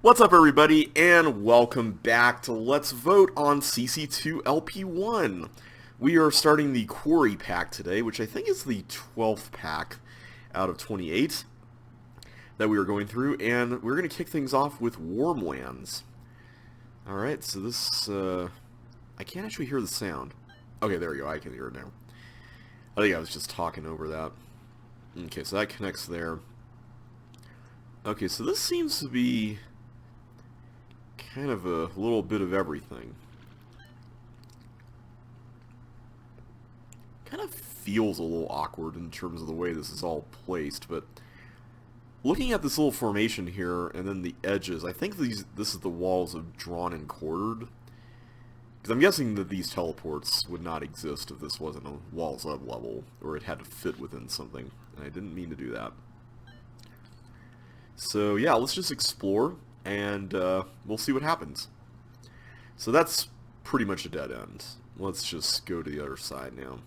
What's up, everybody, and welcome back to Let's Vote on CC2LP1. We are starting the Quarry pack today, which I think is the 12th pack out of 28 that we are going through, and we're going to kick things off with Warmlands. Alright, so this, I can't actually hear the sound. Okay, there we go, I can hear it now. I think I was just talking over that. Okay, so that connects there. Okay, so this seems to be kind of a little bit of everything. Kind of feels a little awkward in terms of the way this is all placed, but looking at this little formation here and then the edges, I think this is the walls of drawn and quartered. Because I'm guessing that these teleports would not exist if this wasn't a walls up level, or it had to fit within something, and I didn't mean to do that. So yeah, let's just explore, and we'll see what happens. So that's pretty much a dead end. Let's just go to the other side now.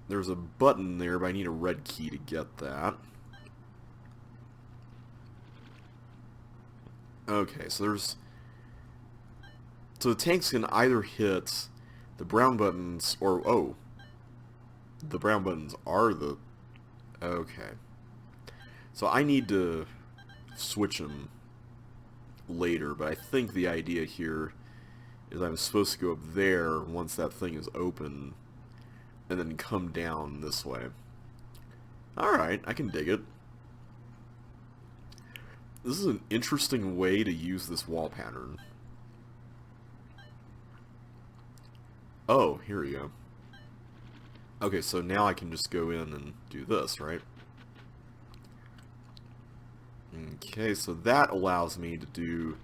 There's a button there, but I need a red key to get that. Okay, so the tanks can either hit the brown buttons, or, the brown buttons are the... Okay. So I need to switch them later, but I think the idea here is I'm supposed to go up there once that thing is open, and then come down this way. Alright, I can dig it. This is an interesting way to use this wall pattern. Oh, here we go. Okay, so now I can just go in and do this, right? Okay, so that allows me to do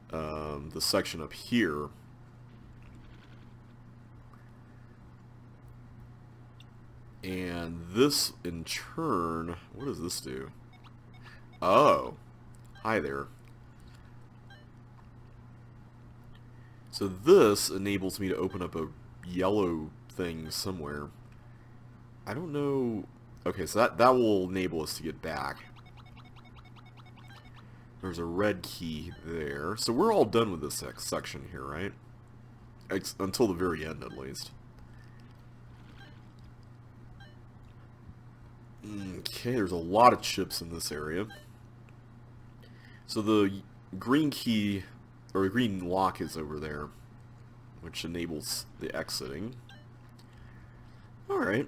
the section up here. And this, in turn, what does this do? Oh, hi there. So this enables me to open up a yellow thing somewhere. I don't know. Okay, so that will enable us to get back. There's a red key there. So we're all done with this section here, right? Until the very end, at least. Okay, there's a lot of chips in this area. So the green key, or green lock, is over there, which enables the exiting. Alright.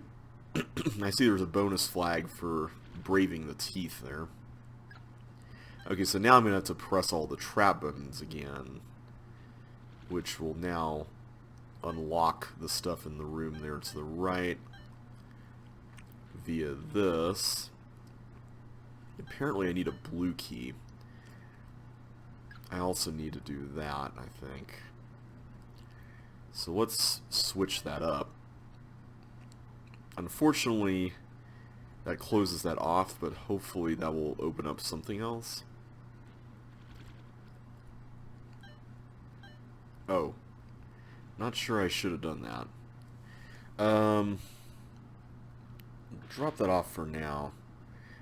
I see there's a bonus flag for braving the teeth there. Okay, so now I'm going to have to press all the trap buttons again, which will now unlock the stuff in the room there to the right via this. Apparently I need a blue key. I also need to do that, I think. So let's switch that up. Unfortunately, that closes that off, but hopefully that will open up something else. Oh. Not sure I should have done that. Drop that off for now.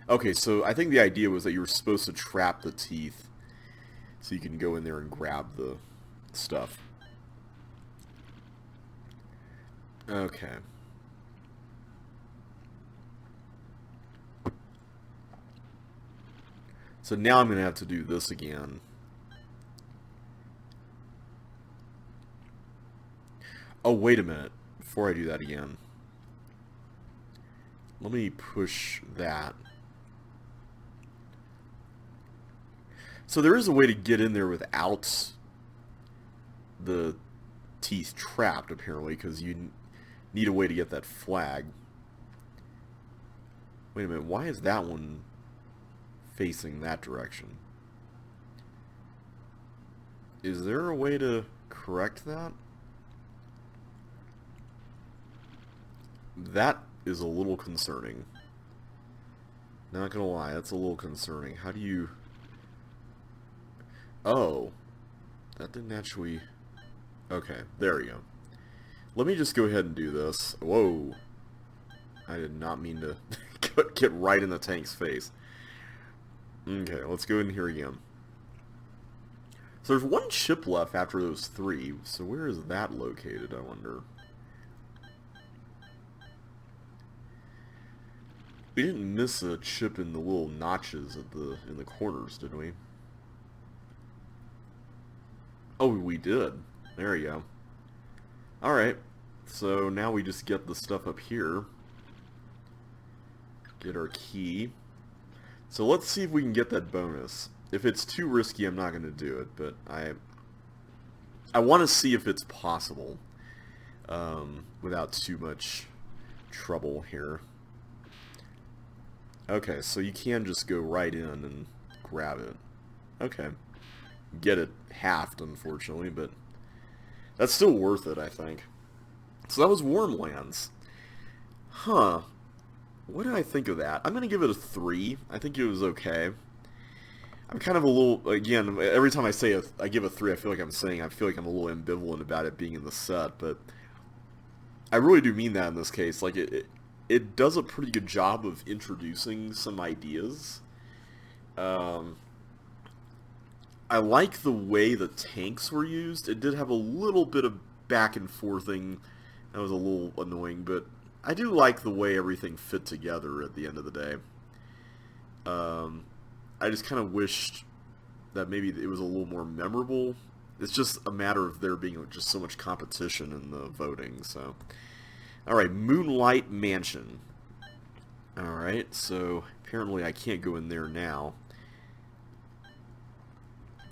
Okay, so I think the idea was that you were supposed to trap the teeth so you can go in there and grab the stuff. Okay. So now I'm going to have to do this again. Oh, wait a minute. Before I do that again, let me push that. So there is a way to get in there without the teeth trapped, apparently, because you need a way to get that flag. Wait a minute, why is that one facing that direction? Is there a way to correct that? That is a little concerning. Not gonna lie, that's a little concerning. How do you... Oh. That didn't actually... Okay, there we go. Let me just go ahead and do this. Whoa. I did not mean to get right in the tank's face. Okay, let's go in here again. So there's one chip left after those 3, so where is that located, I wonder? We didn't miss a chip in the little notches at in the corners, did we? Oh, we did. There you go. Alright, so now we just get the stuff up here. Get our key. So let's see if we can get that bonus. If it's too risky, I'm not going to do it, but I want to see if it's possible without too much trouble here. Okay, so you can just go right in and grab it. Okay. Get it halved, unfortunately, but that's still worth it, I think. So that was Wormlands. Huh. What did I think of that? I'm going to give it a 3. I think it was okay. I'm kind of a little, again, every time I say I give a 3, I feel like I'm a little ambivalent about it being in the set, but I really do mean that in this case. Like, it does a pretty good job of introducing some ideas. I like the way the tanks were used. It did have a little bit of back and forthing that was a little annoying, but I do like the way everything fit together at the end of the day. I just kind of wished that maybe it was a little more memorable. It's just a matter of there being just so much competition in the voting, so. Alright, Moonlight Mansion. Alright, so apparently I can't go in there now.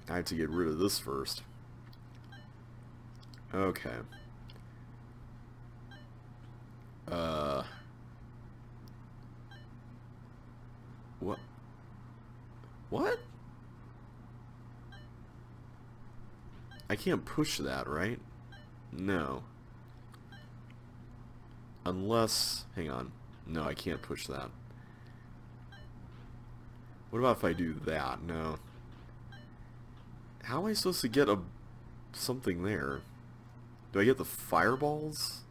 I have to get rid of this first. Okay. What? What? I can't push that, right? No. Unless... Hang on. No, I can't push that. What about if I do that? No. How am I supposed to get something there? Do I get the fireballs?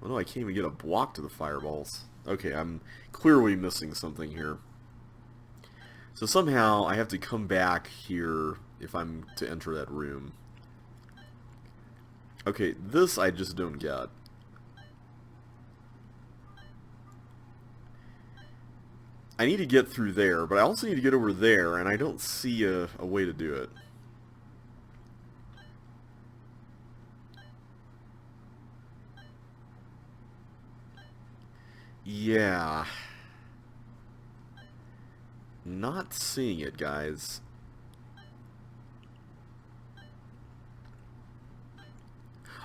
Oh no, I can't even get a block to the fireballs. Okay, I'm clearly missing something here. So somehow I have to come back here if I'm to enter that room. Okay, this I just don't get. I need to get through there, but I also need to get over there, and I don't see a way to do it. Yeah. Not seeing it, guys.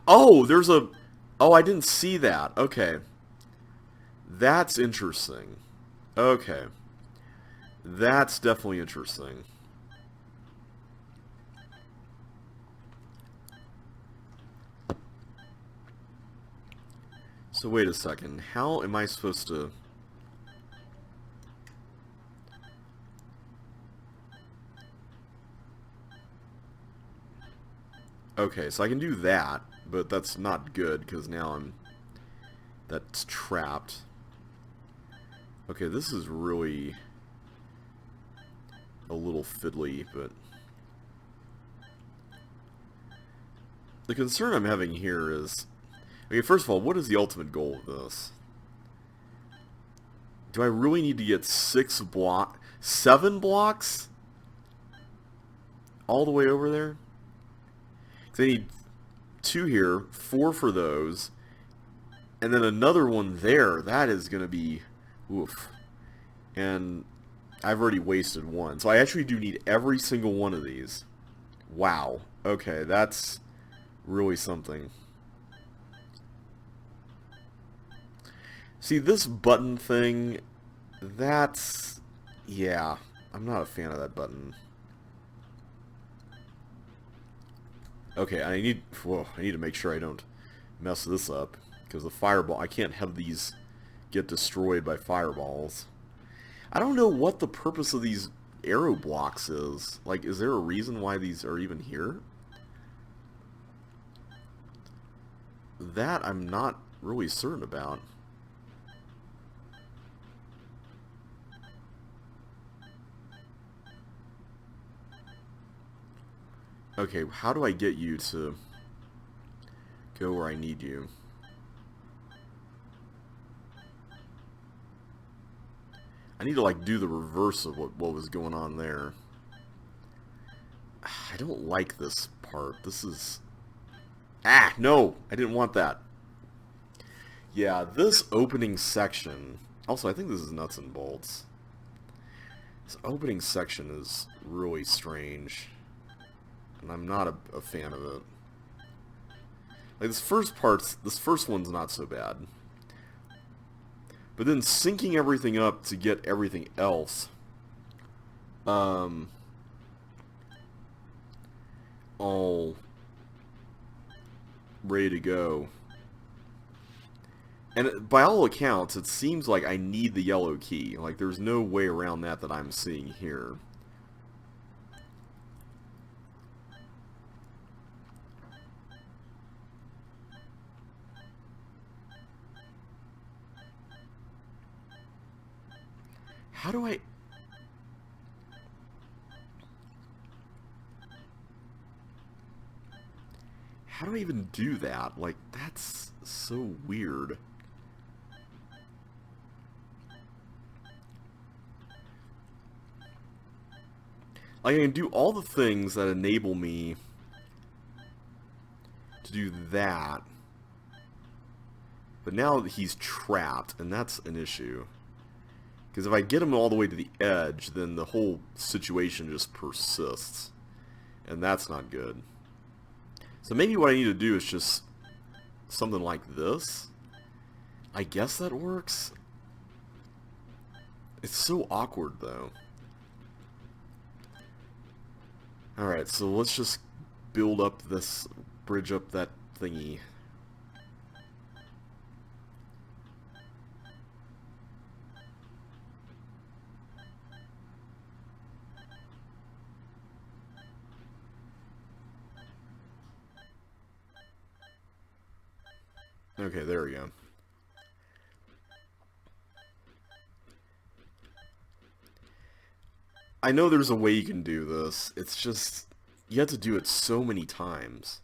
Oh, there's a... Oh, I didn't see that. Okay. That's interesting. Okay. That's definitely interesting. So wait a second. How am I supposed to... Okay, so I can do that, but that's not good because now that's trapped. Okay, this is really a little fiddly, but the concern I'm having here is, okay, first of all, what is the ultimate goal of this? Do I really need to get 7 blocks all the way over there? Because I need 2 here, 4 for those, and then another one there. That is going to be, oof. And I've already wasted 1. So I actually do need every single one of these. Wow. Okay, that's really something. See, this button thing, that's... Yeah, I'm not a fan of that button. Okay, I need to make sure I don't mess this up, because the fireball, I can't have these get destroyed by fireballs. I don't know what the purpose of these arrow blocks is. Like, is there a reason why these are even here? That I'm not really certain about. Okay, how do I get you to go where I need you? I need to, like, do the reverse of what was going on there. I don't like this part. This is... Ah, no! I didn't want that. Yeah, this opening section... Also, I think this is nuts and bolts. This opening section is really strange. And I'm not a fan of it. Like, this first one's not so bad. But then syncing everything up to get everything else... all ready to go. And by all accounts, it seems like I need the yellow key. Like, there's no way around that I'm seeing here. How do I... How do I even do that? Like, that's so weird. Like, I can do all the things that enable me to do that. But now he's trapped, and that's an issue. Because if I get him all the way to the edge, then the whole situation just persists. And that's not good. So maybe what I need to do is just something like this. I guess that works. It's so awkward, though. Alright, so let's just build up this, bridge up that thingy. Okay, there we go. I know there's a way you can do this. It's just, you have to do it so many times.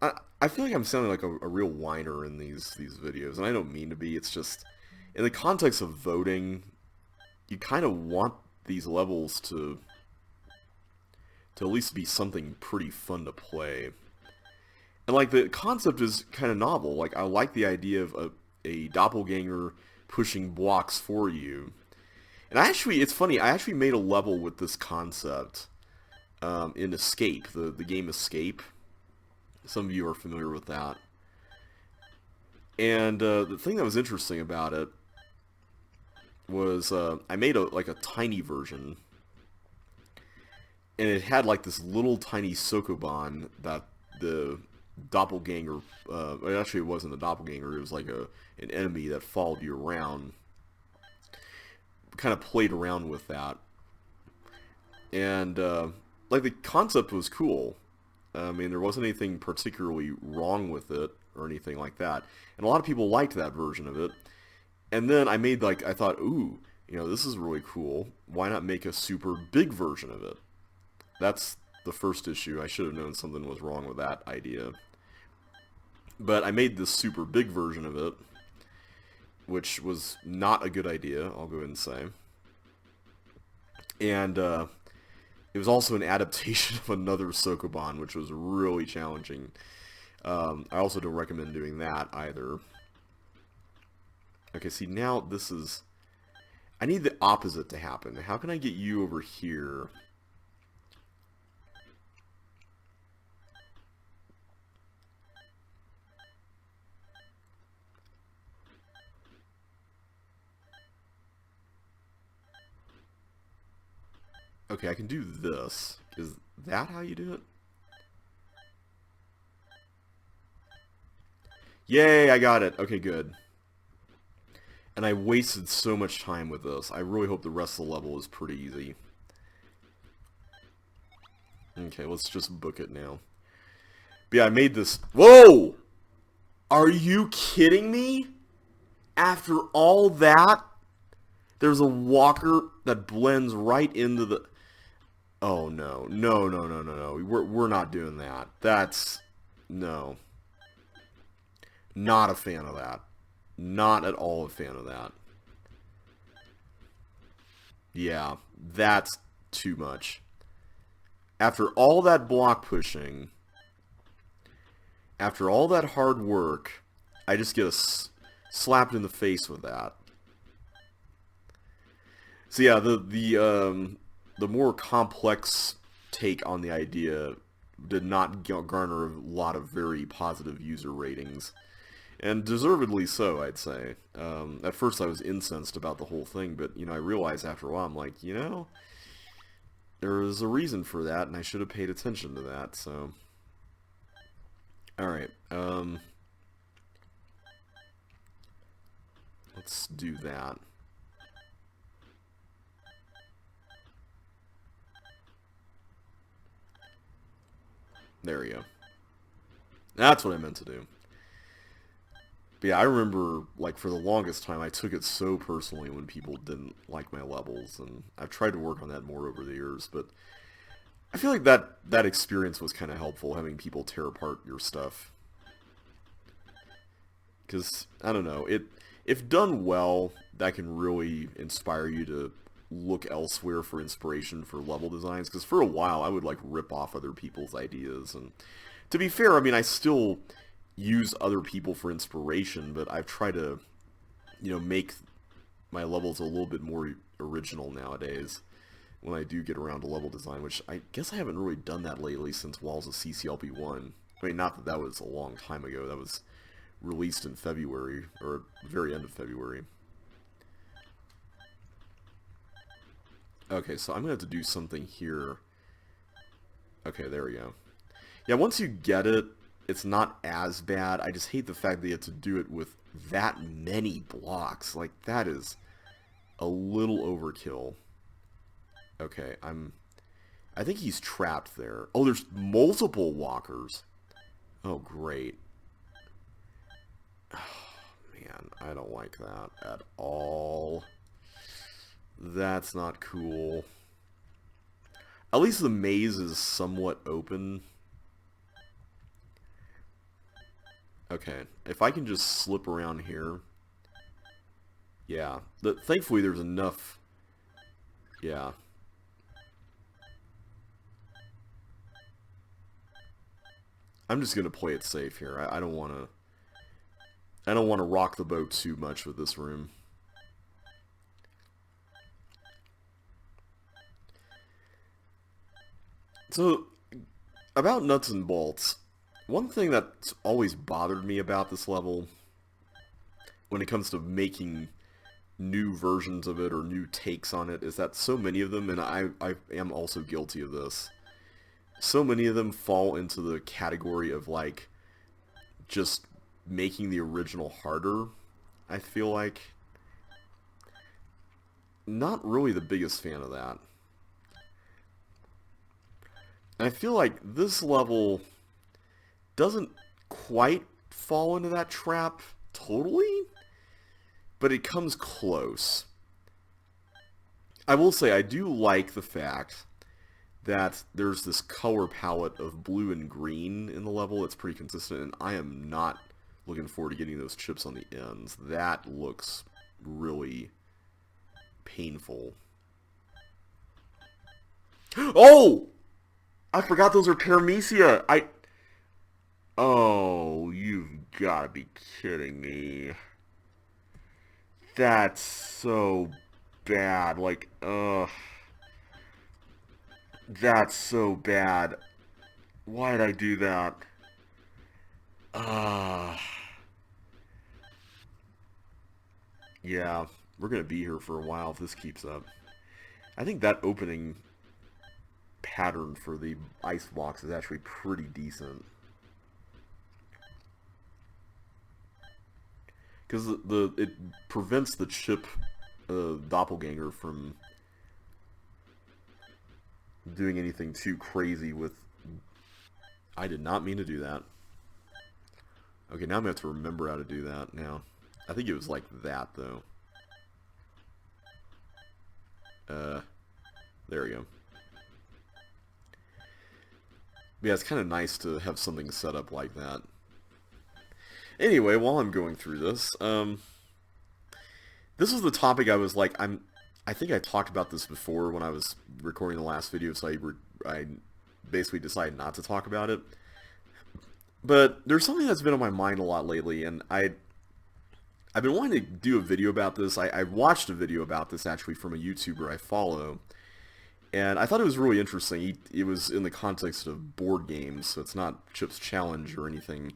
I feel like I'm sounding like a real whiner in these videos, and I don't mean to be. It's just, in the context of voting, you kind of want these levels to at least be something pretty fun to play. And, like, the concept is kind of novel. Like, I like the idea of a doppelganger pushing blocks for you. And it's funny, I actually made a level with this concept in Escape, the game Escape. Some of you are familiar with that. And the thing that was interesting about it was I made like a tiny version. And it had like this little tiny Sokoban that the doppelganger, actually it wasn't a doppelganger, it was like an enemy that followed you around. Kind of played around with that. And like, the concept was cool. I mean, there wasn't anything particularly wrong with it or anything like that. And a lot of people liked that version of it. And then I made, like, I thought, ooh, you know, this is really cool. Why not make a super big version of it? That's the first issue. I should have known something was wrong with that idea. But I made this super big version of it, which was not a good idea, I'll go ahead and say. And it was also an adaptation of another Sokoban, which was really challenging. I also don't recommend doing that either. Okay, see, now this is... I need the opposite to happen. How can I get you over here? Okay, I can do this. Is that how you do it? Yay, I got it. Okay, good. And I wasted so much time with this. I really hope the rest of the level is pretty easy. Okay, let's just book it now. But yeah, I made this... Whoa! Are you kidding me? After all that, there's a walker that blends right into the... Oh no, no, no, no, no, no. We're not doing that. That's no. Not a fan of that. Not at all a fan of that. Yeah, that's too much. After all that block pushing, after all that hard work, I just get slapped in the face with that. So yeah, the more complex take on the idea did not garner a lot of very positive user ratings. And deservedly so, I'd say. At first I was incensed about the whole thing, but, I realized after a while, I'm like, there is a reason for that, and I should have paid attention to that, so... Alright, let's do that. There we go. That's what I meant to do. But yeah, I remember, like, for the longest time, I took it so personally when people didn't like my levels, and I've tried to work on that more over the years, but I feel like that experience was kind of helpful, having people tear apart your stuff. Because, I don't know, if done well, that can really inspire you to look elsewhere for inspiration for level designs, because for a while, I would, like, rip off other people's ideas, and to be fair, I mean, I still use other people for inspiration, but I've tried to, make my levels a little bit more original nowadays when I do get around to level design, which I guess I haven't really done that lately since Walls of CCLP1. I mean, not that that was a long time ago. That was released in February, or very end of February. Okay, so I'm going to have to do something here. Okay, there we go. Yeah, once you get it, it's not as bad. I just hate the fact that you have to do it with that many blocks. Like, that is a little overkill. Okay, I think he's trapped there. Oh, there's multiple walkers. Oh, great. Oh, man, I don't like that at all. That's not cool. At least the maze is somewhat open. Okay, if I can just slip around here. Yeah, thankfully there's enough. Yeah. I'm just gonna play it safe here. I don't wanna rock the boat too much with this room. So, about nuts and bolts, one thing that's always bothered me about this level, when it comes to making new versions of it or new takes on it, is that so many of them, and I am also guilty of this, so many of them fall into the category of, like, just making the original harder, I feel like. Not really the biggest fan of that. And I feel like this level doesn't quite fall into that trap totally, but it comes close. I will say I do like the fact that there's this color palette of blue and green in the level. It's pretty consistent, and I am not looking forward to getting those chips on the ends. That looks really painful. Oh! I forgot those are paramecia! Oh, you've got to be kidding me. That's so bad. Like, ugh. That's so bad. Why did I do that? Ah. Yeah, we're gonna be here for a while if this keeps up. I think that opening pattern for the ice blocks is actually pretty decent. Because it prevents the chip doppelganger from doing anything too crazy with... I did not mean to do that. Okay, now I'm going to have to remember how to do that now. I think it was like that, though. There we go. Yeah, it's kind of nice to have something set up like that. Anyway, while I'm going through this, this is the topic I was like, I think I talked about this before when I was recording the last video, so I basically decided not to talk about it. But there's something that's been on my mind a lot lately, and I've been wanting to do a video about this. I watched a video about this actually from a YouTuber I follow, and I thought it was really interesting. It was in the context of board games, so it's not Chip's Challenge or anything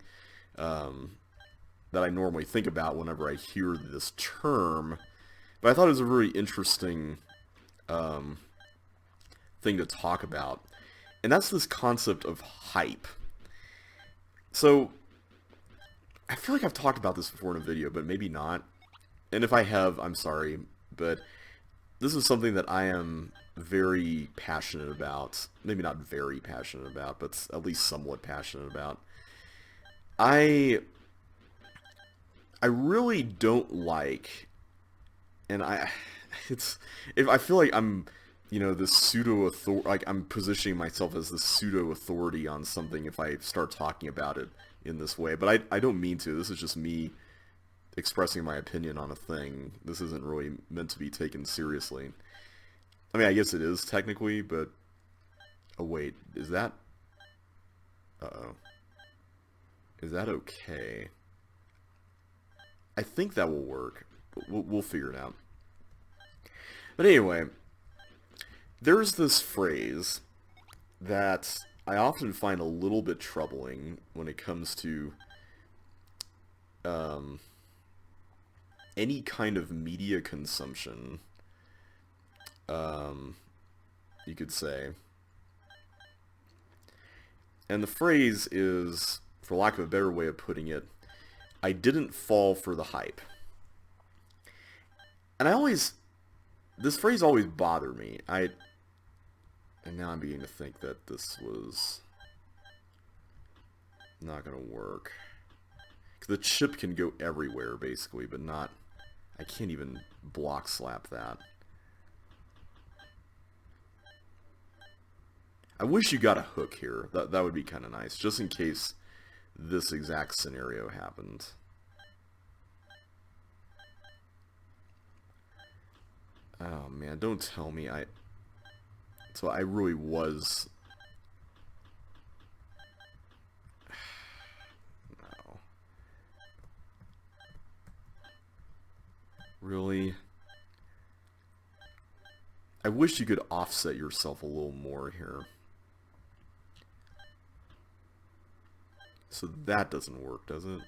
that I normally think about whenever I hear this term. But I thought it was a really interesting thing to talk about. And that's this concept of hype. So, I feel like I've talked about this before in a video, but maybe not. And if I have, I'm sorry. But this is something that I am very passionate about. Maybe not very passionate about, but at least somewhat passionate about. I really don't like, and I feel like I'm, this pseudo-authority, like I'm positioning myself as the pseudo-authority on something if I start talking about it in this way, but I don't mean to. This is just me expressing my opinion on a thing. This isn't really meant to be taken seriously. I mean, I guess it is technically, but, oh wait, is that, uh-oh, is that okay? I think that will work. We'll figure it out. But anyway, there's this phrase that I often find a little bit troubling when it comes to any kind of media consumption, you could say. And the phrase is, for lack of a better way of putting it, I didn't fall for the hype. And this phrase always bothered me. And now I'm beginning to think that this was not going to work. Because the chip can go everywhere, basically, but not, I can't even block slap that. I wish you got a hook here. That would be kind of nice, just in case this exact scenario happened. Oh man, don't tell me so I really was. No. Really? I wish you could offset yourself a little more here. So that doesn't work, does it?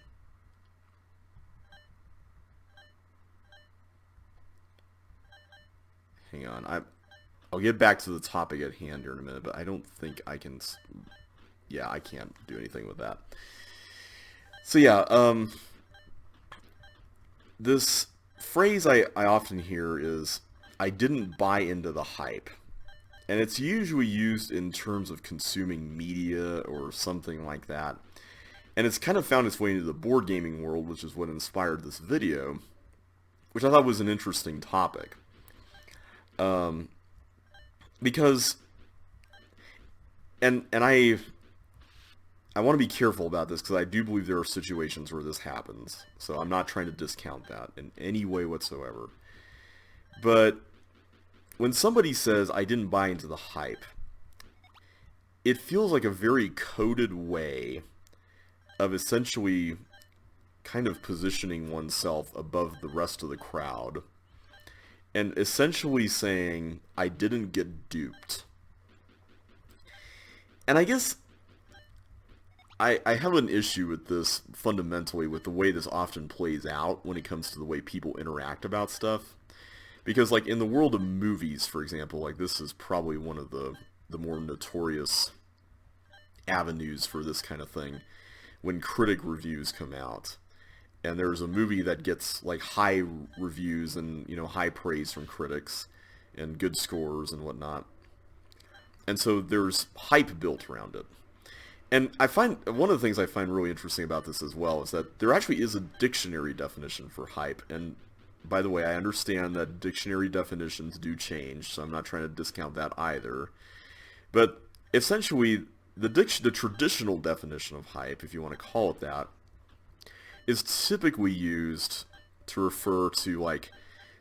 Hang on, I'll get back to the topic at hand here in a minute, but I don't think I can. Yeah, I can't do anything with that. So yeah, this phrase I often hear is, I didn't buy into the hype. And it's usually used in terms of consuming media or something like that. And it's kind of found its way into the board gaming world, which is what inspired this video, which I thought was an interesting topic. Because, and I want to be careful about this, because I do believe there are situations where this happens. So I'm not trying to discount that in any way whatsoever. But when somebody says, I didn't buy into the hype, it feels like a very coded way of essentially kind of positioning oneself above the rest of the crowd. And essentially saying, I didn't get duped. And I guess I have an issue with this fundamentally, with the way this often plays out when it comes to the way people interact about stuff. Because like in the world of movies, for example, like this is probably one of the more notorious avenues for this kind of thing. When critic reviews come out, and there's a movie that gets like high reviews and high praise from critics and good scores and whatnot, and so there's hype built around it. And I find one of the things I find really interesting about this as well is that there actually is a dictionary definition for hype. And by the way, I understand that dictionary definitions do change, so I'm not trying to discount that either. But essentially, the traditional definition of hype, if you want to call it that, is typically used to refer to like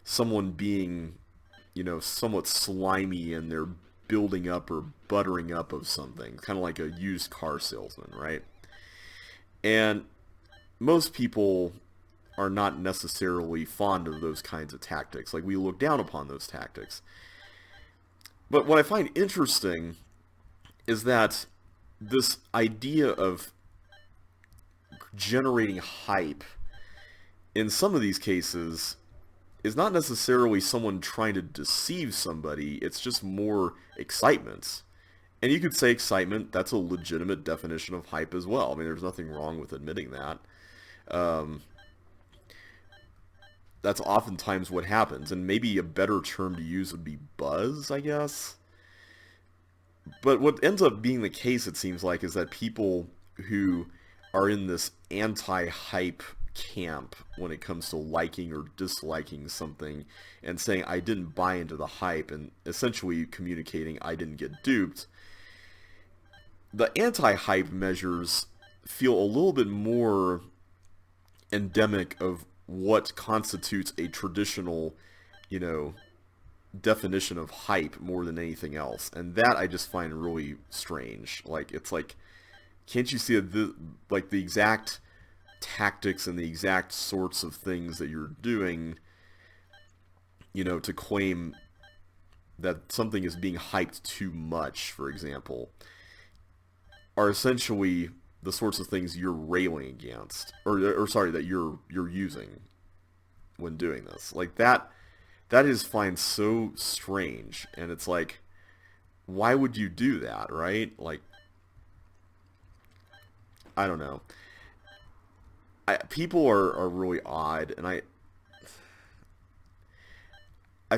someone being, somewhat slimy in their building up or buttering up of something, kind of like a used car salesman, right? And most people are not necessarily fond of those kinds of tactics. Like, we look down upon those tactics. But what I find interesting is that this idea of generating hype in some of these cases is not necessarily someone trying to deceive somebody. It's just more excitement. And you could say excitement, that's a legitimate definition of hype as well. I mean, there's nothing wrong with admitting that. That's oftentimes what happens. And maybe a better term to use would be buzz, I guess. But what ends up being the case, it seems like, is that people who are in this anti-hype camp when it comes to liking or disliking something and saying, I didn't buy into the hype, and essentially communicating, I didn't get duped, the anti-hype measures feel a little bit more endemic of what constitutes a traditional, definition of hype more than anything else. And that I just find really strange. Like, it's like, can't you see the exact tactics and the exact sorts of things that you're doing, to claim that something is being hyped too much, for example, are essentially the sorts of things you're railing against, or sorry, that you're using when doing this. Like, that is find so strange, and it's like, why would you do that, right? Like, I don't know. People are really odd, and I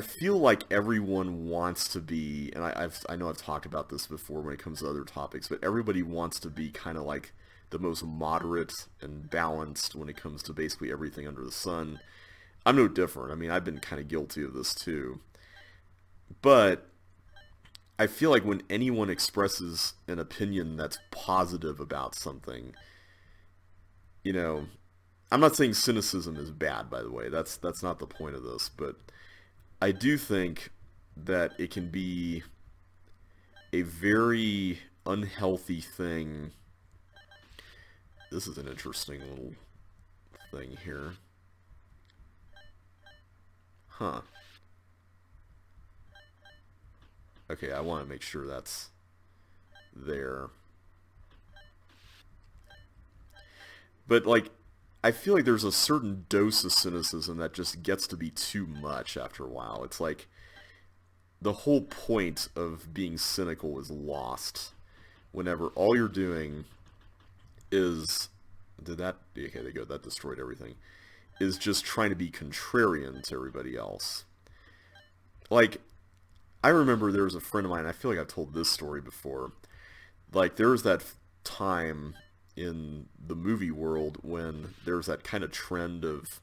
feel like everyone wants to be, and I know I've talked about this before when it comes to other topics, but everybody wants to be kind of like the most moderate and balanced when it comes to basically everything under the sun. I'm no different. I mean, I've been kind of guilty of this too. But I feel like when anyone expresses an opinion that's positive about something, I'm not saying cynicism is bad, by the way. That's not the point of this, but I do think that it can be a very unhealthy thing. This is an interesting little thing here. Huh. Okay, I want to make sure that's there. But, like, I feel like there's a certain dose of cynicism that just gets to be too much after a while. It's like the whole point of being cynical is lost whenever all you're doing is... okay, there you go, that destroyed everything. Is just trying to be contrarian to everybody else. Like, I remember there was a friend of mine, I feel like I've told this story before. Like, there was that time in the movie world when there was that kind of trend of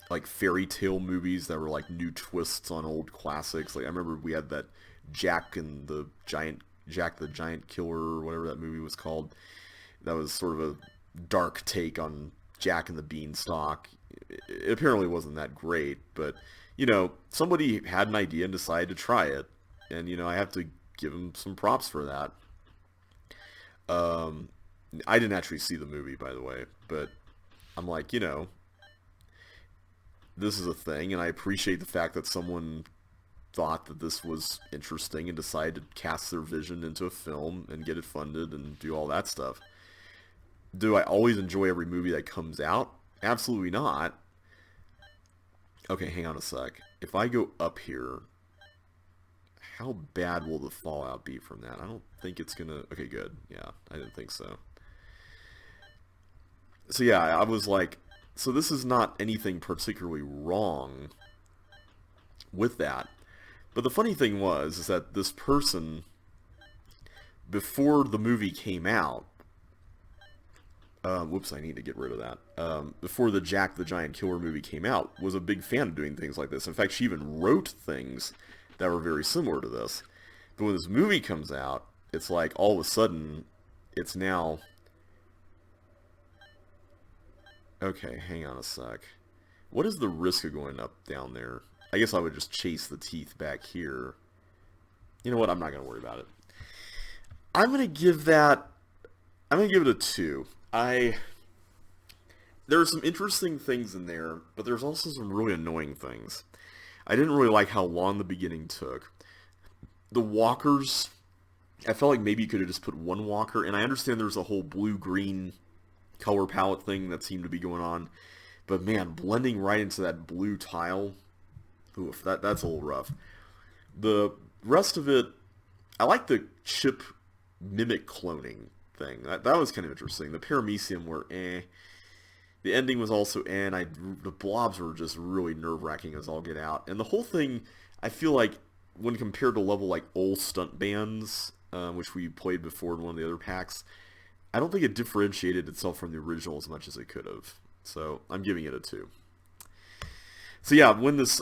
like fairy tale movies that were like new twists on old classics. Like, I remember we had that Jack the Giant Killer, or whatever that movie was called. That was sort of a dark take on Jack and the Beanstalk. It apparently wasn't that great, but somebody had an idea and decided to try it, and I have to give them some props for that. I didn't actually see the movie, by the way, but I'm like, this is a thing, and I appreciate the fact that someone thought that this was interesting and decided to cast their vision into a film and get it funded and do all that stuff. Do I always enjoy every movie that comes out? Absolutely not. Okay, hang on a sec. If I go up here, how bad will the fallout be from that? I don't think it's gonna... Okay, good. Yeah, I didn't think so. So yeah, I was like, so this is not anything particularly wrong with that. But the funny thing is that this person, before the movie came out, whoops, I need to get rid of that. Before the Jack the Giant Killer movie came out, was a big fan of doing things like this. In fact, she even wrote things that were very similar to this. But when this movie comes out, it's like all of a sudden it's now... Okay, hang on a sec. What is the risk of going up down there? I guess I would just chase the teeth back here. You know what? I'm not going to worry about it. I'm going to give that... I'm going to give it a 2. There are some interesting things in there, but there's also some really annoying things. I didn't really like how long the beginning took. The walkers, I felt like maybe you could have just put one walker, and I understand there's a whole blue-green color palette thing that seemed to be going on, but man, blending right into that blue tile, oof, that's a little rough. The rest of it, I like the chip mimic cloning thing. That was kind of interesting. The paramecium were eh. The ending was also eh, and the blobs were just really nerve-wracking as all get out. And the whole thing, I feel like, when compared to level like old stunt bands, which we played before in one of the other packs, I don't think it differentiated itself from the original as much as it could have. So I'm giving it a 2. So yeah, when this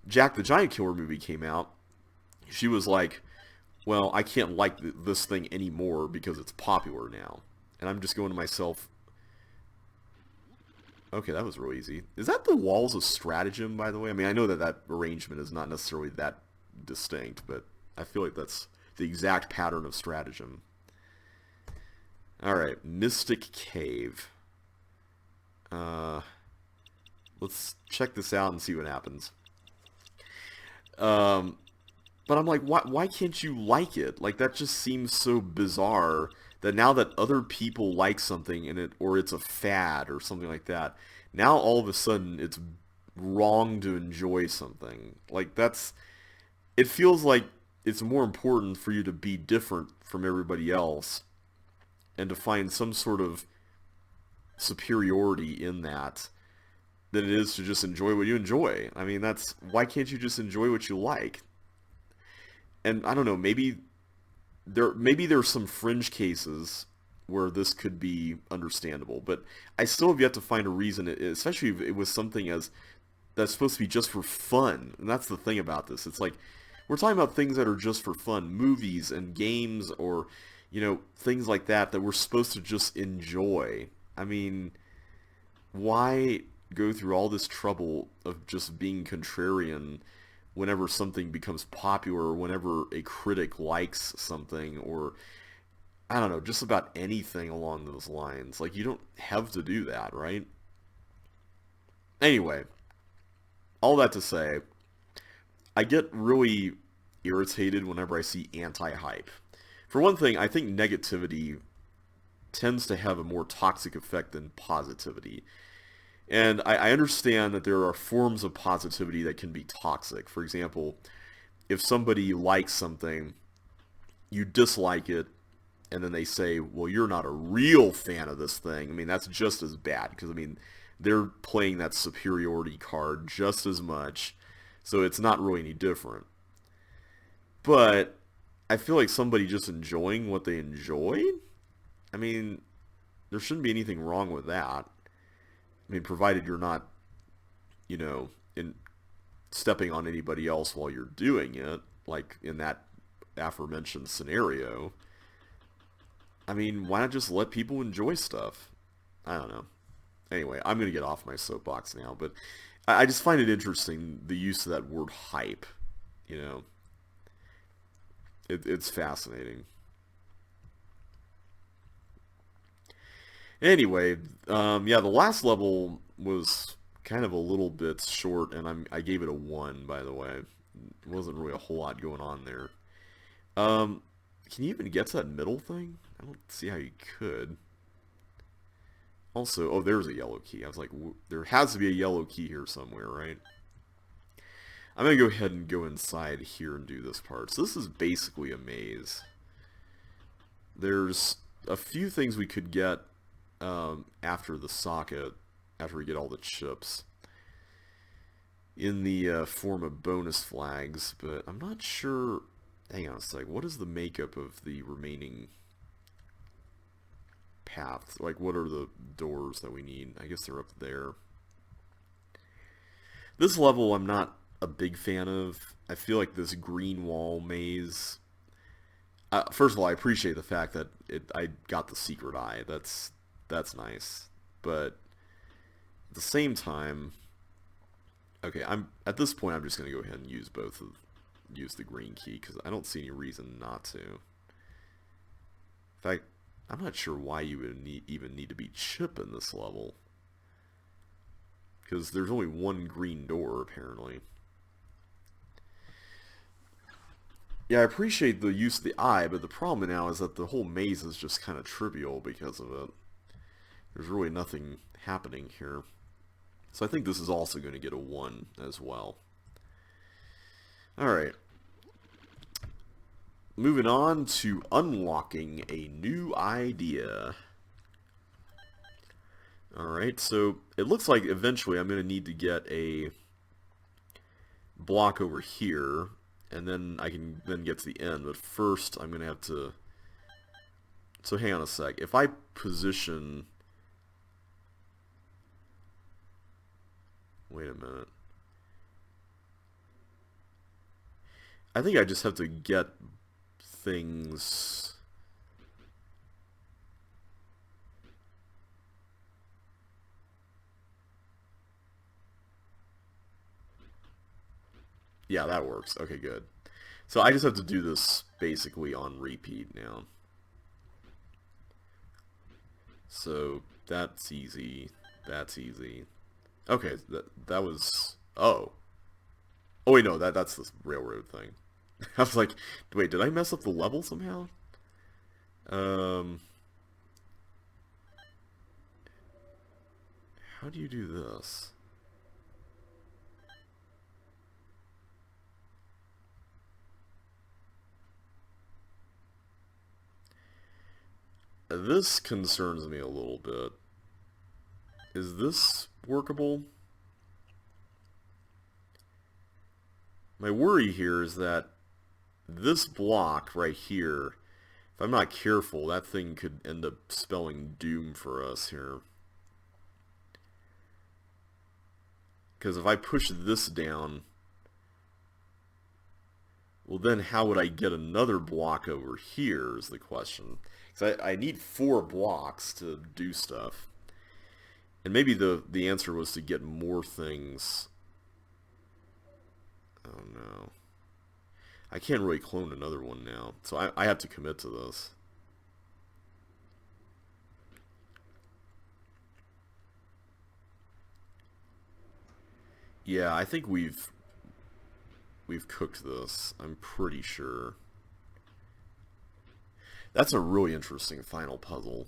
Jack the Giant Killer movie came out, she was like, well, I can't like this thing anymore because it's popular now. And I'm just going to myself, okay, that was real easy. Is that the walls of stratagem, by the way? I mean, I know that that arrangement is not necessarily that distinct, but I feel like that's the exact pattern of stratagem. Alright, Mystic Cave. Let's check this out and see what happens. But I'm like, why can't you like it? Like, that just seems so bizarre that now that other people like something and or it's a fad or something like that, now all of a sudden it's wrong to enjoy something. Like, it feels like it's more important for you to be different from everybody else and to find some sort of superiority in that than it is to just enjoy what you enjoy. I mean, why can't you just enjoy what you like? And I don't know, maybe there's some fringe cases where this could be understandable, but I still have yet to find a reason, especially if it was something that's supposed to be just for fun. And that's the thing about this. It's like, we're talking about things that are just for fun, movies and games, or, you know, things like that we're supposed to just enjoy. I mean, why go through all this trouble of just being contrarian whenever something becomes popular, or whenever a critic likes something, or, I don't know, just about anything along those lines? Like, you don't have to do that, right? Anyway, all that to say, I get really irritated whenever I see anti-hype. For one thing, I think negativity tends to have a more toxic effect than positivity. And I understand that there are forms of positivity that can be toxic. For example, if somebody likes something, you dislike it, and then they say, well, you're not a real fan of this thing. I mean, that's just as bad, because, I mean, they're playing that superiority card just as much, so it's not really any different. But I feel like somebody just enjoying what they enjoy, I mean, there shouldn't be anything wrong with that. I mean, provided you're not, you know, stepping on anybody else while you're doing it, like in that aforementioned scenario. I mean, why not just let people enjoy stuff? I don't know. Anyway, I'm going to get off my soapbox now, but I just find it interesting, the use of that word hype, you know. It's fascinating. Anyway, yeah, the last level was kind of a little bit short, and I gave it a 1, by the way. There wasn't really a whole lot going on there. Can you even get to that middle thing? I don't see how you could. Also, oh, there's a yellow key. I was like, there has to be a yellow key here somewhere, right? I'm going to go ahead and go inside here and do this part. So this is basically a maze. There's a few things we could get after the socket, after we get all the chips, in the form of bonus flags, but I'm not sure. Hang on a sec. What is the makeup of the remaining paths? Like, what are the doors that we need? I guess they're up there. This level I'm not a big fan of. I feel like this green wall maze, First of all, I appreciate the fact that I got the secret eye. That's nice. But at the same time, okay, at this point I'm just gonna go ahead and use use the green key because I don't see any reason not to. In fact, I'm not sure why you would even need to be chip in this level. Because there's only one green door, apparently. Yeah, I appreciate the use of the eye, but the problem now is that the whole maze is just kind of trivial because of it. There's really nothing happening here. So I think this is also going to get a 1 as well. Alright. Moving on to unlocking a new idea. Alright, so it looks like eventually I'm going to need to get a block over here, and then I can then get to the end. But first I'm going to have to... So hang on a sec. If I position... Wait a minute. I think I just have to get things... Yeah, that works. Okay, good. So I just have to do this basically on repeat now. So that's easy. That's easy. Okay, that was... Oh. Oh wait, no, that's the railroad thing. I was like, wait, did I mess up the level somehow? How do you do this? This concerns me a little bit. Is this workable? My worry here is that this block right here, if I'm not careful, that thing could end up spelling doom for us here. Because if I push this down, well then how would I get another block over here is the question. Because I need 4 blocks to do stuff. And maybe the answer was to get more things. Oh no. I can't really clone another one now. So I have to commit to this. Yeah, I think we've cooked this. I'm pretty sure. That's a really interesting final puzzle.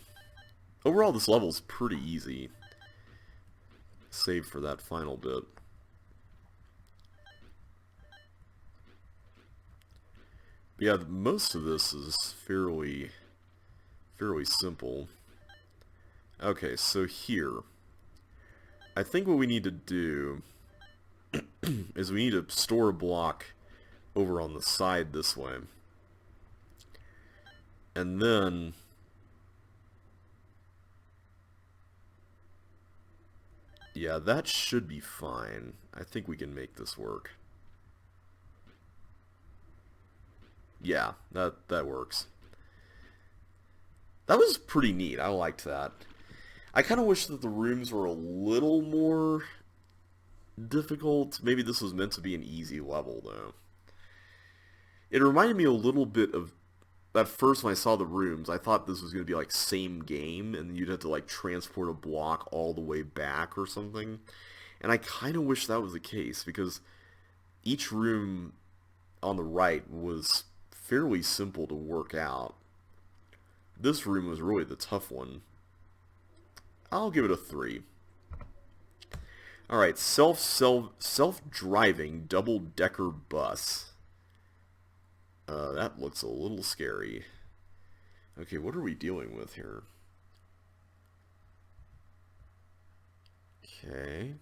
Overall, this level's pretty easy. Save for that final bit. But yeah, most of this is fairly simple. Okay, so here, I think what we need to do is we need to store a block over on the side this way. And then yeah, that should be fine. I think we can make this work. Yeah, that works. That was pretty neat. I liked that. I kind of wish that the rooms were a little more difficult. Maybe this was meant to be an easy level, though. It reminded me a little bit of... At first, when I saw the rooms, I thought this was going to be like same game, and you'd have to like transport a block all the way back or something. And I kind of wish that was the case, because each room on the right was fairly simple to work out. This room was really the tough one. I'll give it a 3. Alright, self-driving double-decker bus. That looks a little scary. Okay, what are we dealing with here? Okay.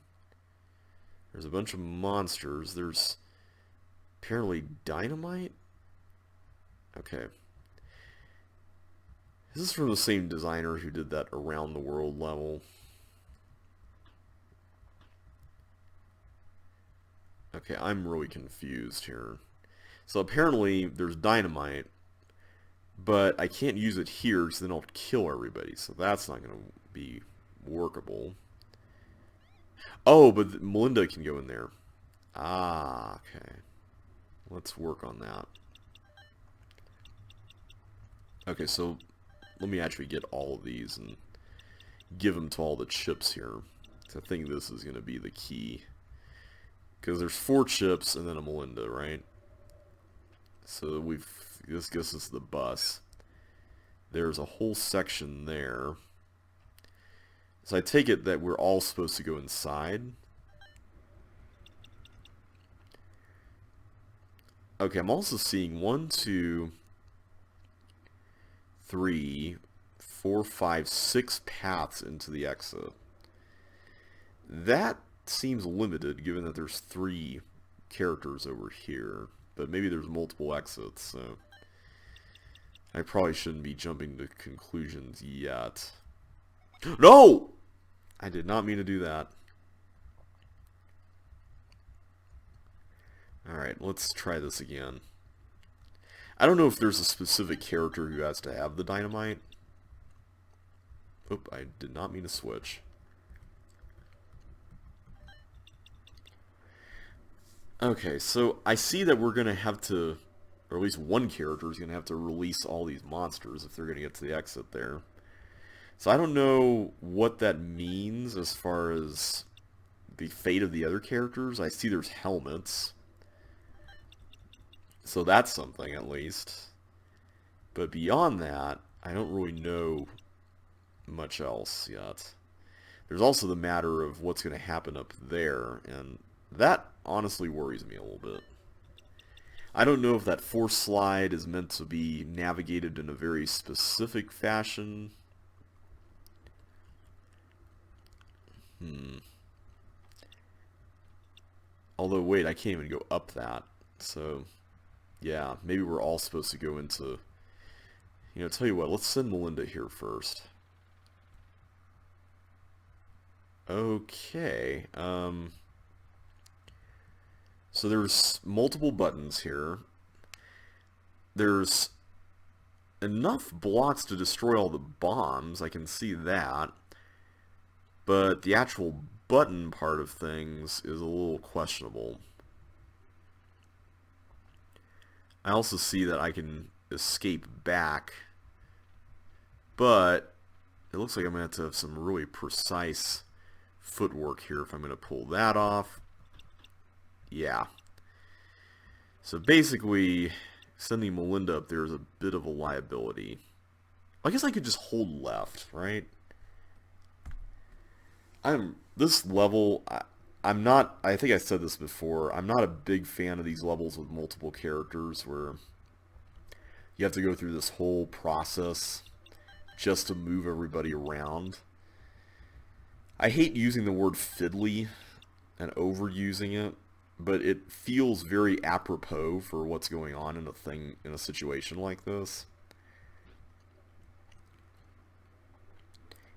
There's a bunch of monsters. There's apparently dynamite? Okay. Is this from the same designer who did that Around the World level? Okay, I'm really confused here. So apparently there's dynamite, But I can't use it here because then I'll kill everybody. So that's not going to be workable. Oh, but Melinda can go in there. Ah, okay. Let's work on that. Okay, so let me actually get all of these and give them to all the chips here. I think this is going to be the key. Because there's 4 chips and then a Melinda, right? So this gives us the bus. There's a whole section there. So I take it that we're all supposed to go inside. Okay, I'm also seeing 1, 2, 3, 4, 5, 6 paths into the exit. That seems limited given that there's 3 characters over here. But maybe there's multiple exits, so I probably shouldn't be jumping to conclusions yet. No! I did not mean to do that. Alright, let's try this again. I don't know if there's a specific character who has to have the dynamite. Oop, I did not mean to switch. Okay, so I see that we're going to have to, or at least one character is going to have to release all these monsters if they're going to get to the exit there. So I don't know what that means as far as the fate of the other characters. I see there's helmets. So that's something at least. But beyond that, I don't really know much else yet. There's also the matter of what's going to happen up there, and that honestly worries me a little bit. I don't know if that force slide is meant to be navigated in a very specific fashion. Although, wait, I can't even go up that. So, yeah, maybe we're all supposed to go into... You know, tell you what, let's send Melinda here first. Okay, so there's multiple buttons here. There's enough blocks to destroy all the bombs, I can see that. But the actual button part of things is a little questionable. I also see that I can escape back, but it looks like I'm going to have some really precise footwork here if I'm going to pull that off. Yeah. So basically, sending Melinda up there is a bit of a liability. I guess I could just hold left, right? This level, I'm not, I think I said this before, I'm not a big fan of these levels with multiple characters where you have to go through this whole process just to move everybody around. I hate using the word fiddly and overusing it, but it feels very apropos for what's going on in a situation like this.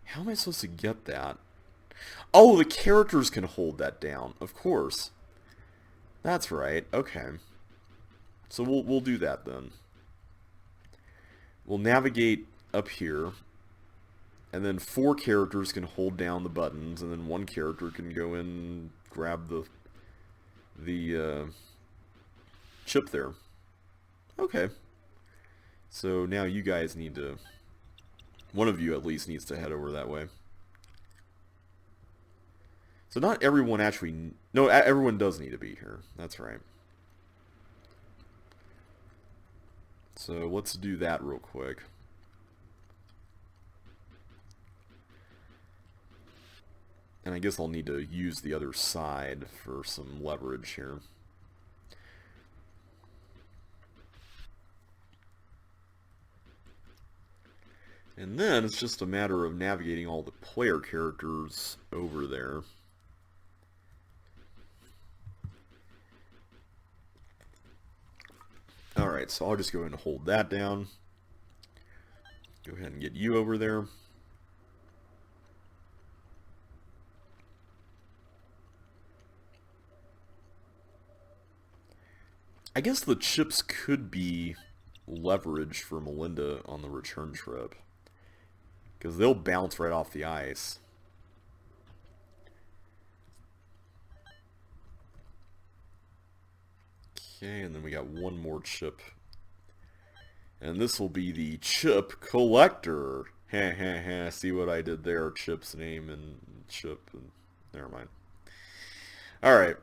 How am I supposed to get that? Oh, the characters can hold that down, of course. That's right. Okay. So we'll do that then. We'll navigate up here, and then 4 characters can hold down the buttons, and then 1 character can go in and grab the chip there. Okay. So now you guys need to... One of you at least needs to head over that way. So not everyone actually... No, everyone does need to be here. That's right. So let's do that real quick. And I guess I'll need to use the other side for some leverage here. And then it's just a matter of navigating all the player characters over there. Alright, so I'll just go ahead and hold that down. Go ahead and get you over there. I guess the chips could be leverage for Melinda on the return trip. Because they'll bounce right off the ice. Okay, and then we got one more chip. And this will be the chip collector. Ha ha ha, see what I did there? Chip's name and chip. And never mind. Alright.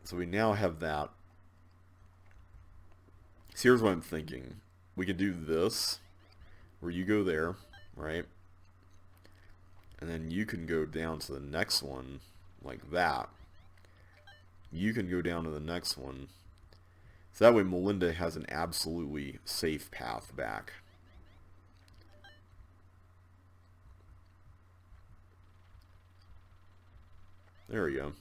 So we now have that. So here's what I'm thinking. We could do this, where you go there, right? And then you can go down to the next one, like that. You can go down to the next one. So that way Melinda has an absolutely safe path back. There we go.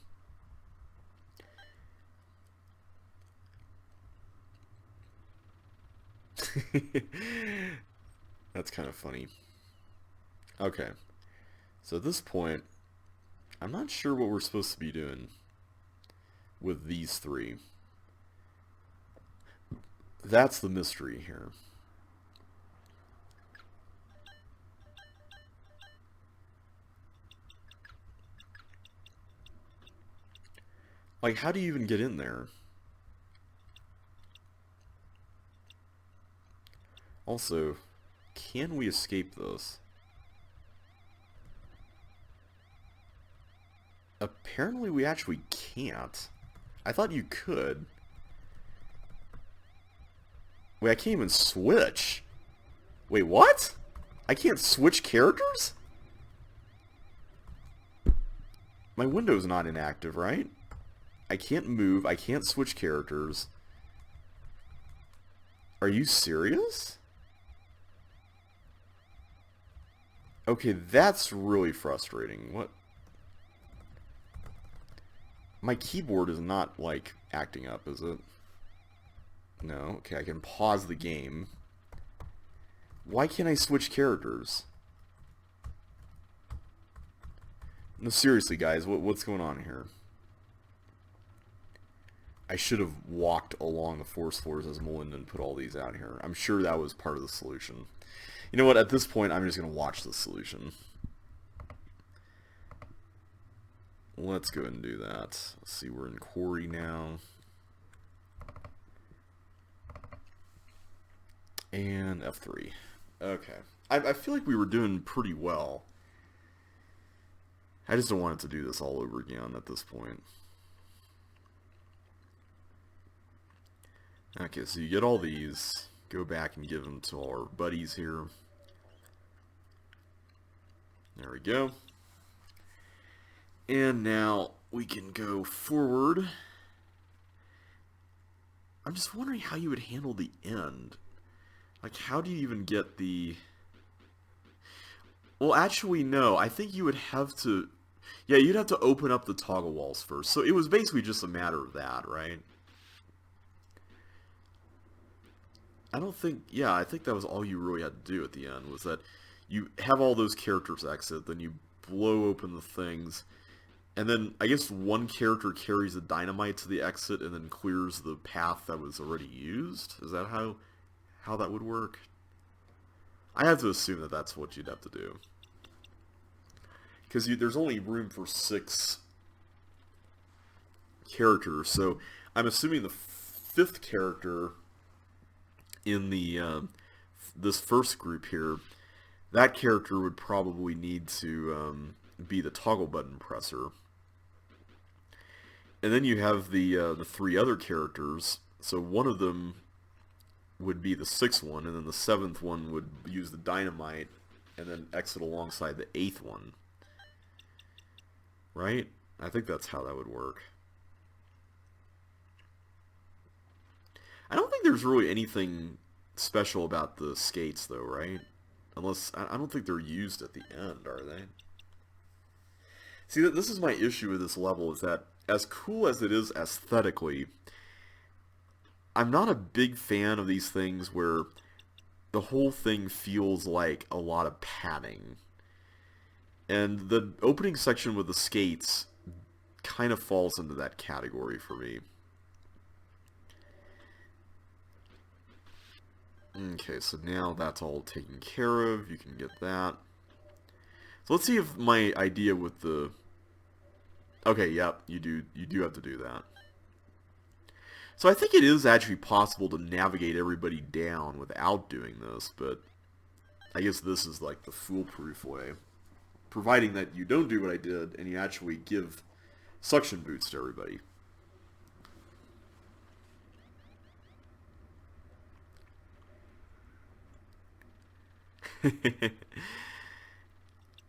That's kind of funny. Okay. So at this point, I'm not sure what we're supposed to be doing with these three. That's the mystery here. Like, how do you even get in there? Also, can we escape this? Apparently we actually can't. I thought you could. Wait, I can't even switch. Wait, what? I can't switch characters? My window's not inactive, right? I can't move. I can't switch characters. Are you serious? Okay, that's really frustrating. What? My keyboard is not, like, acting up, is it? No. Okay, I can pause the game. Why can't I switch characters? No, seriously, guys, what's going on here? I should have walked along the force floors as Melinda and put all these out here. I'm sure that was part of the solution. You know what? At this point, I'm just going to watch the solution. Let's go ahead and do that. Let's see, we're in Quarry now. And F3. Okay. I feel like we were doing pretty well. I just don't want it to do this all over again at this point. Okay, so you get all these. Go back and give them to all our buddies here. There we go. And now we can go forward. I'm just wondering how you would handle the end. Like, how do you even get the... Well, actually, no. I think you would have to... Yeah, you'd have to open up the toggle walls first. So it was basically just a matter of that, right? I don't think... Yeah, I think that was all you really had to do at the end, was that you have all those characters exit, then you blow open the things, and then I guess one character carries the dynamite to the exit and then clears the path that was already used? Is that how that would work? I have to assume that that's what you'd have to do. Because there's only room for 6 characters, so I'm assuming the 5th character in the this first group here, that character would probably need to be the toggle button presser. And then you have the 3 other characters, so one of them would be the 6th one, and then the 7th one would use the dynamite and then exit alongside the 8th one. Right? I think that's how that would work. I don't think there's really anything special about the skates, though, right? Unless, I don't think they're used at the end, are they? See, this is my issue with this level, is that as cool as it is aesthetically, I'm not a big fan of these things where the whole thing feels like a lot of padding. And the opening section with the skates kind of falls into that category for me. Okay, so now that's all taken care of. You can get that. So let's see if my idea with the... Okay, yep, you do have to do that. So I think it is actually possible to navigate everybody down without doing this, but I guess this is like the foolproof way. Providing that you don't do what I did and you actually give suction boots to everybody.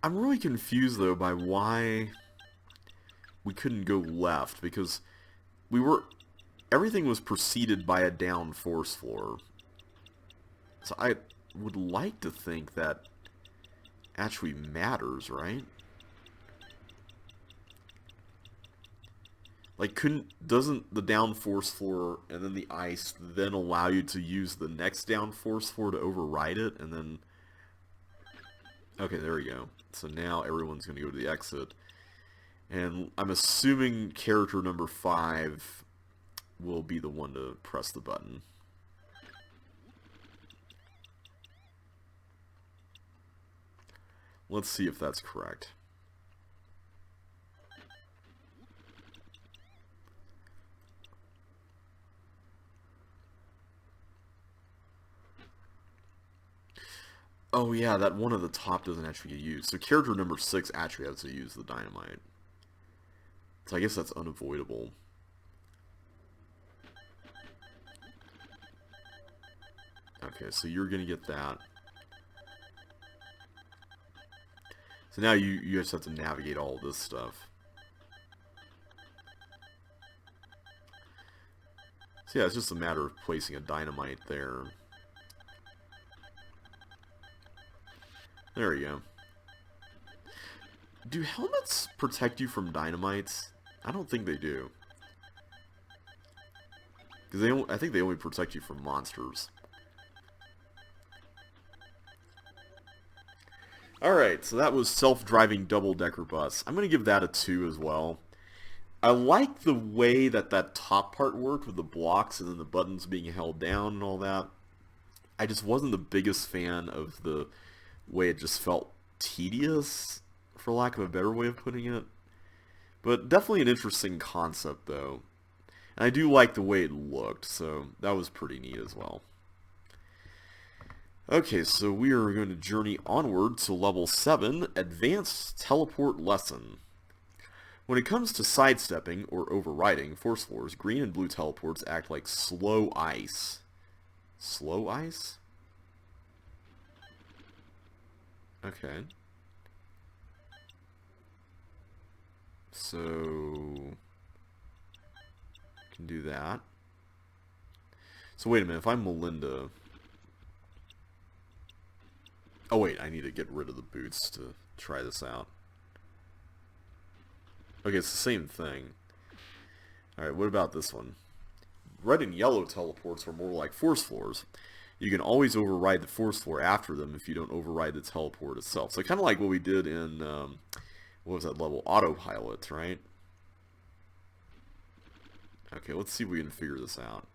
I'm really confused though by why we couldn't go left, because everything was preceded by a down force floor. So I would like to think that actually matters, right? Like, doesn't the down force floor and then the ice then allow you to use the next down force floor to override it, and then... Okay, there we go. So now everyone's going to go to the exit. And I'm assuming character number 5 will be the one to press the button. Let's see if that's correct. Oh yeah, that one at the top doesn't actually get used. So character number 6 actually has to use the dynamite. So I guess that's unavoidable. Okay, so you're gonna get that. So now you just have to navigate all this stuff. So yeah, it's just a matter of placing a dynamite there. There you go. Do helmets protect you from dynamites? I don't think they do. Because I think they only protect you from monsters. Alright, so that was self-driving double-decker bus. I'm going to give that a 2 as well. I like the way that top part worked with the blocks and then the buttons being held down and all that. I just wasn't the biggest fan of the way it just felt tedious, for lack of a better way of putting it. But definitely an interesting concept, though. And I do like the way it looked, so that was pretty neat as well. Okay, so we are going to journey onward to level 7, Advanced Teleport Lesson. When it comes to sidestepping or overriding force floors, green and blue teleports act like slow ice. Slow ice? Okay. So, can do that. So wait a minute, if I'm Melinda... Oh wait, I need to get rid of the boots to try this out. Okay, it's the same thing. Alright, what about this one? Red and yellow teleports are more like force floors. You can always override the force floor after them if you don't override the teleport itself. So kind of like what we did in, what was that level? Autopilot, right? Okay, let's see if we can figure this out.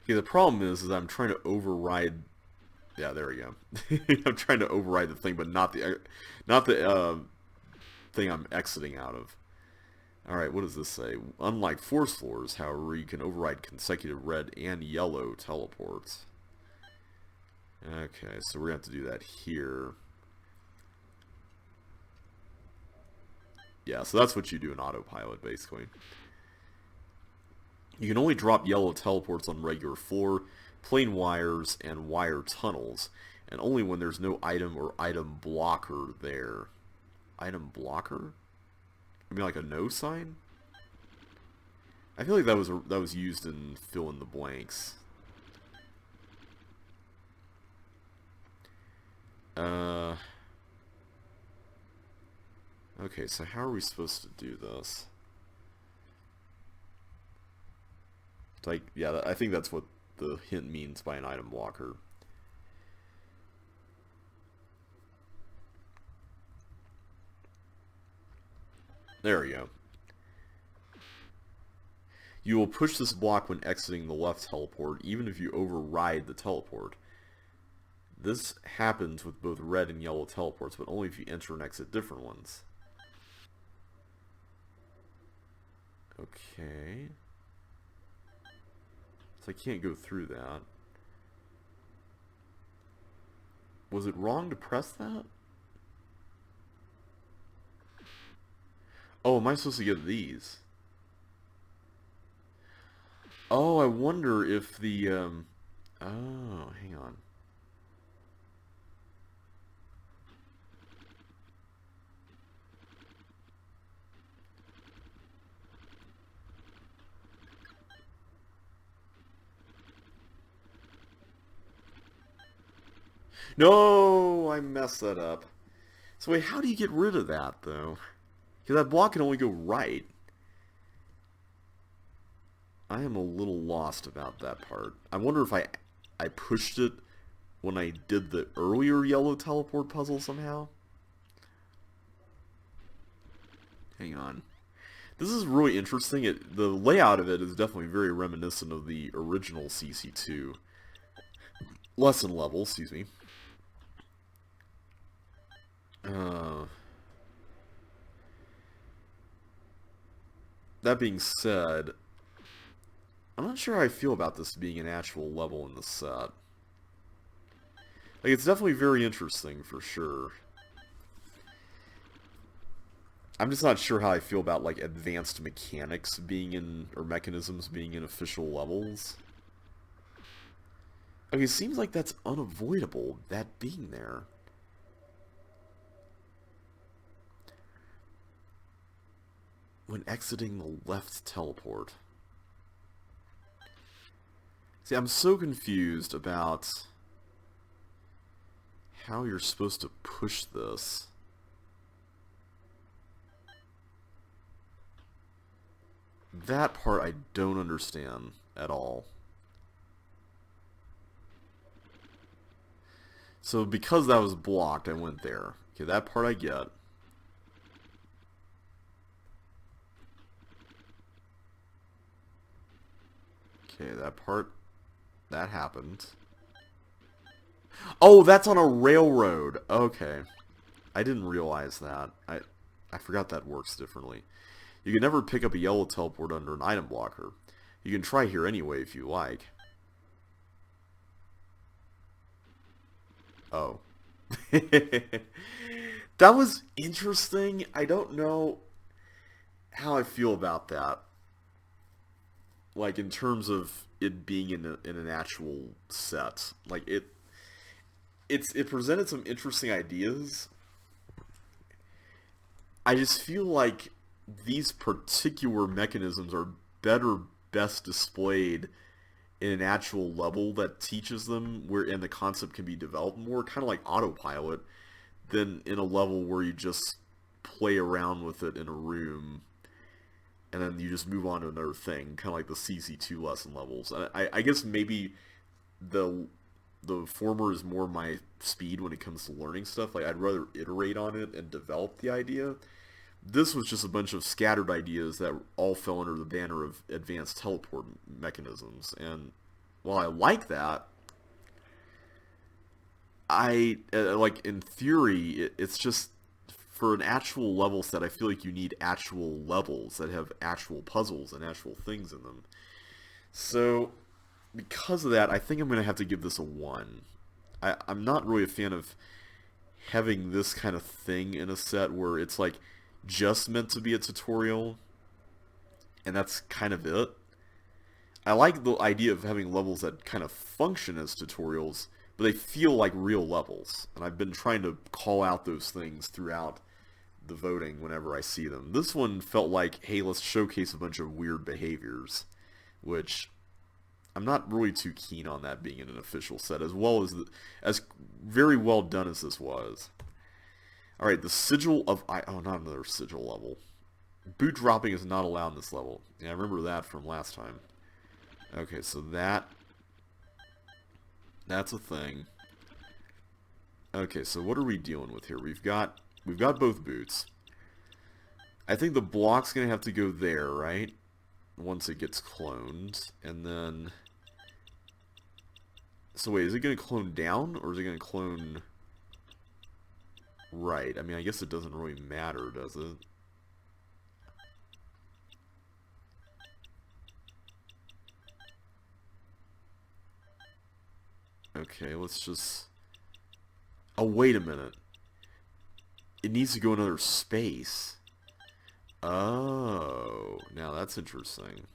Okay, the problem is I'm trying to override... Yeah, there we go. I'm trying to override the thing, but not the thing I'm exiting out of. Alright, what does this say? Unlike force floors, however, you can override consecutive red and yellow teleports. Okay, so we're going to have to do that here. Yeah, so that's what you do in autopilot, basically. You can only drop yellow teleports on regular floor, plain wires, and wire tunnels, and only when there's no item or item blocker there. Item blocker? I mean, like a no sign? I feel like that was used in fill in the blanks. Okay, so how are we supposed to do this? Like, yeah, I think that's what the hint means by an item blocker. There we go. You will push this block when exiting the left teleport, even if you override the teleport. This happens with both red and yellow teleports, but only if you enter and exit different ones. Okay. So I can't go through that. Was it wrong to press that? Oh, am I supposed to get these? Oh, I wonder if the, oh, hang on. No, I messed that up. So wait, how do you get rid of that, though? Because that block can only go right. I am a little lost about that part. I wonder if I pushed it when I did the earlier yellow teleport puzzle somehow? Hang on. This is really interesting. The layout of it is definitely very reminiscent of the original CC2 lesson level, excuse me. That being said, I'm not sure how I feel about this being an actual level in the set. Like, it's definitely very interesting, for sure. I'm just not sure how I feel about, like, advanced mechanics being in, or mechanisms being in official levels. Okay, it seems like that's unavoidable, that being there. When exiting the left teleport. See, I'm so confused about how you're supposed to push this. That part I don't understand at all. So because that was blocked, I went there. Okay, that part I get. Okay, that part, that happened. Oh, that's on a railroad. Okay. I didn't realize that. I forgot that works differently. You can never pick up a yellow teleport under an item blocker. You can try here anyway if you like. Oh. That was interesting. I don't know how I feel about that. Like, in terms of it being in an actual set. Like, it presented some interesting ideas. I just feel like these particular mechanisms are best displayed in an actual level that teaches them where and the concept can be developed more, kind of like autopilot, than in a level where you just play around with it in a room and then you just move on to another thing, kind of like the CC2 lesson levels. I guess maybe the the former is more my speed when it comes to learning stuff. Like, I'd rather iterate on it and develop the idea. This was just a bunch of scattered ideas that all fell under the banner of advanced teleport mechanisms. And while I like that, I like, in theory, it's just for an actual level set. I feel like you need actual levels that have actual puzzles and actual things in them. So because of that, I think I'm going to have to give this a 1. I'm not really a fan of having this kind of thing in a set where it's like just meant to be a tutorial and that's kind of it. I like the idea of having levels that kind of function as tutorials, but they feel like real levels. And I've been trying to call out those things throughout the voting whenever I see them. This one felt like, hey, let's showcase a bunch of weird behaviors, which I'm not really too keen on that being in an official set, as well as as very well done as this was. All right, the sigil of oh, not another sigil level. Boot dropping is not allowed in this level. Yeah, I remember that from last time. Okay, so that's a thing. Okay, so what are we dealing with here? We've got both boots. I think the block's going to have to go there, right? Once it gets cloned. And then... So wait, is it going to clone down, or is it going to clone right? I mean, I guess it doesn't really matter, does it? Okay, let's just... Oh, wait a minute. It needs to go another space. Oh, now that's interesting.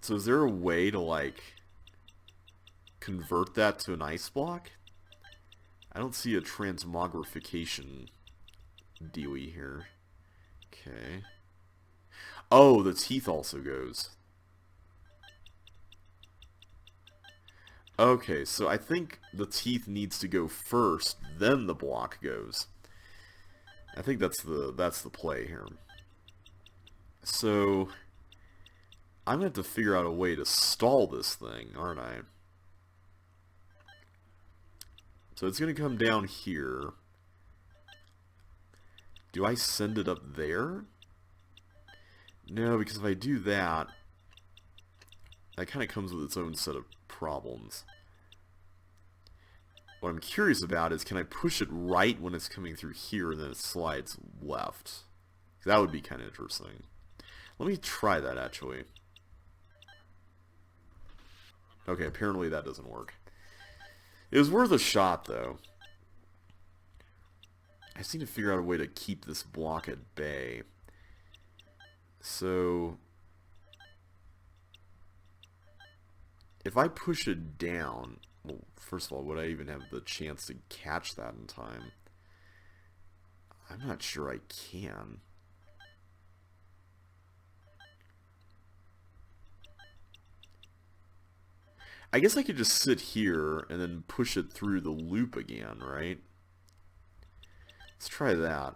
So is there a way to, like, convert that to an ice block? I don't see a transmogrification dealie here. Okay. Oh, the teeth also goes. Okay, so I think the teeth needs to go first, then the block goes. I think that's the play here. So I'm gonna have to figure out a way to stall this thing, aren't I? So it's gonna come down here. Do I send it up there? No, because if I do that, that kind of comes with its own set of problems. What I'm curious about is, can I push it right when it's coming through here and then it slides left? That would be kind of interesting. Let me try that, actually. Okay, apparently that doesn't work. It was worth a shot, though. I just need to figure out a way to keep this block at bay. So... if I push it down, well, first of all, would I even have the chance to catch that in time? I'm not sure I can. I guess I could just sit here and then push it through the loop again, right? Let's try that.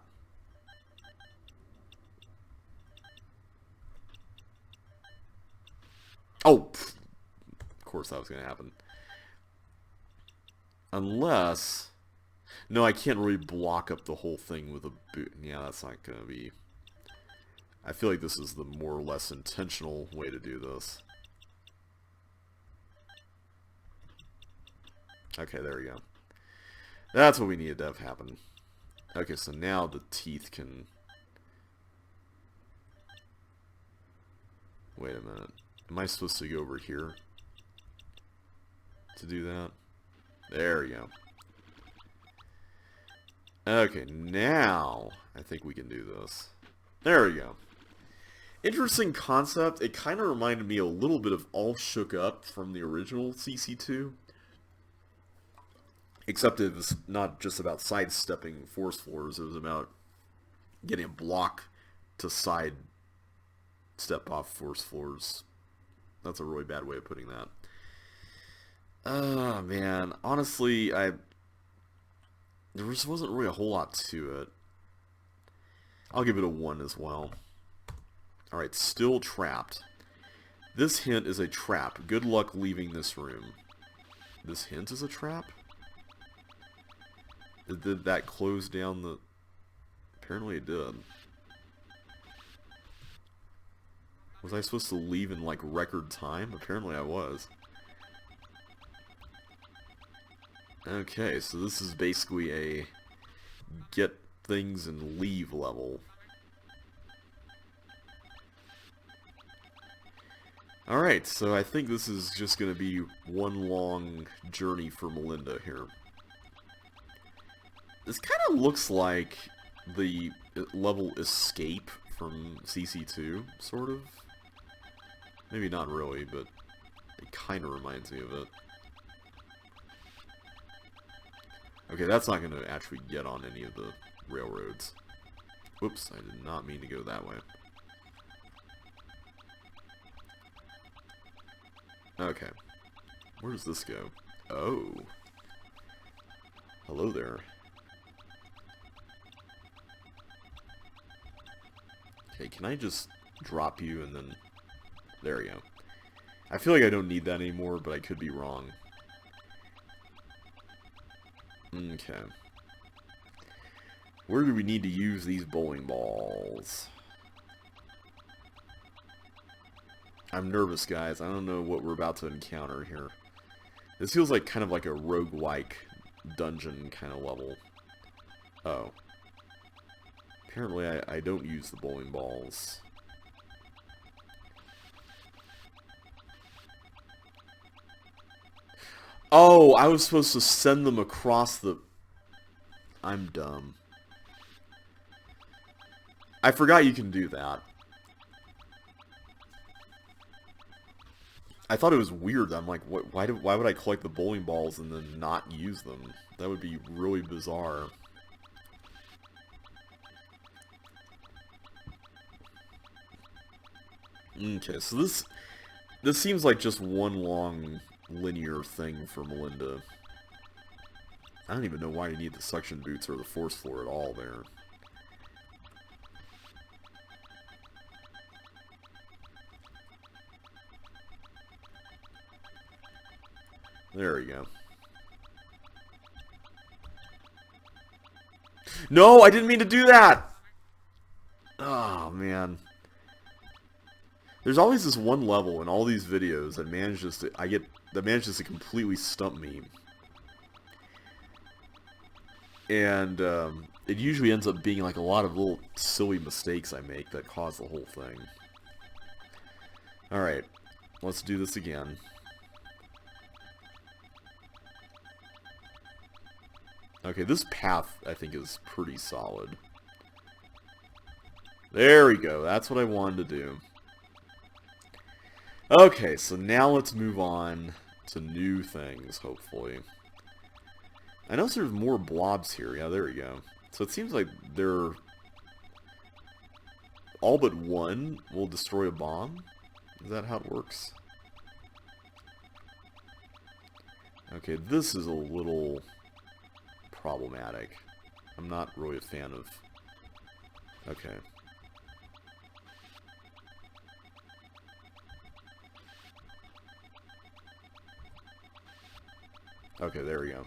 Oh! Of course that was going to happen. Unless... no, I can't really block up the whole thing with a boot. Yeah, that's not going to be... I feel like this is the more or less intentional way to do this. Okay, there we go. That's what we needed to have happen. Okay, so now the teeth can... wait a minute. Am I supposed to go over here to do that? There we go. Okay, now I think we can do this. There we go. Interesting concept. It kind of reminded me a little bit of All Shook Up from the original CC2. Except it was not just about sidestepping force floors. It was about getting a block to side step off force floors. That's a really bad way of putting that. Oh, man. Honestly, there just wasn't really a whole lot to it. I'll give it a 1 as well. Alright, still trapped. This hint is a trap. Good luck leaving this room. This hint is a trap? Did that close down the... apparently it did. Was I supposed to leave in, like, record time? Apparently I was. Okay, so this is basically a get things and leave level. Alright, so I think this is just going to be one long journey for Melinda here. This kind of looks like the level Escape from CC2, sort of. Maybe not really, but it kind of reminds me of it. Okay, that's not going to actually get on any of the railroads. Whoops, I did not mean to go that way. Okay. Where does this go? Oh. Hello there. Okay, can I just drop you and then... there we go. I feel like I don't need that anymore, but I could be wrong. Okay. Where do we need to use these bowling balls? I'm nervous, guys. I don't know what we're about to encounter here. This feels like kind of like a roguelike dungeon kind of level. Oh. Apparently I don't use the bowling balls. Oh, I was supposed to send them across the... I'm dumb. I forgot you can do that. I thought it was weird. I'm like, why would I collect the bowling balls and then not use them? That would be really bizarre. Okay, so this seems like just one long linear thing for Melinda. I don't even know why you need the suction boots or the force floor at all there. There we go. No, I didn't mean to do that! Oh, man. There's always this one level in all these videos that manages to completely stump me. And it usually ends up being like a lot of little silly mistakes I make that cause the whole thing. Alright, let's do this again. Okay, this path, I think, is pretty solid. There we go. That's what I wanted to do. Okay, so now let's move on to new things, hopefully. I notice there's more blobs here. Yeah, there we go. So it seems like they're... all but one will destroy a bomb? Is that how it works? Okay, this is a little... problematic. I'm not really a fan of... Okay. Okay, there we go.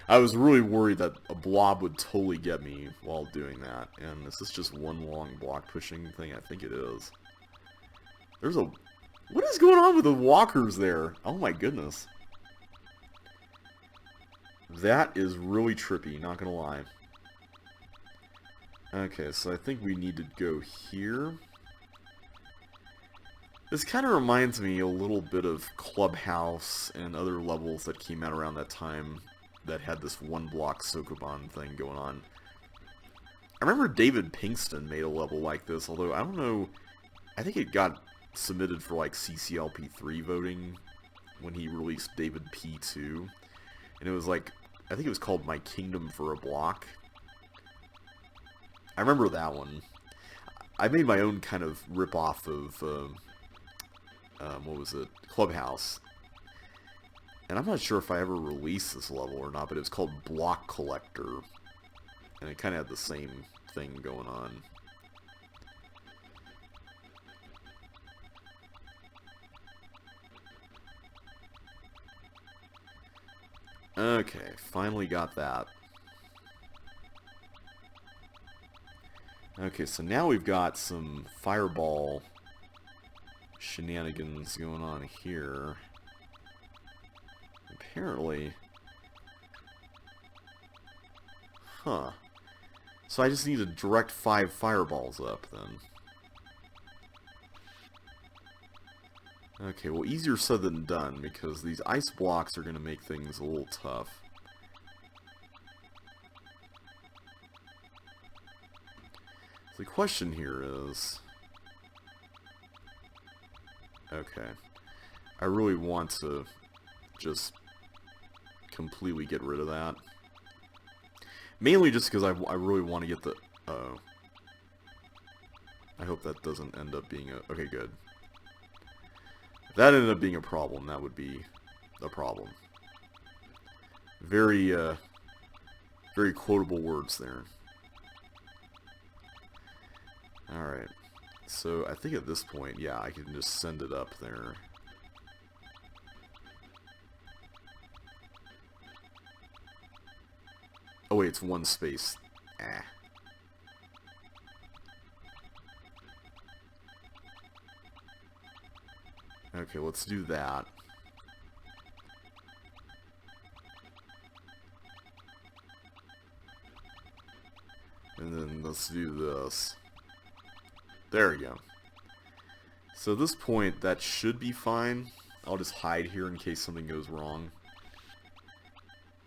I was really worried that a blob would totally get me while doing that. And is this just one long block pushing thing? I think it is. There's a... What is going on with the walkers there? Oh my goodness. That is really trippy, not gonna lie. Okay, so I think we need to go here. This kind of reminds me a little bit of Clubhouse and other levels that came out around that time that had this one-block Sokoban thing going on. I remember David Pinkston made a level like this, although I don't know... I think it got submitted for like CCLP3 voting when he released David P2. And it was like, I think it was called My Kingdom for a Block. I remember that one. I made my own kind of rip-off of, what was it? Clubhouse. And I'm not sure if I ever released this level or not, but it was called Block Collector. And it kind of had the same thing going on. Okay, finally got that. Okay, so now we've got some fireball shenanigans going on here. Apparently. Huh. So I just need to direct 5 fireballs up, then. Okay, well, easier said than done, because these ice blocks are going to make things a little tough. So the question here is... Okay. I really want to just completely get rid of that. Mainly just because I really want to get the... Uh-oh. I hope that doesn't end up being a... Okay, good. If that ended up being a problem, that would be a problem. Very, very quotable words there. Alright. So, I think at this point, yeah, I can just send it up there. Oh wait, it's one space. Ah. Okay, let's do that. And then let's do this. There we go. So at this point, that should be fine. I'll just hide here in case something goes wrong.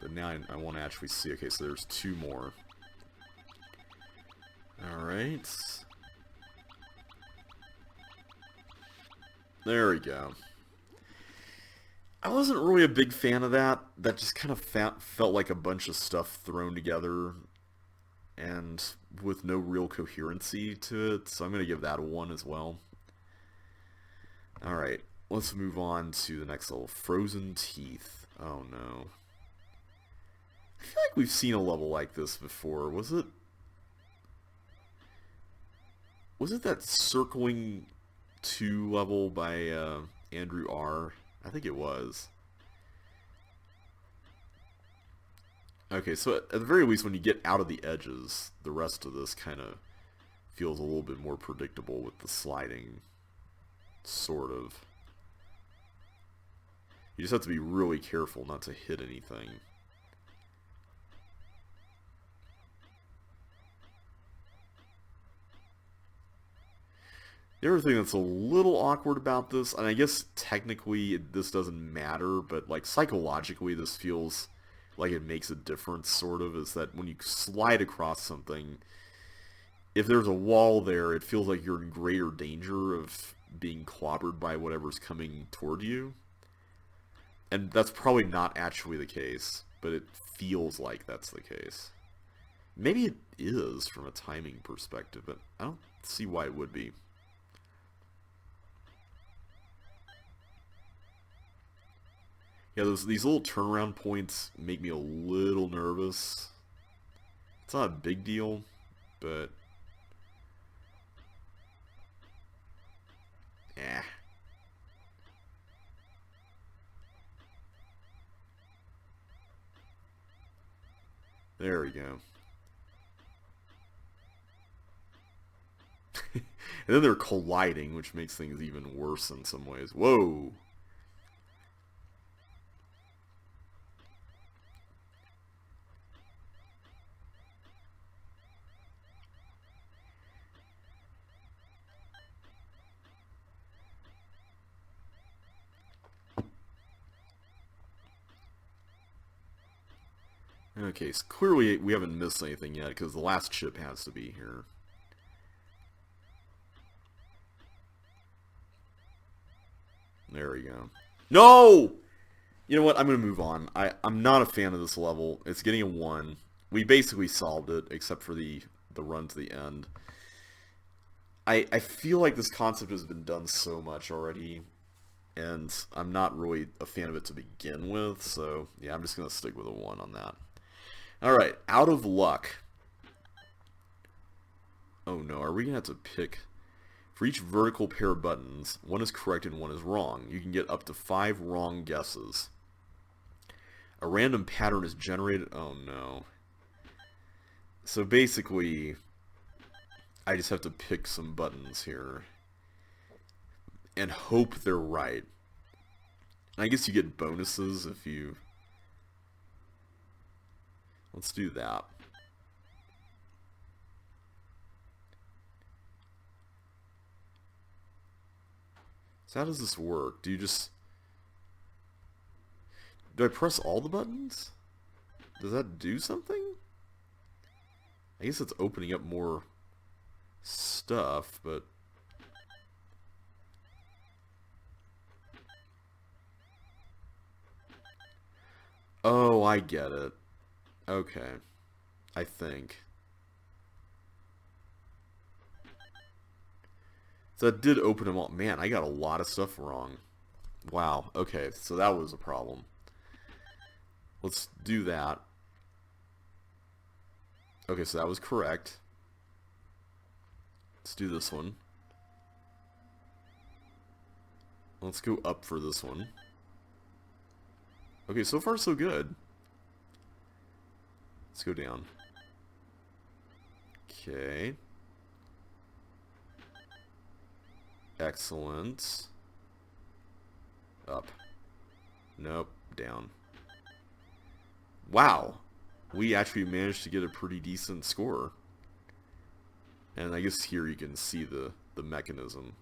But now I want to actually see. Okay, so there's 2 more. Alright. There we go. I wasn't really a big fan of that. That just kind of felt like a bunch of stuff thrown together and with no real coherency to it, so I'm going to give that a 1 as well. Alright, let's move on to the next level. Frozen Teeth. Oh no. I feel like we've seen a level like this before. Was it that Circling 2 level by Andrew R? I think it was. Okay, so at the very least, when you get out of the edges, the rest of this kind of feels a little bit more predictable with the sliding, sort of. You just have to be really careful not to hit anything. The other thing that's a little awkward about this, and I guess technically this doesn't matter, but like psychologically this feels like it makes a difference, sort of, is that when you slide across something, if there's a wall there, it feels like you're in greater danger of being clobbered by whatever's coming toward you. And that's probably not actually the case, but it feels like that's the case. Maybe it is from a timing perspective, but I don't see why it would be. Yeah, these little turnaround points make me a little nervous. It's not a big deal, but... eh. There we go. And then they're colliding, which makes things even worse in some ways. Whoa! Okay, so clearly we haven't missed anything yet, because the last chip has to be here. There we go. No! You know what, I'm going to move on. I'm not a fan of this level. It's getting a 1. We basically solved it, except for the run to the end. I feel like this concept has been done so much already, and I'm not really a fan of it to begin with, so yeah, I'm just going to stick with a 1 on that. Alright, Out of Luck. Oh no, are we going to have to pick... For each vertical pair of buttons, one is correct and one is wrong. You can get up to 5 wrong guesses. A random pattern is generated... oh no. So basically, I just have to pick some buttons here and hope they're right. And I guess you get bonuses if you... let's do that. So how does this work? Do you just... do I press all the buttons? Does that do something? I guess it's opening up more stuff, but... oh, I get it. Okay. I think. So that did open them up. Man, I got a lot of stuff wrong. Wow. Okay, so that was a problem. Let's do that. Okay, so that was correct. Let's do this one. Let's go up for this one. Okay, so far so good. Let's go down. Okay. Excellent. Up. Nope. Down. Wow. We actually managed to get a pretty decent score. And I guess here you can see the mechanism.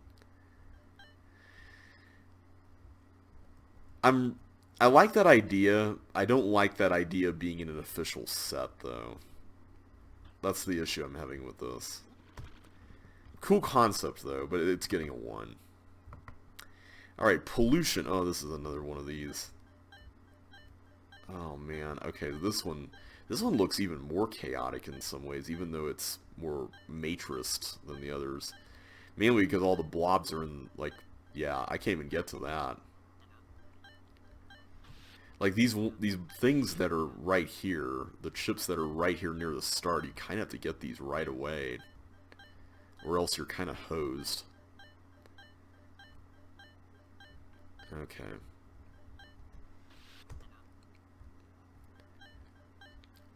I like that idea. I don't like that idea being in an official set, though. That's the issue I'm having with this. Cool concept, though, but it's getting a 1. Alright, pollution. Oh, this is another one of these. Oh, man. Okay, this one looks even more chaotic in some ways, even though it's more matrixed than the others. Mainly because all the blobs are in, like, yeah, I can't even get to that. Like, these things that are right here, the chips that are right here near the start, you kind of have to get these right away. Or else you're kind of hosed. Okay.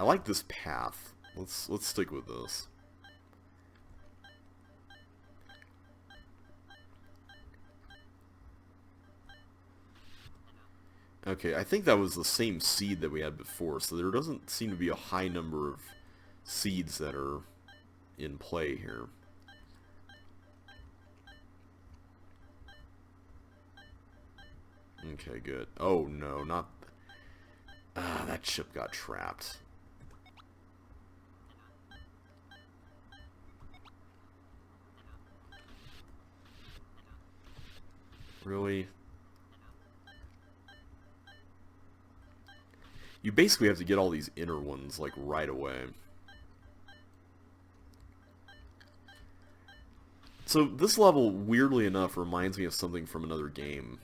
I like this path. Let's stick with this. Okay, I think that was the same seed that we had before, so there doesn't seem to be a high number of seeds that are in play here. Okay, good. Oh, no, not... Ah, that chip got trapped. Really? You basically have to get all these inner ones, like, right away. So, this level, weirdly enough, reminds me of something from another game.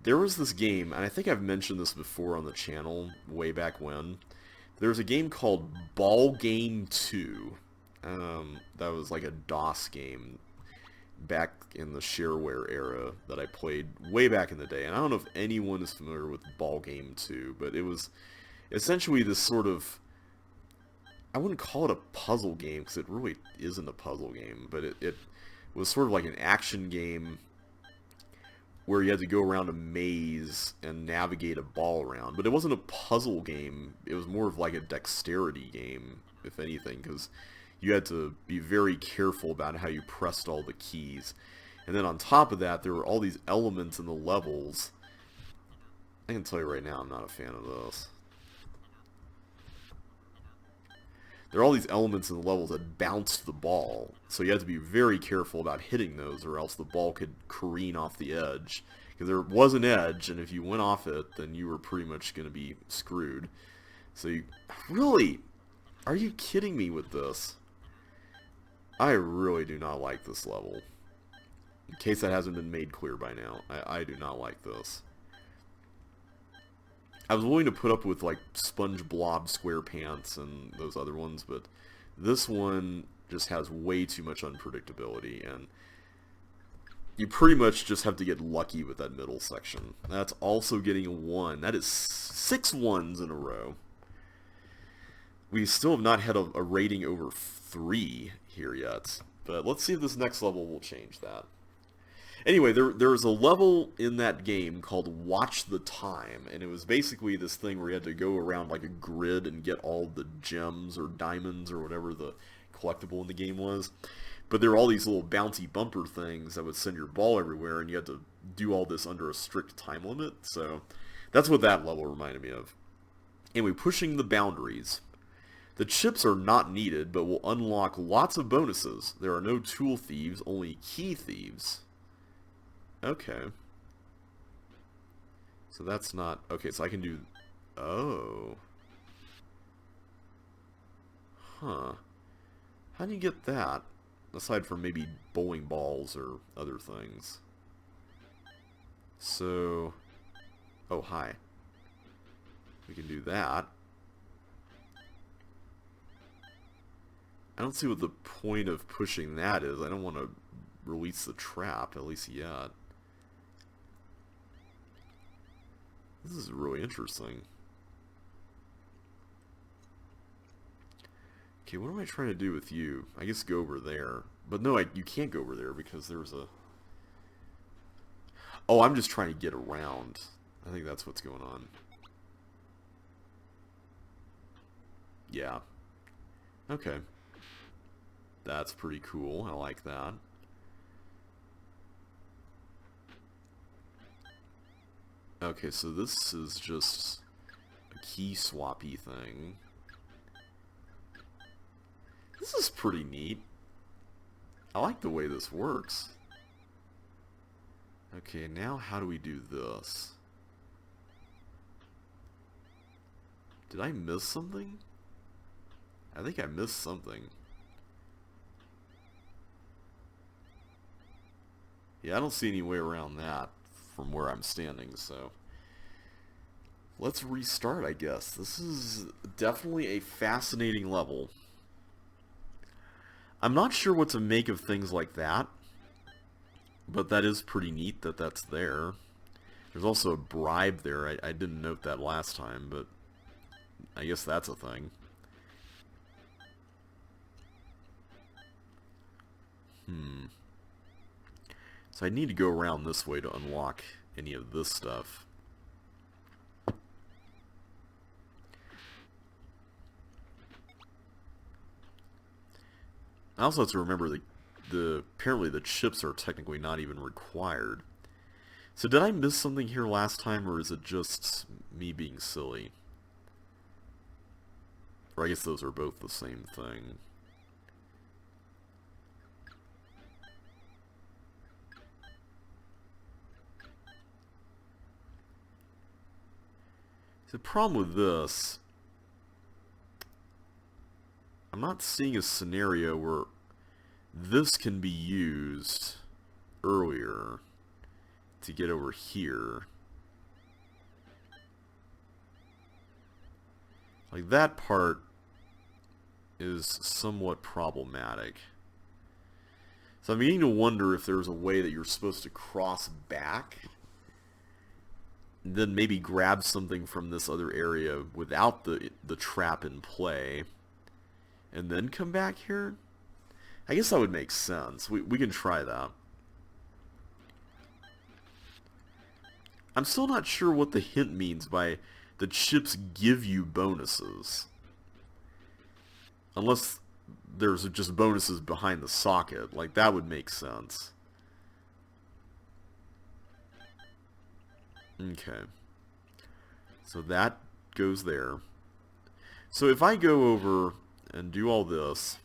There was this game, and I think I've mentioned this before on the channel, way back when. There's a game called Ball Game 2. That was like a DOS game back in the shareware era that I played way back in the day. And I don't know if anyone is familiar with Ball Game 2, but it was essentially this sort of... I wouldn't call it a puzzle game, because it really isn't a puzzle game, but it was sort of like an action game where you had to go around a maze and navigate a ball around. But it wasn't a puzzle game, it was more of like a dexterity game, if anything, because you had to be very careful about how you pressed all the keys. And then on top of that, there were all these elements in the levels. I can tell you right now, I'm not a fan of this. There are all these elements in the levels that bounce the ball, so you have to be very careful about hitting those, or else the ball could careen off the edge. Because there was an edge, and if you went off it, then you were pretty much going to be screwed. So you... Really? Are you kidding me with this? I really do not like this level. In case that hasn't been made clear by now, I do not like this. I was willing to put up with, like, Sponge Blob SquarePants and those other ones, but this one just has way too much unpredictability, and you pretty much just have to get lucky with that middle section. That's also getting a 1. That is 6 1s in a row. We still have not had a rating over 3 here yet, but let's see if this next level will change that. Anyway, there was a level in that game called Watch the Time, and it was basically this thing where you had to go around like a grid and get all the gems or diamonds or whatever the collectible in the game was. But there were all these little bouncy bumper things that would send your ball everywhere, and you had to do all this under a strict time limit, so that's what that level reminded me of. Anyway, pushing the boundaries. The chips are not needed, but will unlock lots of bonuses. There are no tool thieves, only key thieves. Okay. So that's not... Okay, so I can do... Oh. Huh. How do you get that? Aside from maybe bowling balls or other things. So... Oh, hi. We can do that. I don't see what the point of pushing that is. I don't want to release the trap, at least yet. This is really interesting. Okay, what am I trying to do with you? I guess go over there. But no, you can't go over there because there's a... Oh, I'm just trying to get around. I think that's what's going on. Yeah. Okay. That's pretty cool. I like that. Okay, so this is just a key swappy thing. This is pretty neat. I like the way this works. Okay, now how do we do this? Did I miss something? I think I missed something. Yeah, I don't see any way around that from where I'm standing, so let's restart, I guess. This is definitely a fascinating level. I'm not sure what to make of things like that, but that is pretty neat that that's there. There's also a bribe there. I didn't note that last time, but I guess that's a thing. So I need to go around this way to unlock any of this stuff. I also have to remember that apparently the chips are technically not even required. So did I miss something here last time, or is it just me being silly? Or I guess those are both the same thing. The problem with this, I'm not seeing a scenario where this can be used earlier to get over here. Like, that part is somewhat problematic. So I'm beginning to wonder if there's a way that you're supposed to cross back, then maybe grab something from this other area without the trap in play, and then come back here? I guess that would make sense. We can try that. I'm still not sure what the hint means by the chips give you bonuses. Unless there's just bonuses behind the socket. Like, that would make sense. Okay. So that goes there. So if I go over and do all this,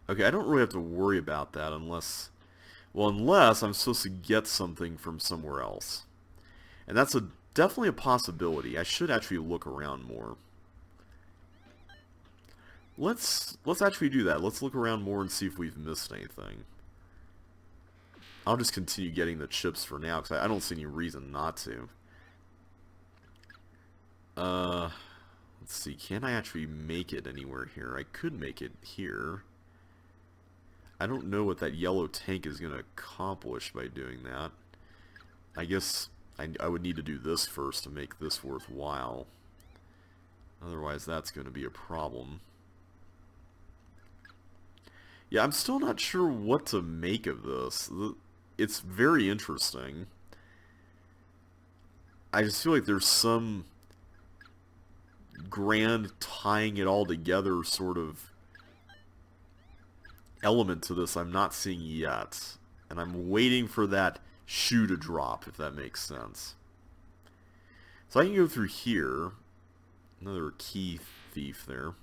okay, I don't really have to worry about that unless, well, unless I'm supposed to get something from somewhere else. And that's definitely a possibility. I should actually look around more. Let's actually do that. Let's look around more and see if we've missed anything. I'll just continue getting the chips for now, because I don't see any reason not to. Let's see. Can I actually make it anywhere here? I could make it here. I don't know what that yellow tank is going to accomplish by doing that. I guess I would need to do this first to make this worthwhile. Otherwise, that's going to be a problem. Yeah, I'm still not sure what to make of this. It's very interesting. I just feel like there's some grand tying it all together sort of element to this I'm not seeing yet. And I'm waiting for that shoe to drop, if that makes sense. So I can go through here. Another key thief there.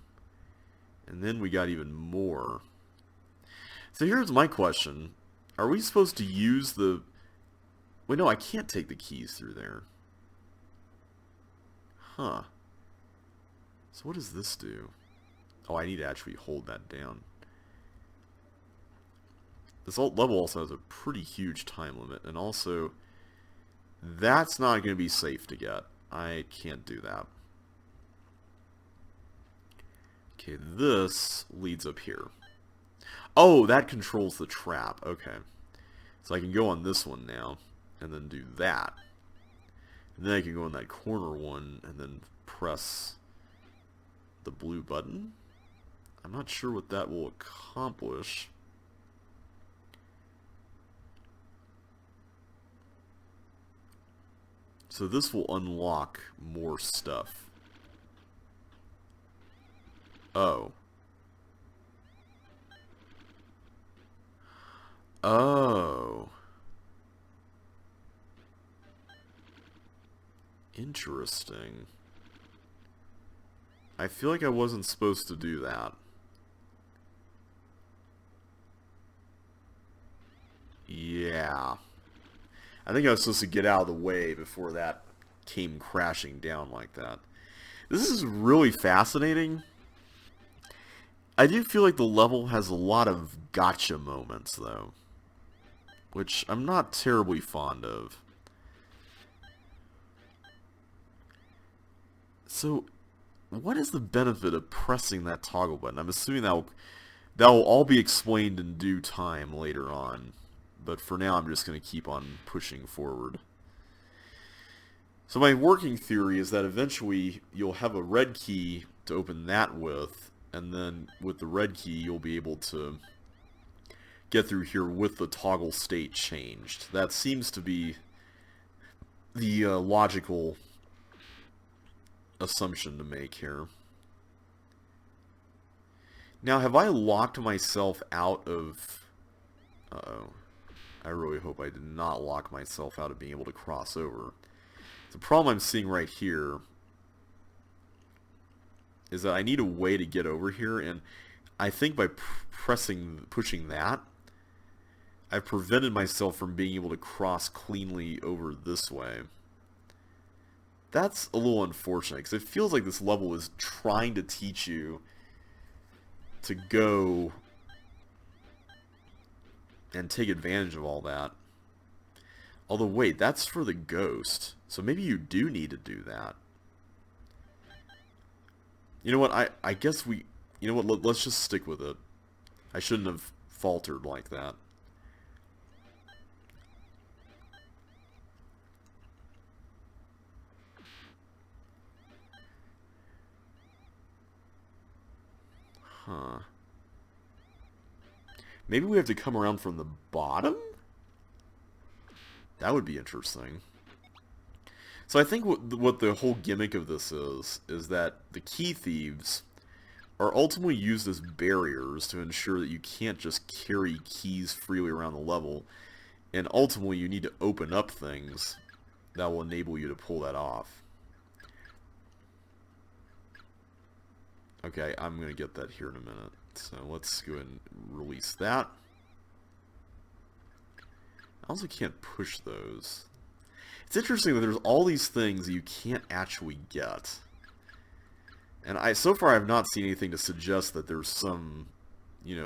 And then we got even more. So here's my question. Are we supposed to use the... Wait, no, I can't take the keys through there. Huh. So what does this do? Oh, I need to actually hold that down. This level also has a pretty huge time limit, and also, that's not going to be safe to get. I can't do that. Okay, this leads up here. Oh, that controls the trap. Okay. So I can go on this one now, and then do that. And then I can go on that corner one, and then press the blue button. I'm not sure what that will accomplish. So this will unlock more stuff. Oh. Oh. Interesting. I feel like I wasn't supposed to do that. Yeah. I think I was supposed to get out of the way before that came crashing down like that. This is really fascinating. I do feel like the level has a lot of gotcha moments, though, which I'm not terribly fond of. So, what is the benefit of pressing that toggle button? I'm assuming that will all be explained in due time later on. But for now, I'm just going to keep on pushing forward. So my working theory is that eventually you'll have a red key to open that with, and then with the red key you'll be able to get through here with the toggle state changed. That seems to be the logical assumption to make here. Now, have I locked myself out of... Uh-oh. I really hope I did not lock myself out of being able to cross over. The problem I'm seeing right here is that I need a way to get over here, and I think by pushing that, I've prevented myself from being able to cross cleanly over this way. That's a little unfortunate, because it feels like this level is trying to teach you to go and take advantage of all that. Although, wait, that's for the ghost. So maybe you do need to do that. You know what, I guess we... You know what, let's just stick with it. I shouldn't have faltered like that. Huh. Maybe we have to come around from the bottom? That would be interesting. So I think what the whole gimmick of this is that the key thieves are ultimately used as barriers to ensure that you can't just carry keys freely around the level, and ultimately you need to open up things that will enable you to pull that off. Okay, I'm going to get that here in a minute. So let's go ahead and release that. I also can't push those. It's interesting that there's all these things you can't actually get. And so far I've not seen anything to suggest that there's some,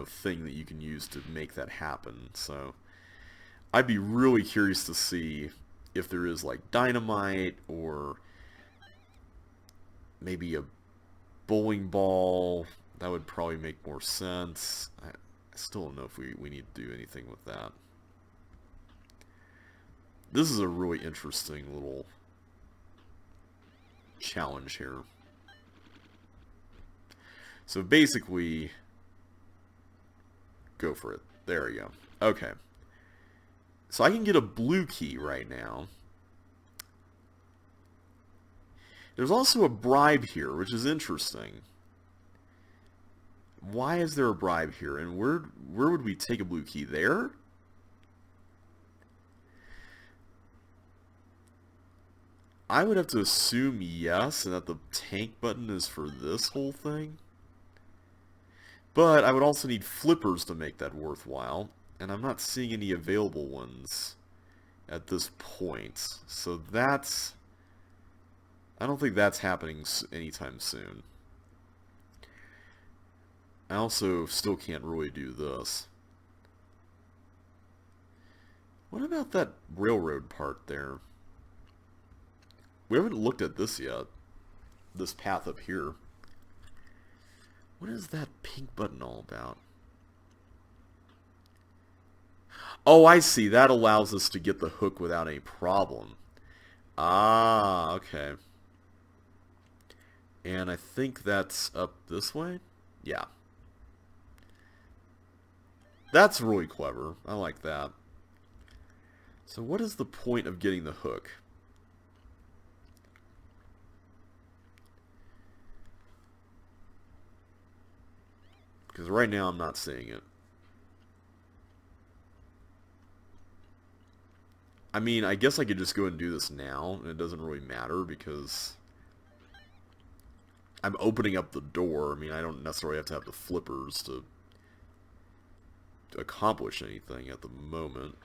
thing that you can use to make that happen. So I'd be really curious to see if there is like dynamite or maybe a bowling ball. That would probably make more sense. I still don't know if we need to do anything with that. This is a really interesting little challenge here. So basically, go for it. There you go. Okay. So I can get a blue key right now. There's also a bribe here, which is interesting. Why is there a bribe here? And where would we take a blue key? There? I would have to assume yes, and that the tank button is for this whole thing. But I would also need flippers to make that worthwhile, and I'm not seeing any available ones at this point. So that's... I don't think that's happening anytime soon. I also still can't really do this. What about that railroad part there? We haven't looked at this yet. This path up here. What is that pink button all about? Oh, I see. That allows us to get the hook without any problem. Ah, okay. And I think that's up this way? Yeah. That's really clever. I like that. So what is the point of getting the hook? Because right now I'm not seeing it. I mean, I guess I could just go and do this now, and it doesn't really matter because I'm opening up the door. I mean, I don't necessarily have to have the flippers to accomplish anything at the moment.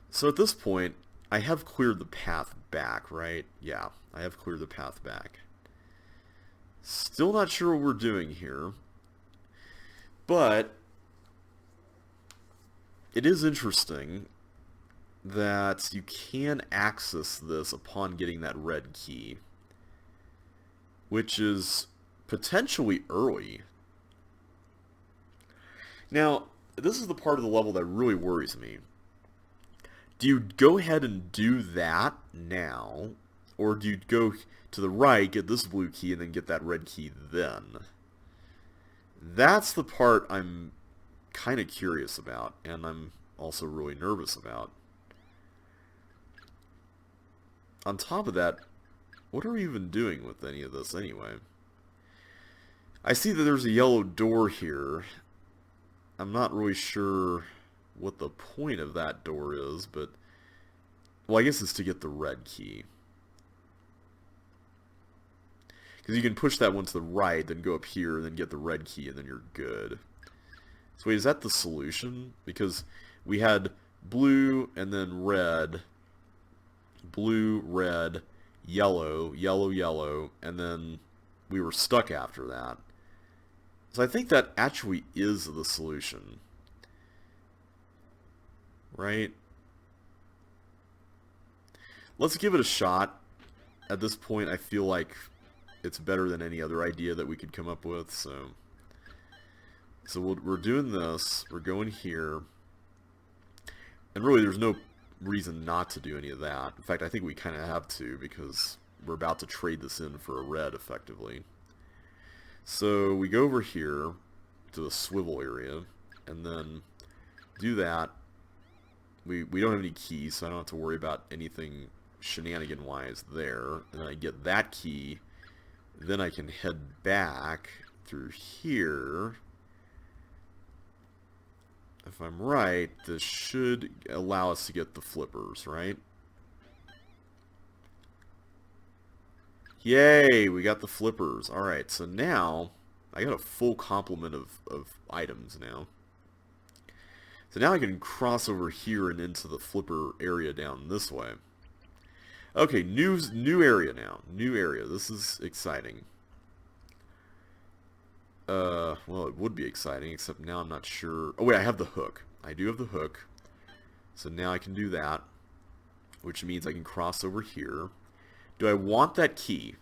So at this point, I have cleared the path back, right? Yeah, I have cleared the path back. Still not sure what we're doing here, but it is interesting that you can access this upon getting that red key, which is potentially early. Now, this is the part of the level that really worries me. Do you go ahead and do that now, or do you go to the right, get this blue key, and then get that red key then? That's the part I'm kind of curious about, and I'm also really nervous about. On top of that, what are we even doing with any of this anyway? I see that there's a yellow door here. I'm not really sure what the point of that door is, but... Well, I guess it's to get the red key. Because you can push that one to the right, then go up here, then get the red key, and then you're good. So wait, is that the solution? Because we had blue, and then red... Blue, red, yellow, yellow, yellow, and then we were stuck after that. So I think that actually is the solution. Right? Let's give it a shot. At this point, I feel like it's better than any other idea that we could come up with, so we're doing this. We're going here. And really, there's no reason not to do any of that. In fact, I think we kind of have to, because we're about to trade this in for a red, effectively. So we go over here to the swivel area, and then do that. We don't have any keys, so I don't have to worry about anything shenanigan-wise there. And then I get that key, then I can head back through here. If I'm right, this should allow us to get the flippers, right? Yay, we got the flippers. Alright, so now I got a full complement of items now. So now I can cross over here and into the flipper area down this way. Okay, new area now. New area. This is exciting. Well, it would be exciting, except now I'm not sure. Oh, wait, I have the hook. I do have the hook. So now I can do that, which means I can cross over here. Do I want that key?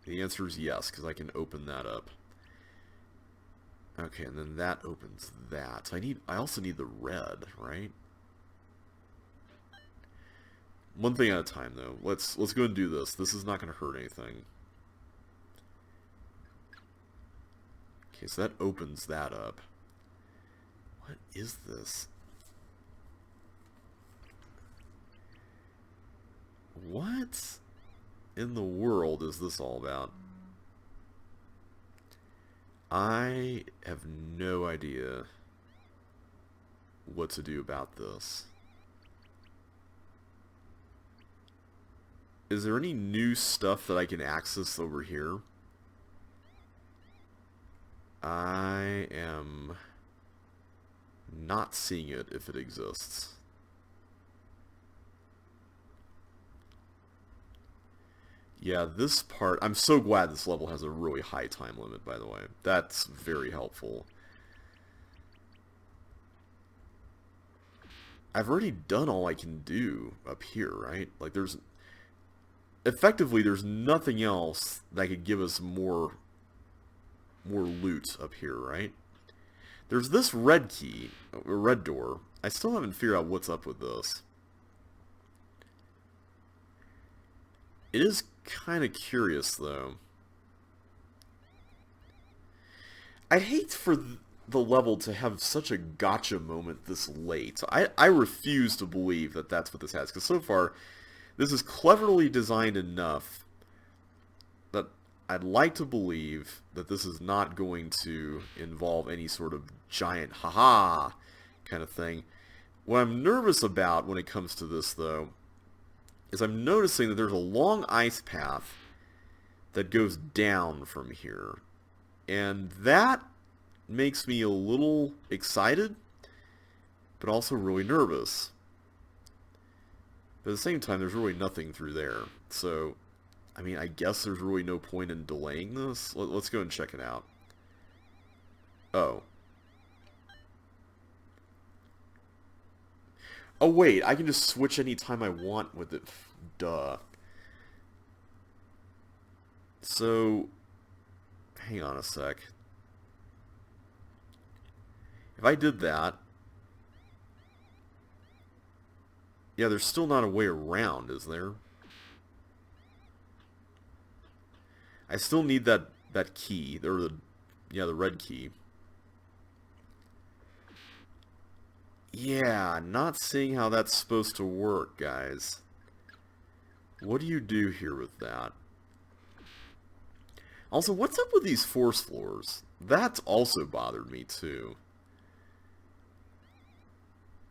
The answer is yes, because I can open that up. Okay, and then that opens that. So I also need the red, right? One thing at a time, though. Let's go and do this. This is not going to hurt anything. Okay, so that opens that up. What is this? What in the world is this all about? I have no idea what to do about this. Is there any new stuff that I can access over here? I am not seeing it if it exists. Yeah, this part... I'm so glad this level has a really high time limit, by the way. That's very helpful. I've already done all I can do up here, right? Like, there's... Effectively, there's nothing else that could give us more loot up here, right? There's this red key, or red door. I still haven't figured out what's up with this. It is kind of curious, though. I'd hate for the level to have such a gotcha moment this late. So I refuse to believe that that's what this has, because so far this is cleverly designed enough that I'd like to believe that this is not going to involve any sort of giant haha kind of thing. What I'm nervous about when it comes to this, though, is I'm noticing that there's a long ice path that goes down from here. And that makes me a little excited, but also really nervous. But at the same time, there's really nothing through there. So, I mean, I guess there's really no point in delaying this. Let's go and check it out. Oh. Oh, wait, I can just switch anytime I want with it. Duh. So, hang on a sec. If I did that, yeah, there's still not a way around, is there? I still need that key, or the red key. Yeah, not seeing how that's supposed to work, guys. What do you do here with that? Also, what's up with these force floors? That's also bothered me, too.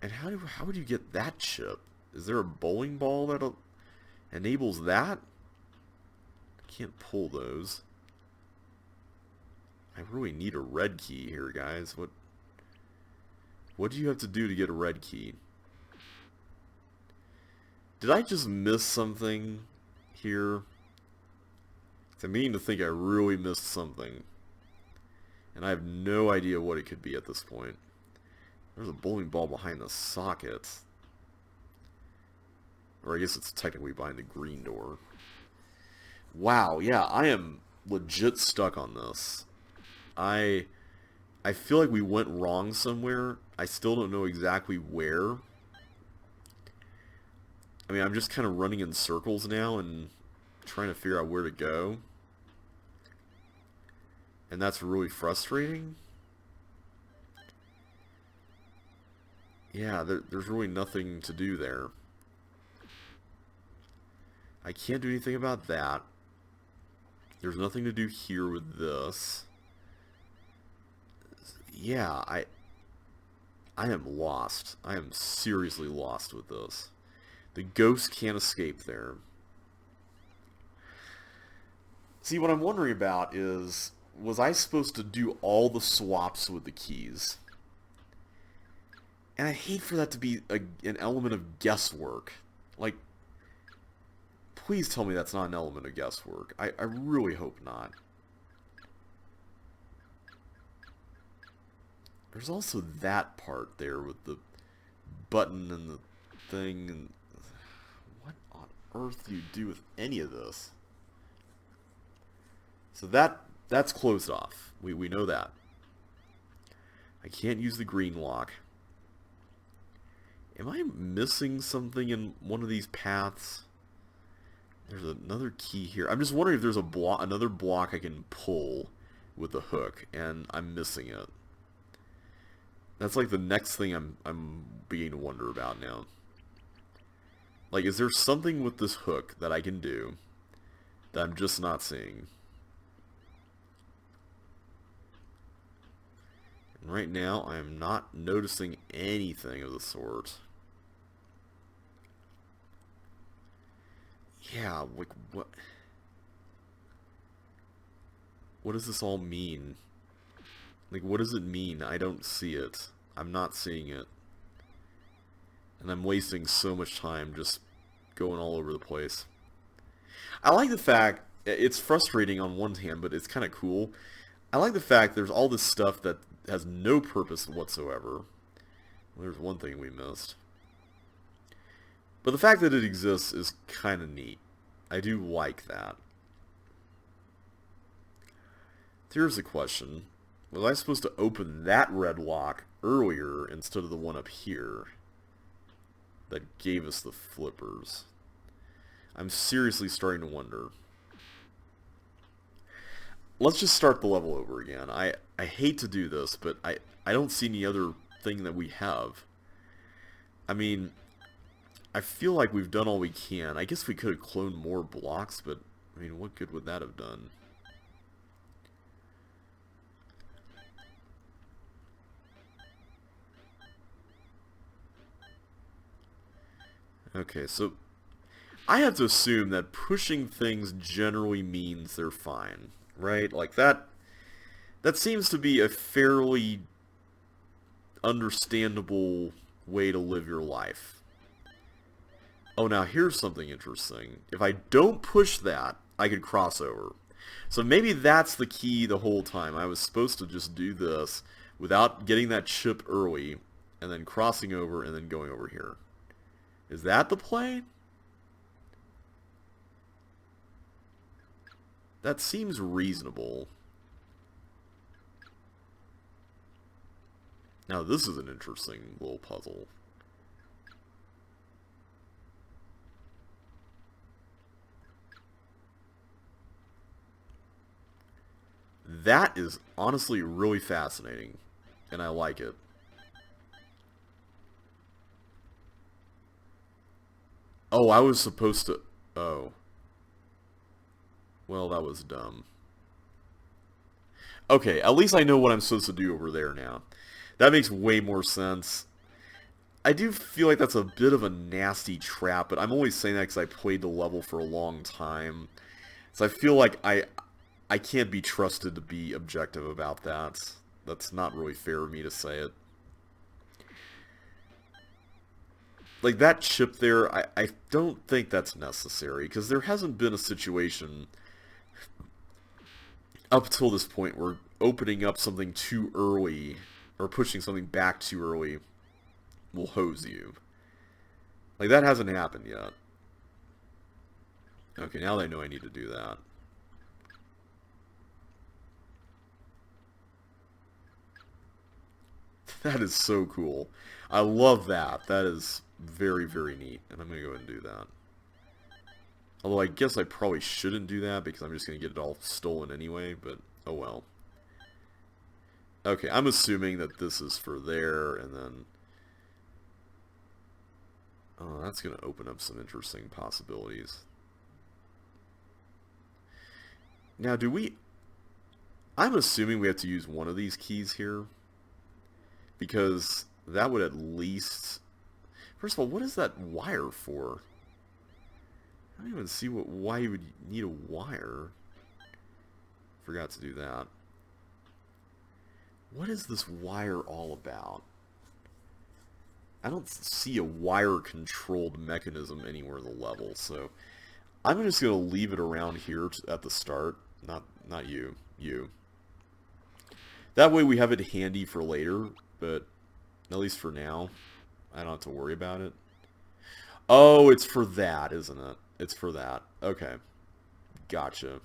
And how would you get that chip? Is there a bowling ball that enables that? I can't pull those. I really need a red key here, guys. What do you have to do to get a red key? Did I just miss something here? I mean to think I really missed something. And I have no idea what it could be at this point. There's a bowling ball behind the socket. Or I guess it's technically behind the green door. Wow, yeah, I am legit stuck on this. I feel like we went wrong somewhere. I still don't know exactly where. I mean, I'm just kind of running in circles now and trying to figure out where to go. And that's really frustrating. Yeah, there's really nothing to do there. I can't do anything about that. There's nothing to do here with this. Yeah, I am lost. I am seriously lost with this. The ghost can't escape there. See, what I'm wondering about is, was I supposed to do all the swaps with the keys? And I hate for that to be an element of guesswork. Like, please tell me that's not an element of guesswork. I really hope not. There's also that part there with the button and the thing. And what on earth do you do with any of this? So that's closed off. We know that. I can't use the green lock. Am I missing something in one of these paths? There's another key here. I'm just wondering if there's another block I can pull with the hook, and I'm missing it. That's like the next thing I'm beginning to wonder about now. Like, is there something with this hook that I can do that I'm just not seeing? And right now, I am not noticing anything of the sort. Yeah, like, what? What does this all mean? Like, what does it mean? I don't see it. I'm not seeing it. And I'm wasting so much time just going all over the place. I like the fact, it's frustrating on one hand, but it's kind of cool. I like the fact there's all this stuff that has no purpose whatsoever. Well, there's one thing we missed. But the fact that it exists is kind of neat. I do like that. Here's the question. Was I supposed to open that red lock earlier instead of the one up here that gave us the flippers? I'm seriously starting to wonder. let's just start the level over again. I hate to do this, but I don't see any other thing that we have. I mean, I feel like we've done all we can. I guess we could have cloned more blocks, but I mean, what good would that have done? Okay, so I have to assume that pushing things generally means they're fine, right? Like that seems to be a fairly understandable way to live your life. Oh, now here's something interesting. If I don't push that, I could cross over. So maybe that's the key the whole time. I was supposed to just do this without getting that chip early, and then crossing over, and then going over here. Is that the play? That seems reasonable. Now this is an interesting little puzzle. That is honestly really fascinating, and I like it. Oh, I was supposed to... Oh. Well, that was dumb. Okay, at least I know what I'm supposed to do over there now. That makes way more sense. I do feel like that's a bit of a nasty trap, but I'm only saying that because I played the level for a long time. So I feel like I can't be trusted to be objective about that. That's not really fair of me to say it. Like, that chip there, I don't think that's necessary, because there hasn't been a situation up till this point where opening up something too early, or pushing something back too early, will hose you. Like, that hasn't happened yet. Okay, now that I know I need to do that. That is so cool. I love that. That is very, very neat. And I'm going to go ahead and do that. Although I guess I probably shouldn't do that because I'm just going to get it all stolen anyway, but oh well. Okay, I'm assuming that this is for there, and then... Oh, that's going to open up some interesting possibilities. Now, do we... I'm assuming we have to use one of these keys here, because that would at least... First of all, what is that wire for? I don't even see why you would need a wire. Forgot to do that. What is this wire all about? I don't see a wire-controlled mechanism anywhere in the level, so I'm just going to leave it around here at the start. Not you. You. That way we have it handy for later, but at least for now, I don't have to worry about it. Oh, it's for that, isn't it? It's for that. Okay. Gotcha.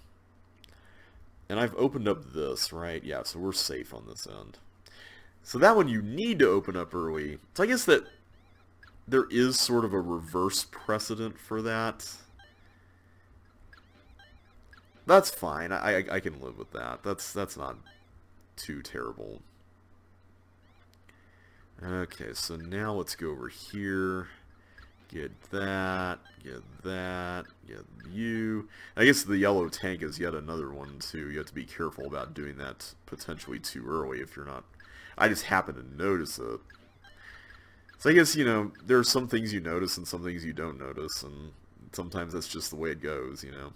And I've opened up this, right? Yeah, so we're safe on this end. So that one you need to open up early. So I guess that there is sort of a reverse precedent for that. That's fine. I can live with that. That's not too terrible. Okay, so now let's go over here. Get that, get you. I guess the yellow tank is yet another one, too. You have to be careful about doing that potentially too early if you're not... I just happen to notice it. So I guess, you know, there are some things you notice and some things you don't notice, and sometimes that's just the way it goes, you know.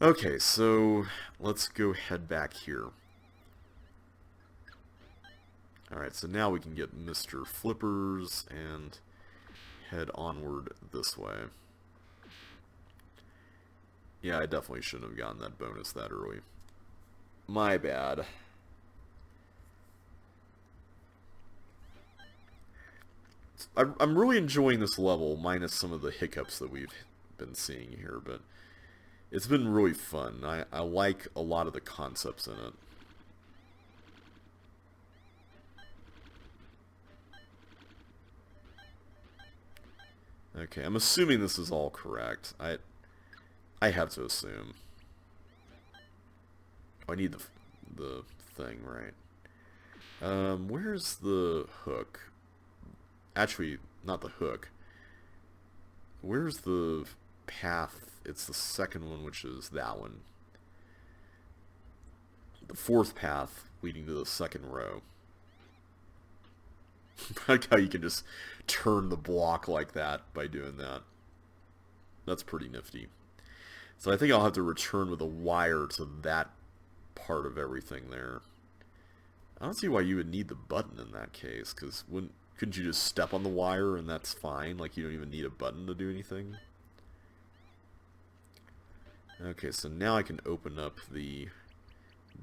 Okay, so let's go head back here. Alright, so now we can get Mr. Flippers and head onward this way. Yeah, I definitely shouldn't have gotten that bonus that early. My bad. I'm really enjoying this level, minus some of the hiccups that we've been seeing here, but it's been really fun. I like a lot of the concepts in it. Okay, I'm assuming this is all correct. I have to assume. I need the thing, right? Where's the hook? Actually, not the hook. Where's the path? It's the second one, which is that one. The fourth path leading to the second row. I like how you can just turn the block like that by doing that. That's pretty nifty. So I think I'll have to return with a wire to that part of everything there. I don't see why you would need the button in that case, because couldn't you just step on the wire and that's fine? Like, you don't even need a button to do anything? Okay, so now I can open up the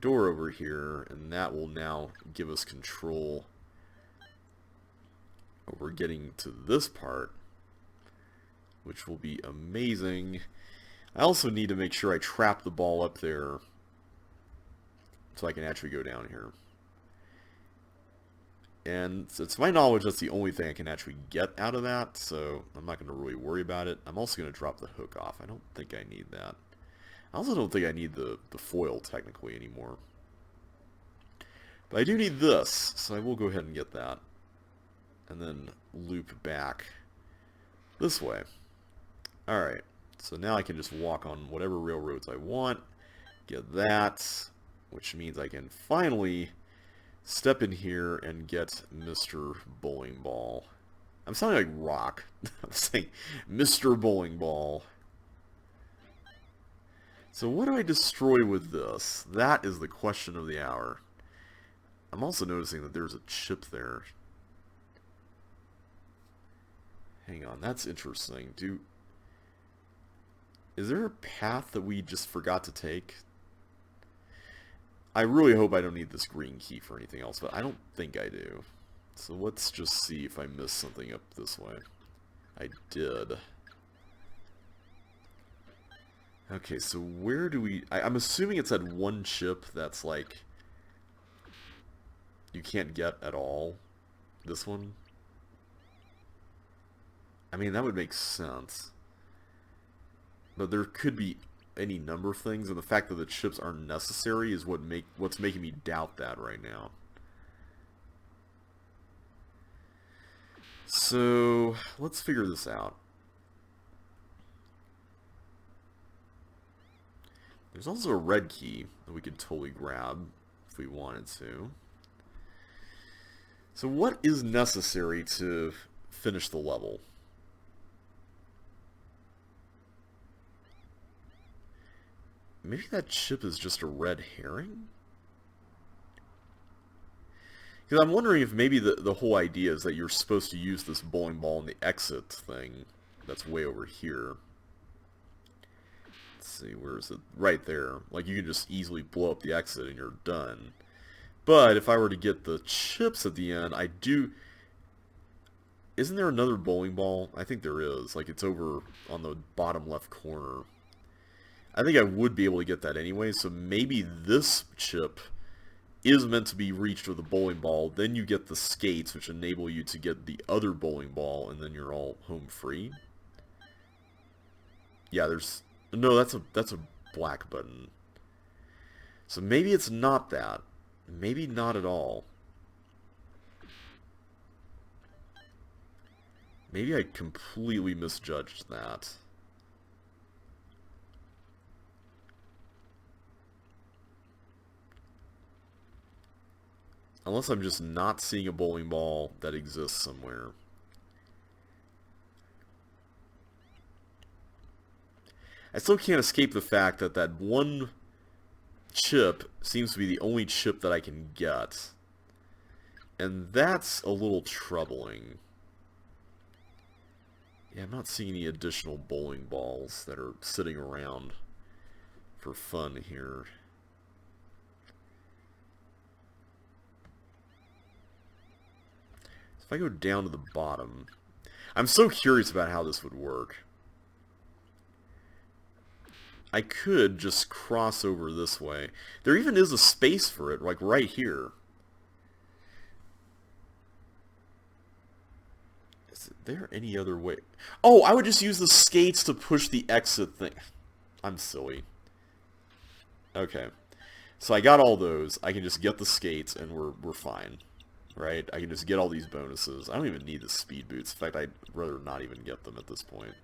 door over here, and that will now give us control over getting to this part, which will be amazing. I also need to make sure I trap the ball up there so I can actually go down here. And to my knowledge, that's the only thing I can actually get out of that, so I'm not going to really worry about it. I'm also going to drop the hook off. I don't think I need that. I also don't think I need the foil, technically, anymore. But I do need this, so I will go ahead and get that. And then loop back this way. Alright, so now I can just walk on whatever railroads I want. Get that, which means I can finally step in here and get Mr. Bowling Ball. I'm sounding like Rock. I'm saying Mr. Bowling Ball. So what do I destroy with this? That is the question of the hour. I'm also noticing that there's a chip there. Hang on, that's interesting. Is there a path that we just forgot to take? I really hope I don't need this green key for anything else, but I don't think I do. So let's just see if I missed something up this way. I did. Okay, so where do we... I'm assuming it's that one chip that's like... you can't get at all. This one? I mean, that would make sense. But there could be any number of things, and the fact that the chips aren't necessary is what's making me doubt that right now. So, let's figure this out. There's also a red key that we could totally grab if we wanted to. So what is necessary to finish the level? Maybe that chip is just a red herring? Because I'm wondering if maybe the whole idea is that you're supposed to use this bowling ball in the exit thing that's way over here. Let's see, where is it? Right there. Like, you can just easily blow up the exit and you're done. But if I were to get the chips at the end, I do... Isn't there another bowling ball? I think there is. Like, it's over on the bottom left corner. I think I would be able to get that anyway, so maybe this chip is meant to be reached with a bowling ball. Then you get the skates, which enable you to get the other bowling ball, and then you're all home free. Yeah, there's... No, that's a black button. So maybe it's not that. Maybe not at all. Maybe I completely misjudged that. Unless I'm just not seeing a bowling ball that exists somewhere. I still can't escape the fact that that one chip seems to be the only chip that I can get. And that's a little troubling. Yeah, I'm not seeing any additional bowling balls that are sitting around for fun here. If I go down to the bottom, I'm so curious about how this would work. I could just cross over this way. There even is a space for it, like right here. Is there any other way? Oh, I would just use the skates to push the exit thing. I'm silly. Okay. So I got all those. I can just get the skates and we're fine. Right? I can just get all these bonuses. I don't even need the speed boots. In fact, I'd rather not even get them at this point.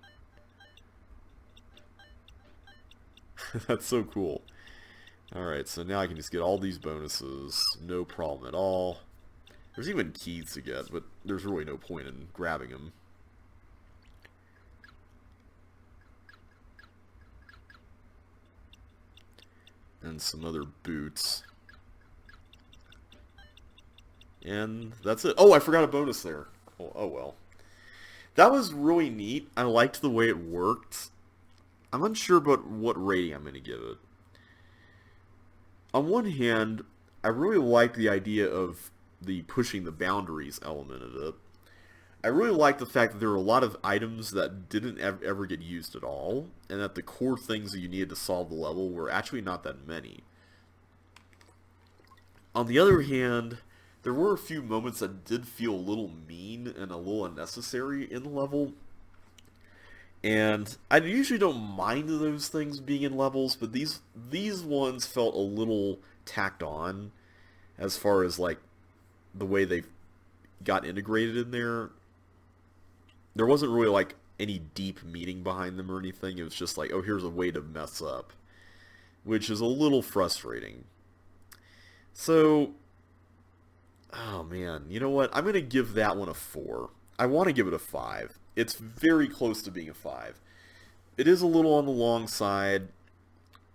That's so cool. Alright, so now I can just get all these bonuses. No problem at all. There's even keys to get, but there's really no point in grabbing them. And some other boots. And that's it. Oh, I forgot a bonus there. Oh well. That was really neat. I liked the way it worked. I'm unsure about what rating I'm going to give it. On one hand, I really like the idea of the pushing the boundaries element of it. I really like the fact that there are a lot of items that didn't ever get used at all, and that the core things that you needed to solve the level were actually not that many. On the other hand, there were a few moments that did feel a little mean and a little unnecessary in the level. And I usually don't mind those things being in levels, but these ones felt a little tacked on as far as like the way they got integrated in there. There wasn't really like any deep meaning behind them or anything. It was just like, oh, here's a way to mess up, which is a little frustrating. So, oh man, you know what? I'm going to give that one a 4. I want to give it a 5. It's very close to being a 5. It is a little on the long side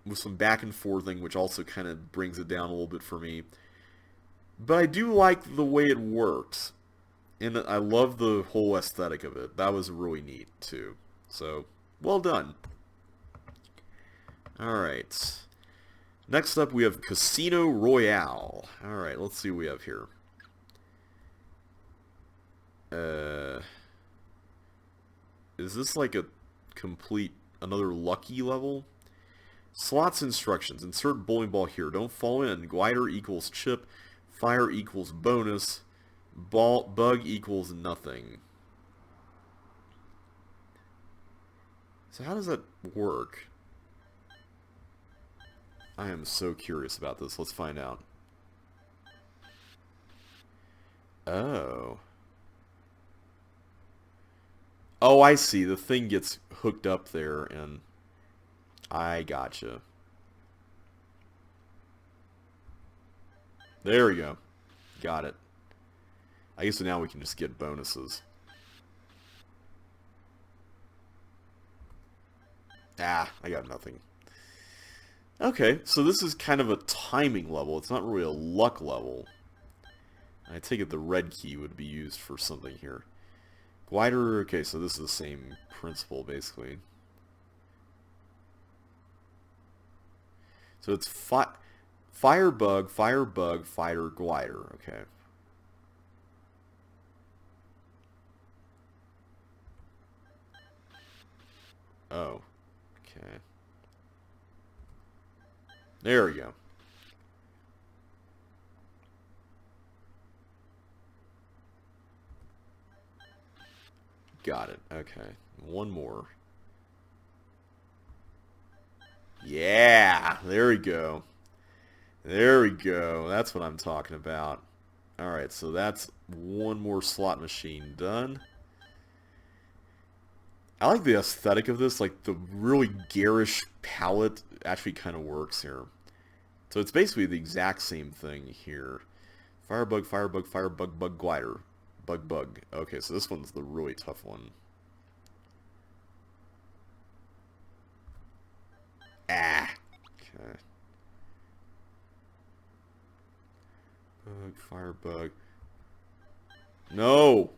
with some back and forthing, which also kind of brings it down a little bit for me. But I do like the way it works. And I love the whole aesthetic of it. That was really neat, too. So, well done. Alright. Next up, we have Casino Royale. Alright, let's see what we have here. Is this like a complete, another lucky level? Slots instructions. Insert bowling ball here. Don't fall in. Glider equals chip. Fire equals bonus. Bug equals nothing. So how does that work? I am so curious about this. Let's find out. Oh. Oh, I see. The thing gets hooked up there, and I gotcha. There we go. Got it. I guess now we can just get bonuses. Ah, I got nothing. Okay, so this is kind of a timing level. It's not really a luck level. I take it the red key would be used for something here. Glider, okay, so this is the same principle, basically. So it's firebug, fighter, glider, okay. Oh, okay. There we go. Got it, okay. One more. Yeah, there we go. There we go. That's what I'm talking about. Alright, so that's one more slot machine done. I like the aesthetic of this, like the really garish palette actually kind of works here. So it's basically the exact same thing here. Firebug, firebug, bug, glider. Bug. Okay, so this one's the really tough one. Ah. Okay. Bug, firebug. No!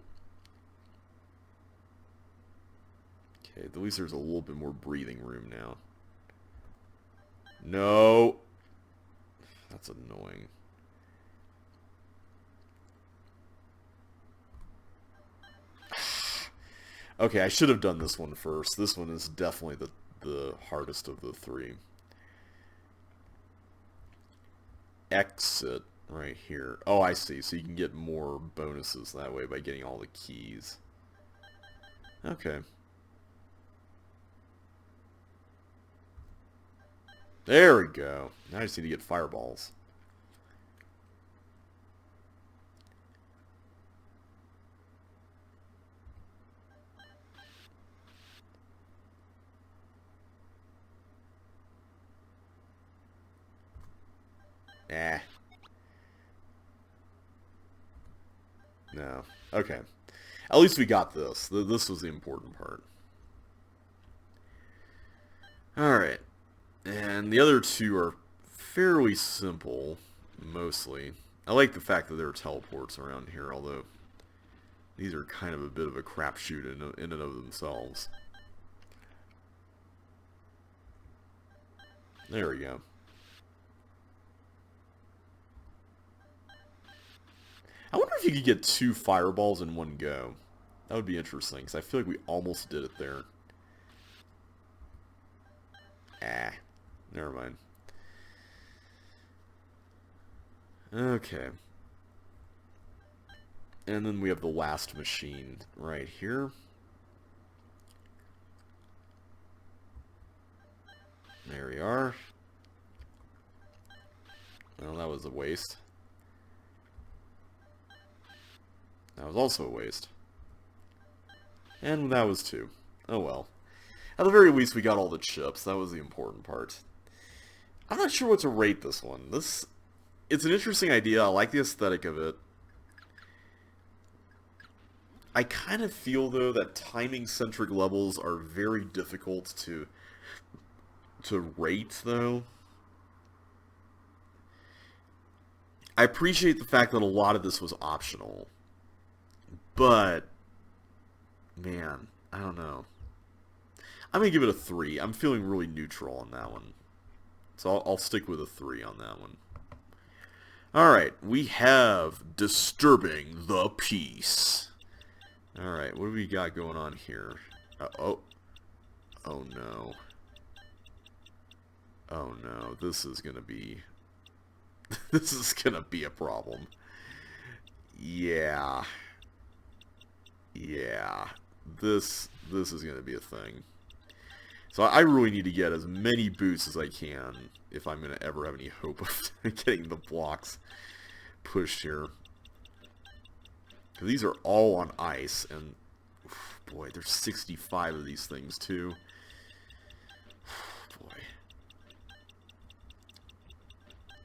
Okay, at least there's a little bit more breathing room now. No! That's annoying. Okay, I should have done this one first. This one is definitely the hardest of the three. Exit right here. Oh, I see. So you can get more bonuses that way by getting all the keys. Okay. There we go. Now I just need to get fireballs. Eh. No. Okay. At least we got this. This was the important part. Alright. And the other two are fairly simple, mostly. I like the fact that there are teleports around here, although these are kind of a bit of a crapshoot in and of themselves. There we go. I wonder if you could get 2 fireballs in one go. That would be interesting, because I feel like we almost did it there. Ah, never mind. Okay. And then we have the last machine right here. There we are. Well, that was a waste. That was also a waste. And that was 2. Oh well. At the very least, we got all the chips. That was the important part. I'm not sure what to rate this one. It's an interesting idea. I like the aesthetic of it. I kind of feel, though, that timing-centric levels are very difficult to rate, though. I appreciate the fact that a lot of this was optional. But, man, I don't know. I'm going to give it a 3. I'm feeling really neutral on that one. So I'll stick with a 3 on that one. Alright, we have Disturbing the Peace. Alright, what do we got going on here? Oh no. Oh no, this is gonna be... this is gonna be a problem. Yeah. Yeah. This is gonna be a thing. So I really need to get as many boots as I can if I'm gonna ever have any hope of getting the blocks pushed here. Because these are all on ice, and boy, there's 65 of these things too. Boy.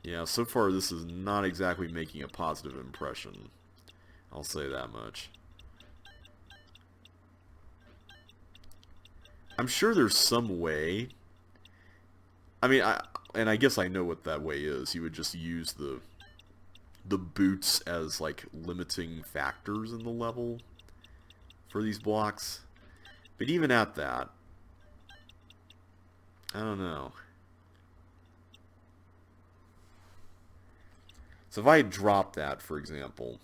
Yeah, so far this is not exactly making a positive impression. I'll say that much. I'm sure there's some way. I mean, I guess I know what that way is. You would just use the boots as like limiting factors in the level for these blocks. But even at that, I don't know. So if I drop that, for example,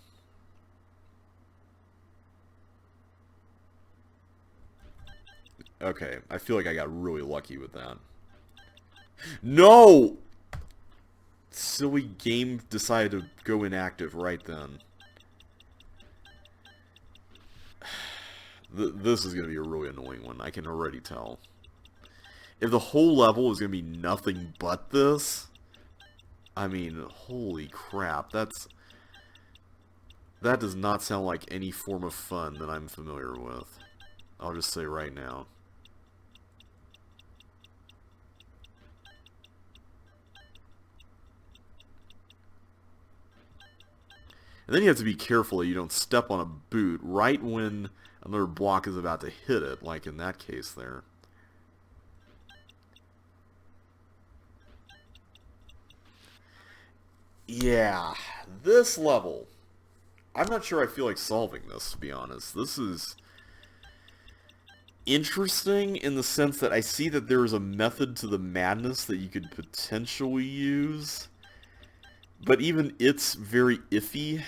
okay, I feel like I got really lucky with that. No! Silly game decided to go inactive right then. This is going to be a really annoying one, I can already tell. If the whole level is going to be nothing but this, I mean, holy crap, that does not sound like any form of fun that I'm familiar with. I'll just say right now. And then you have to be careful that you don't step on a boot right when another block is about to hit it, like in that case there. Yeah, this level. I'm not sure I feel like solving this, to be honest. This is interesting in the sense that I see that there is a method to the madness that you could potentially use. But even it's very iffy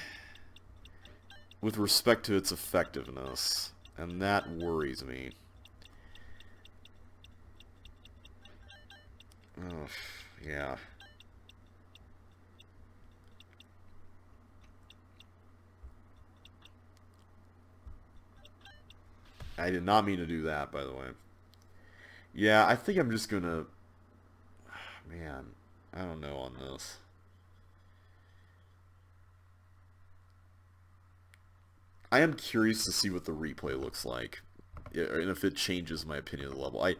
with respect to its effectiveness. And that worries me. Oh, yeah. I did not mean to do that, by the way. Yeah, I think I'm just gonna... Man, I don't know on this. I am curious to see what the replay looks like, and if it changes my opinion of the level. I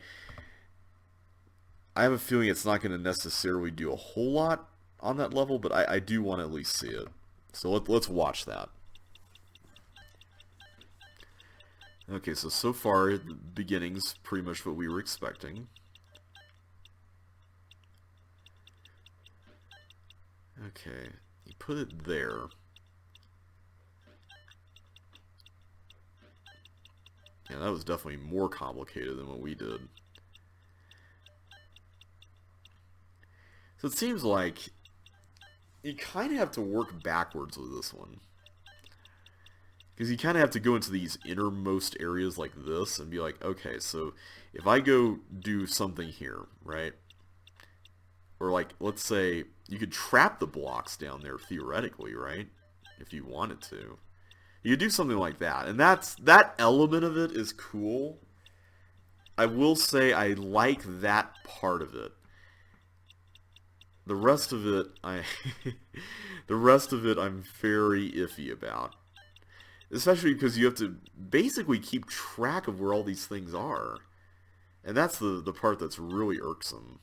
have a feeling it's not going to necessarily do a whole lot on that level, but I do want to at least see it. So let's watch that. Okay, so far, the beginning's pretty much what we were expecting. Okay, you put it there. Yeah, that was definitely more complicated than what we did. So it seems like you kind of have to work backwards with this one. Because you kind of have to go into these innermost areas like this and be like, okay, so if I go do something here, right? Or like, let's say you could trap the blocks down there theoretically, right? If you wanted to. You could do something like that. And that element of it is cool. I will say I like that part of it. The rest of it, the rest of it I'm very iffy about. Especially because you have to basically keep track of where all these things are. And that's the part that's really irksome.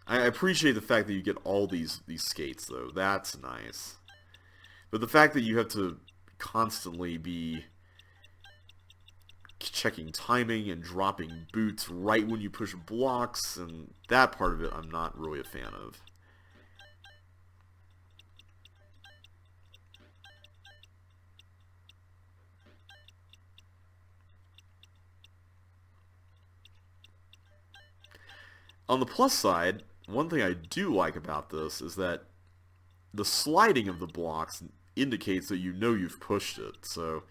I appreciate the fact that you get all these skates, though. That's nice. But the fact that you have to constantly be checking timing and dropping boots right when you push blocks, and that part of it I'm not really a fan of. On the plus side, one thing I do like about this is that the sliding of the blocks indicates that you know you've pushed it. So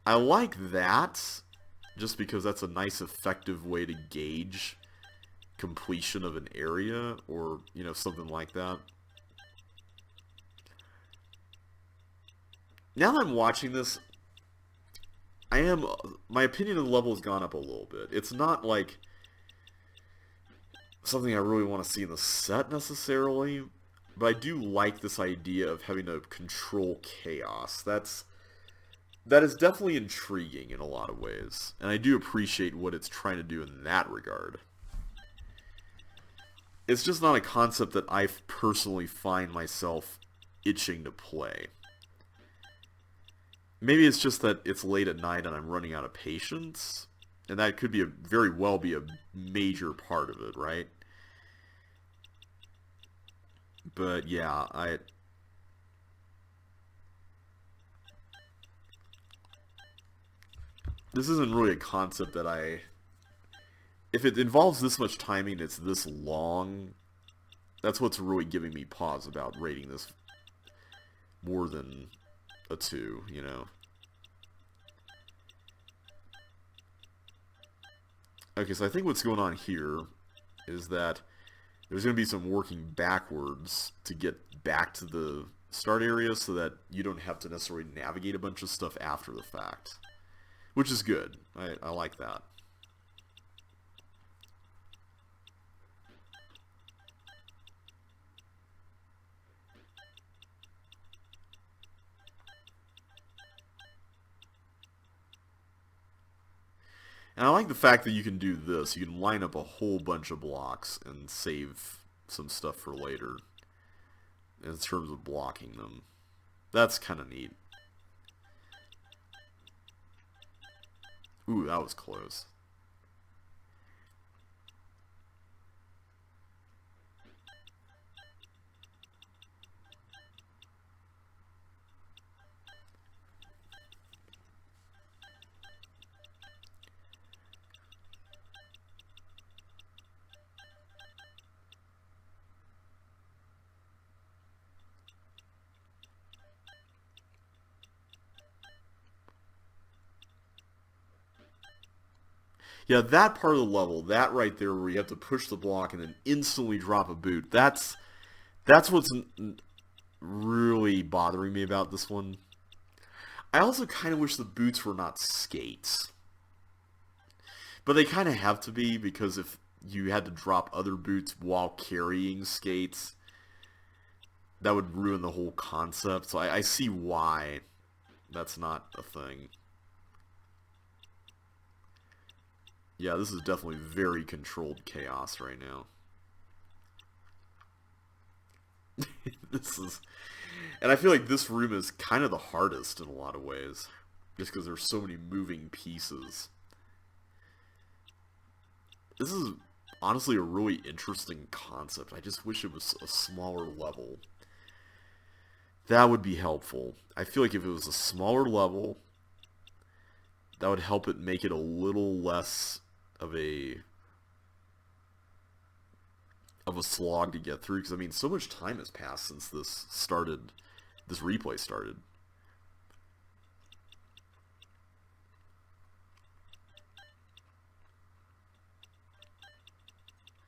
I like that just because that's a nice effective way to gauge completion of an area or, you know, something like that. Now that I'm watching this, my opinion of the level has gone up a little bit. It's not like something I really want to see in the set necessarily, but I do like this idea of having to control chaos. That is definitely intriguing in a lot of ways, and I do appreciate what it's trying to do in that regard. It's just not a concept that I personally find myself itching to play. Maybe it's just that it's late at night and I'm running out of patience, and that could be very well be a major part of it, right? But yeah, this isn't really a concept that if it involves this much timing and it's this long, that's what's really giving me pause about rating this more than a 2, you know. Okay, so I think what's going on here is that there's going to be some working backwards to get back to the start area so that you don't have to necessarily navigate a bunch of stuff after the fact. Which is good. I like that. And I like the fact that you can do this. You can line up a whole bunch of blocks and save some stuff for later in terms of blocking them. That's kind of neat. Ooh, that was close. Yeah, that part of the level, that right there where you have to push the block and then instantly drop a boot, that's what's really bothering me about this one. I also kind of wish the boots were not skates. But they kind of have to be, because if you had to drop other boots while carrying skates, that would ruin the whole concept. So I see why that's not a thing. Yeah, this is definitely very controlled chaos right now. This is... And I feel like this room is kind of the hardest in a lot of ways. Just because there's so many moving pieces. This is honestly a really interesting concept. I just wish it was a smaller level. That would be helpful. I feel like if it was a smaller level, that would help it make it a little less of a slog to get through. Because I mean, so much time has passed since this replay started.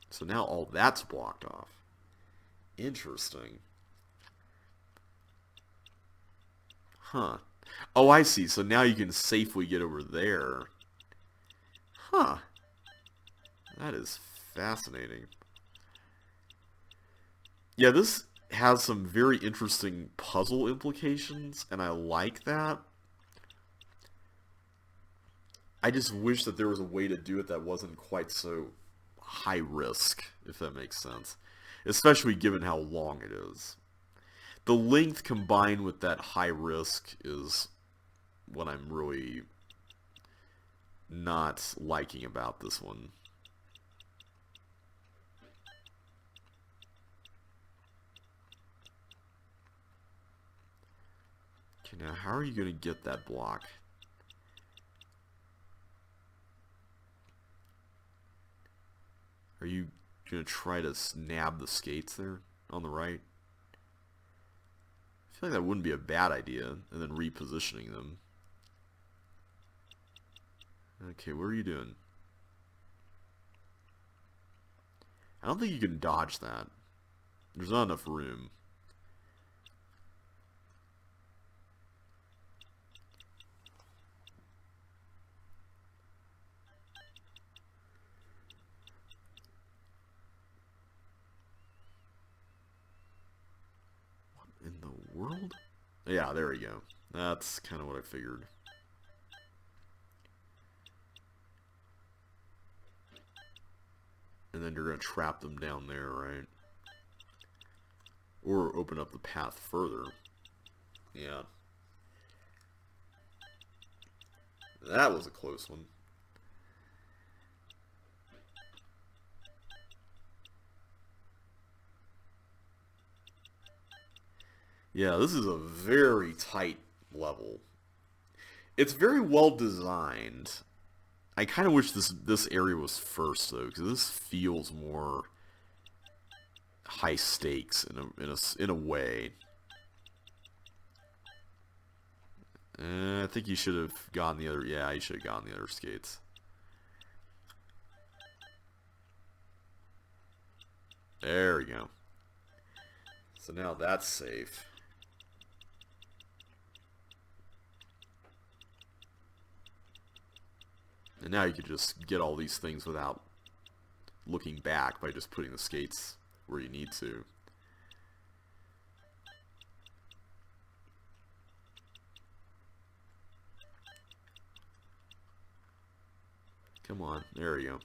So now all that's blocked off. Interesting. Huh. Oh, I see. So now you can safely get over there. Huh. That is fascinating. Yeah, this has some very interesting puzzle implications, and I like that. I just wish that there was a way to do it that wasn't quite so high risk, if that makes sense. Especially given how long it is. The length combined with that high risk is what I'm really not liking about this one. Okay, now how are you going to get that block? Are you going to try to nab the skates there on the right? I feel like that wouldn't be a bad idea, and then repositioning them. Okay, what are you doing? I don't think you can dodge that. There's not enough room. What in the world? Yeah, there we go. That's kind of what I figured. And then you're going to trap them down there, right? Or open up the path further. Yeah. That was a close one. Yeah, this is a very tight level. It's very well designed. I kind of wish this area was first, though, because this feels more high stakes in a way. I think you should have gone the other... Yeah, you should have gone the other skates. There we go. So now that's safe. And now you can just get all these things without looking back by just putting the skates where you need to. Come on, there we go.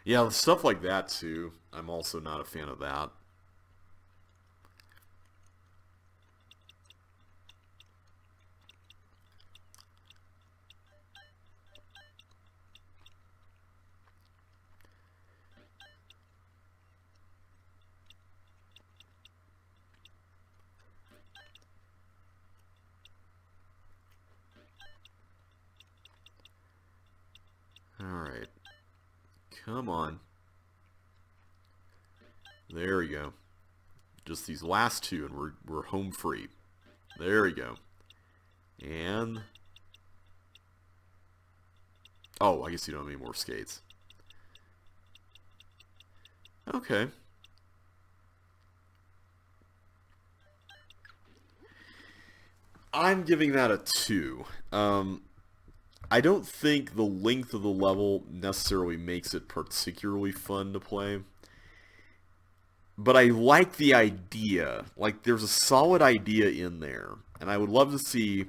Yeah, stuff like that too. I'm also not a fan of that. Alright. Come on. There we go. Just these last two and we're home free. There we go. And... Oh, I guess you don't have any more skates. Okay. I'm giving that a 2. I don't think the length of the level necessarily makes it particularly fun to play. But I like the idea. Like, there's a solid idea in there. And I would love to see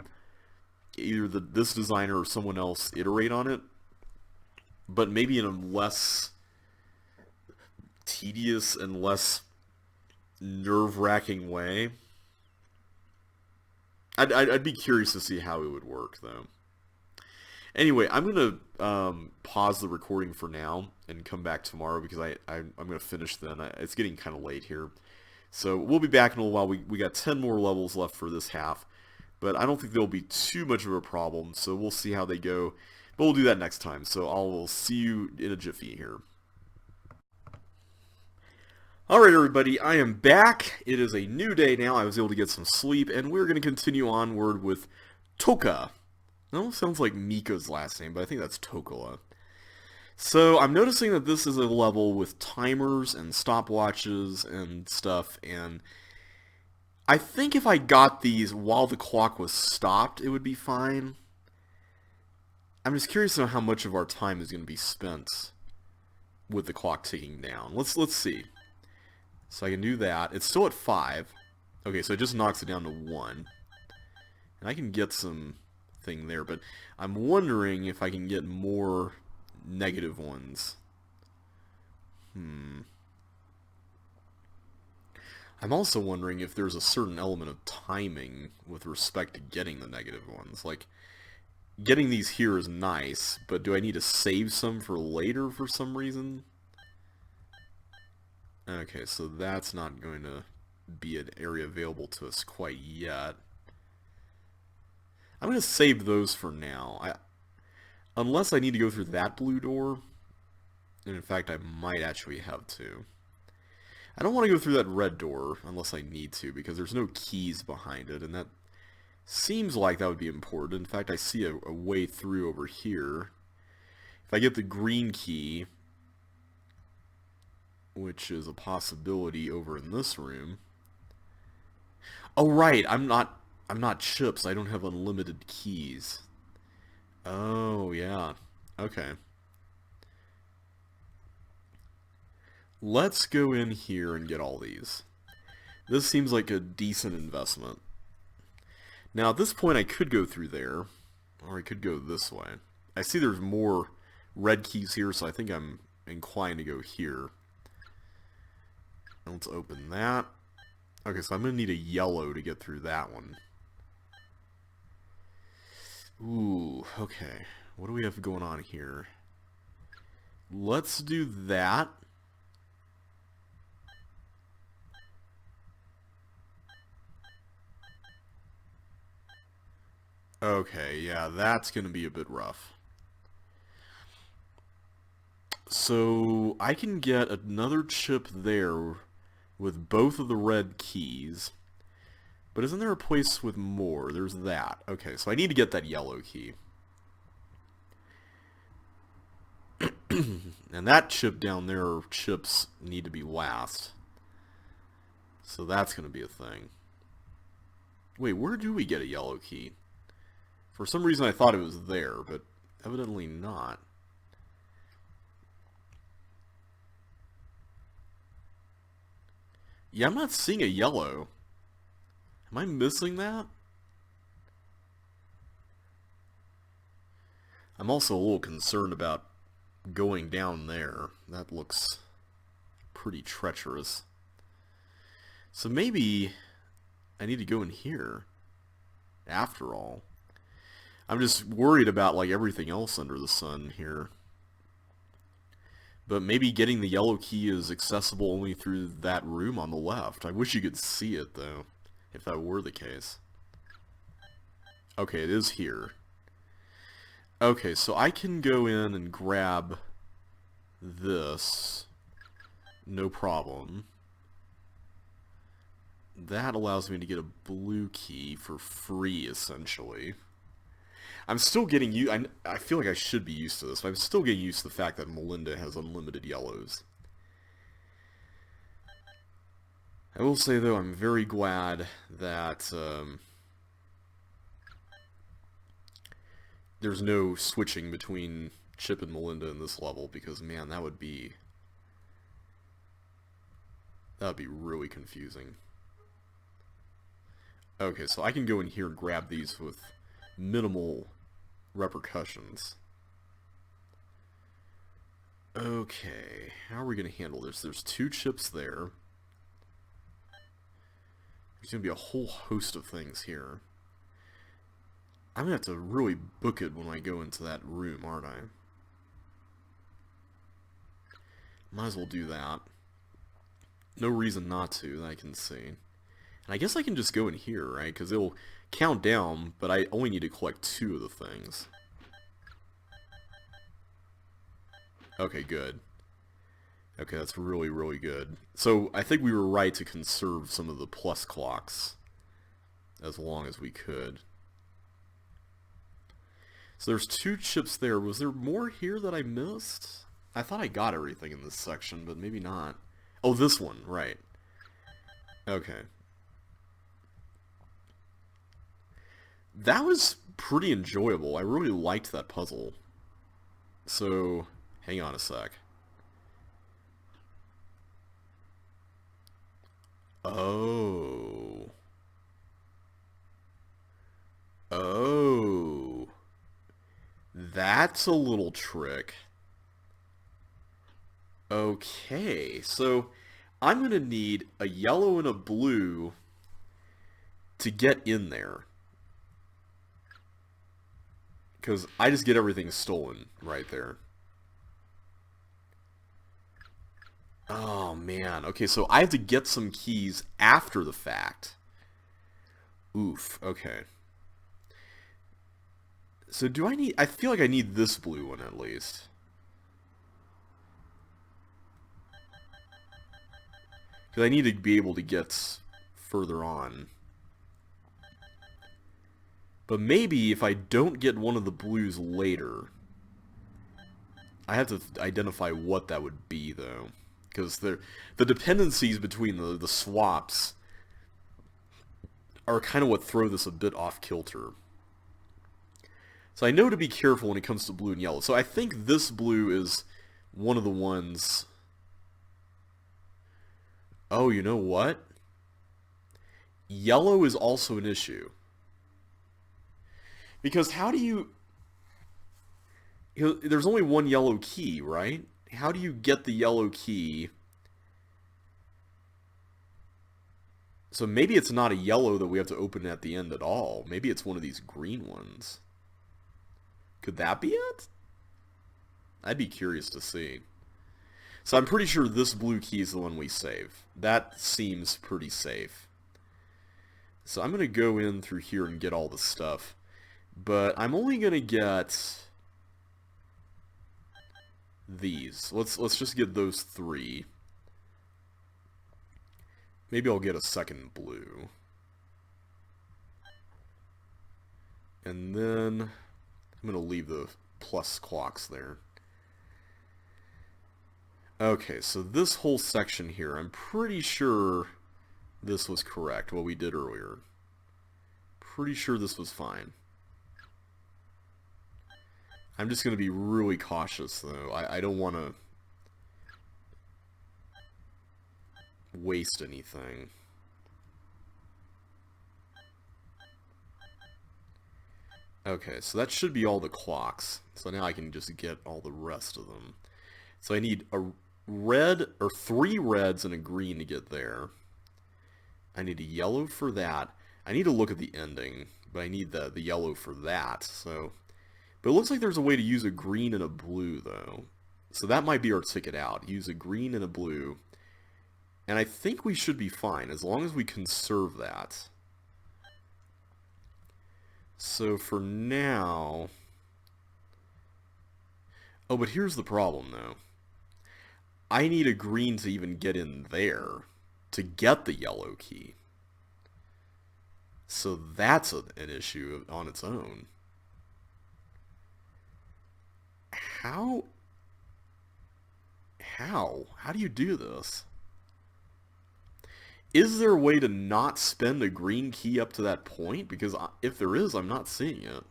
either this designer or someone else iterate on it. But maybe in a less tedious and less nerve-wracking way. I'd be curious to see how it would work, though. Anyway, I'm going to pause the recording for now and come back tomorrow because I'm going to finish then. It's getting kind of late here. So we'll be back in a little while. We got 10 more levels left for this half, but I don't think there'll be too much of a problem, so we'll see how they go. But we'll do that next time, so I'll see you in a jiffy here. Alright everybody, I am back. It is a new day now. I was able to get some sleep, and we're going to continue onward with Toka. That almost sounds like Mika's last name, but I think that's Tokola. So I'm noticing that this is a level with timers and stopwatches and stuff, and I think if I got these while the clock was stopped, it would be fine. I'm just curious to know how much of our time is going to be spent with the clock ticking down. Let's see. So I can do that. It's still at 5. Okay, so it just knocks it down to 1. And I can get some thing there, but I'm wondering if I can get more negative ones. I'm also wondering if there's a certain element of timing with respect to getting the negative ones. Like, getting these here is nice, but do I need to save some for later for some reason? Okay, so that's not going to be an area available to us quite yet. I'm going to save those for now. Unless I need to go through that blue door, and in fact I might actually have to. I don't want to go through that red door unless I need to, because there's no keys behind it, and that seems like that would be important. In fact, I see a way through over here. If I get the green key, which is a possibility over in this room. Oh right, I'm not chips. I don't have unlimited keys. Oh yeah. Okay. Let's go in here and get all these. This seems like a decent investment. Now at this point I could go through there, or I could go this way. I see there's more red keys here, so I think I'm inclined to go here. Let's open that. Okay, so I'm going to need a yellow to get through that one. Ooh, okay. What do we have going on here? Let's do that. Okay, yeah, that's going to be a bit rough. So I can get another chip there with both of the red keys. But isn't there a place with more? There's that. Okay, so I need to get that yellow key. And that chip down there, chips need to be last. So that's going to be a thing. Wait, where do we get a yellow key? For some reason I thought it was there, but evidently not. Yeah, I'm not seeing a yellow. Am I missing that? I'm also a little concerned about going down there. That looks pretty treacherous. So maybe I need to go in here, after all. I'm just worried about, like, everything else under the sun here. But maybe getting the yellow key is accessible only through that room on the left. I wish you could see it, though, if that were the case. Okay, it is here. Okay, so I can go in and grab this. No problem. That allows me to get a blue key for free, essentially. I'm still getting used. I feel like I should be used to this, but I'm still getting used to the fact that Melinda has unlimited yellows. I will say, though, I'm very glad that there's no switching between Chip and Melinda in this level, because, man, that would be really confusing. Okay, so I can go in here and grab these with minimal repercussions. Okay, how are we going to handle this? There's 2 chips there. There's going to be a whole host of things here. I'm going to have to really book it when I go into that room, aren't I? Might as well do that. No reason not to, that I can see. And I guess I can just go in here, right? Because it'll count down, but I only need to collect 2 of the things. Okay, good. Okay, that's really, really good. So, I think we were right to conserve some of the plus clocks as long as we could. So there's 2 chips there. Was there more here that I missed? I thought I got everything in this section, but maybe not. Oh, this one, right. Okay. That was pretty enjoyable. I really liked that puzzle. So, hang on a sec. Oh. Oh. That's a little trick. Okay, so I'm going to need a yellow and a blue to get in there. Because I just get everything stolen right there. Oh, man. Okay, so I have to get some keys after the fact. Oof, okay. So do I need... I feel like I need this blue one at least. Because I need to be able to get further on. But maybe if I don't get one of the blues later... I have to identify what that would be, though. Because the dependencies between the swaps are kind of what throw this a bit off kilter. So I know to be careful when it comes to blue and yellow. So I think this blue is one of the ones... Oh, you know what? Yellow is also an issue. Because how do you... There's only one yellow key, right? How do you get the yellow key? So maybe it's not a yellow that we have to open at the end at all. Maybe it's one of these green ones. Could that be it? I'd be curious to see. So I'm pretty sure this blue key is the one we save. That seems pretty safe. So I'm going to go in through here and get all the stuff. But I'm only going to get these. Let's just get those 3. Maybe I'll get a second blue. And then I'm going to leave the plus clocks there. Okay, so this whole section here, I'm pretty sure this was correct, what we did earlier. Pretty sure this was fine. I'm just going to be really cautious, though. I don't want to waste anything. Okay, so that should be all the clocks. So now I can just get all the rest of them. So I need a red, or 3 reds and a green to get there. I need a yellow for that. I need to look at the ending, but I need the yellow for that. So, but it looks like there's a way to use a green and a blue, though. So that might be our ticket out. Use a green and a blue. And I think we should be fine, as long as we conserve that. So for now... Oh, but here's the problem, though. I need a green to even get in there to get the yellow key. So that's an issue on its own. How do you do this? Is there a way to not spend a green key up to that point? Because if there is, I'm not seeing it.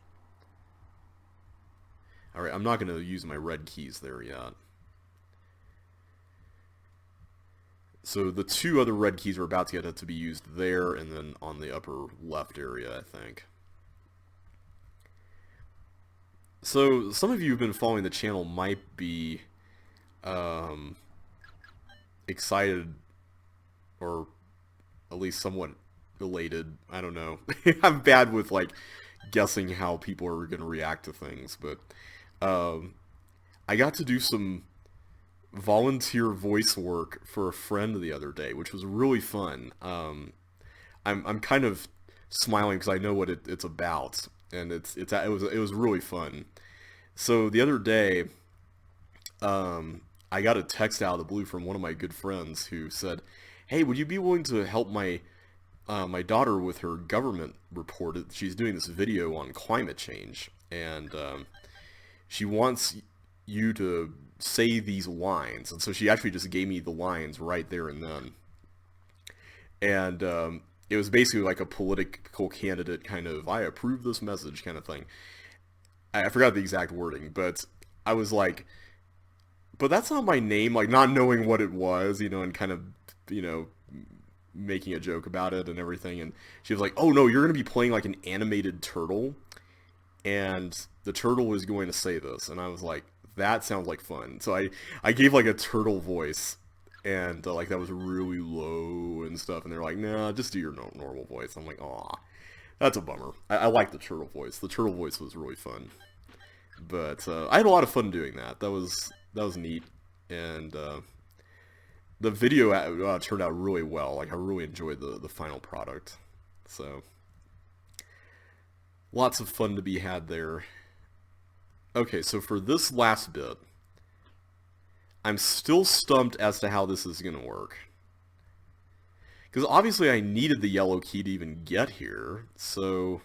Alright, I'm not going to use my red keys there yet. So the two other red keys are about to get to be used there and then on the upper left area, I think. So some of you who've been following the channel might be excited, or at least somewhat elated. I don't know. I'm bad with like guessing how people are going to react to things, but I got to do some volunteer voice work for a friend the other day, which was really fun. I'm kind of smiling because I know what it's about, and it was really fun. So the other day, I got a text out of the blue from one of my good friends who said, "Hey, would you be willing to help my daughter with her government report? She's doing this video on climate change, and she wants you to say these lines." And so she actually just gave me the lines right there and then. And it was basically like a political candidate kind of, "I approve this message" kind of thing. I forgot the exact wording, but I was like, but that's not my name, like not knowing what it was, and kind of, making a joke about it and everything. And she was like, "Oh no, you're going to be playing like an animated turtle, and the turtle is going to say this." And I was like, that sounds like fun. So I gave like a turtle voice, and like that was really low and stuff, and they're like, "Nah, just do your normal voice." I'm like, "Aw, that's a bummer." I like the turtle voice. The turtle voice was really fun. But I had a lot of fun doing that. That was neat, and the video turned out really well. Like, I really enjoyed the final product. So lots of fun to be had there. Okay, so for this last bit, I'm still stumped as to how this is going to work. Because obviously I needed the yellow key to even get here, so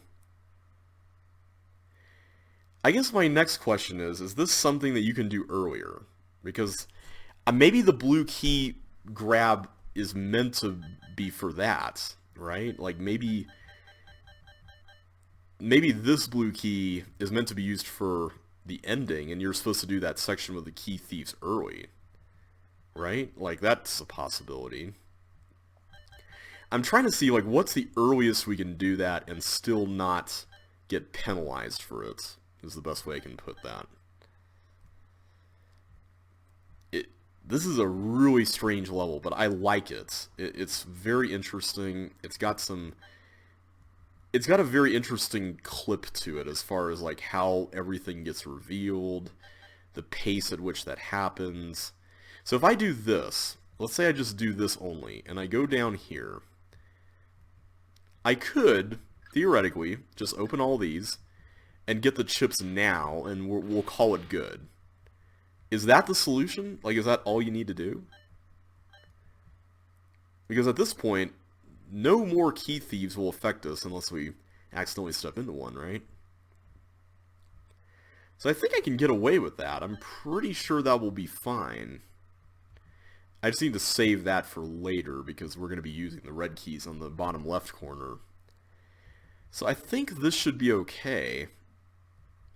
I guess my next question is this something that you can do earlier? Because maybe the blue key grab is meant to be for that, right? Like maybe this blue key is meant to be used for the ending, and you're supposed to do that section with the key thieves early, right? Like that's a possibility. I'm trying to see like what's the earliest we can do that and still not get penalized for it, is the best way I can put that. This is a really strange level, but I like it. It's very interesting. It's got a very interesting clip to it as far as like how everything gets revealed, the pace at which that happens. So if I do this, let's say I just do this only, and I go down here, I could, theoretically, just open all these and get the chips now, and we'll call it good. Is that the solution? Like, is that all you need to do? Because at this point, no more key thieves will affect us unless we accidentally step into one, right? So I think I can get away with that. I'm pretty sure that will be fine. I just need to save that for later because we're going to be using the red keys on the bottom left corner. So I think this should be okay.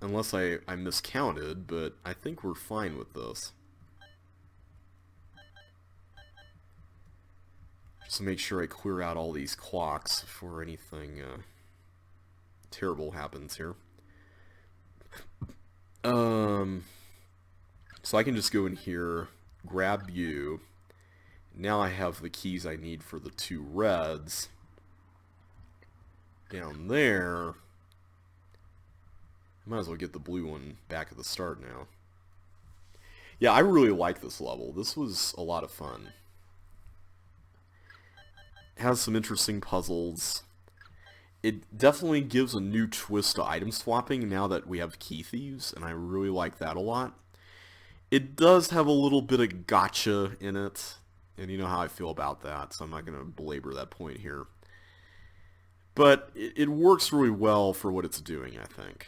Unless I miscounted, but I think we're fine with this. Just to make sure I clear out all these clocks before anything terrible happens here. So I can just go in here, grab you. Now I have the keys I need for the two reds. Down there, I might as well get the blue one back at the start now. Yeah, I really like this level. This was a lot of fun. It has some interesting puzzles. It definitely gives a new twist to item swapping now that we have key thieves, and I really like that a lot. It does have a little bit of gotcha in it, and you know how I feel about that, so I'm not going to belabor that point here. But it works really well for what it's doing, I think.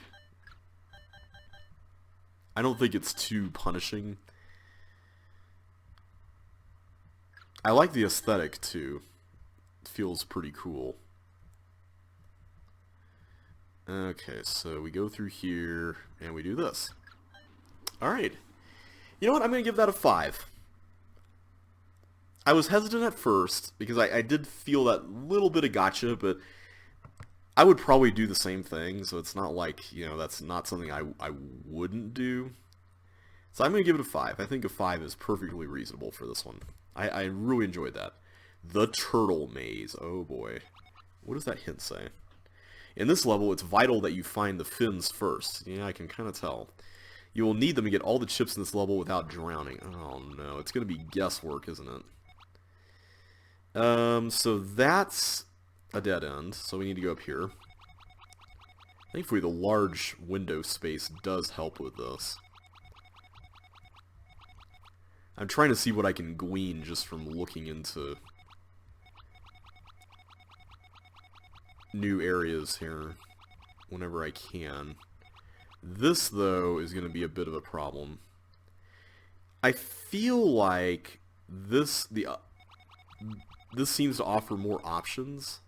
I don't think it's too punishing. I like the aesthetic, too. It feels pretty cool. Okay, so we go through here, and we do this. Alright. You know what? I'm going to give that a 5. I was hesitant at first, because I did feel that little bit of gotcha, but I would probably do the same thing, so it's not like, you know, that's not something I wouldn't do. So I'm going to give it a 5. I think a 5 is perfectly reasonable for this one. I really enjoyed that. The Turtle Maze. Oh boy. What does that hint say? In this level, it's vital that you find the fins first. Yeah, I can kind of tell. You will need them to get all the chips in this level without drowning. Oh no, it's going to be guesswork, isn't it? So that's a dead end, so we need to go up here. Thankfully, the large window space does help with this. I'm trying to see what I can glean just from looking into new areas here whenever I can. This, though, is going to be a bit of a problem. I feel like this seems to offer more options,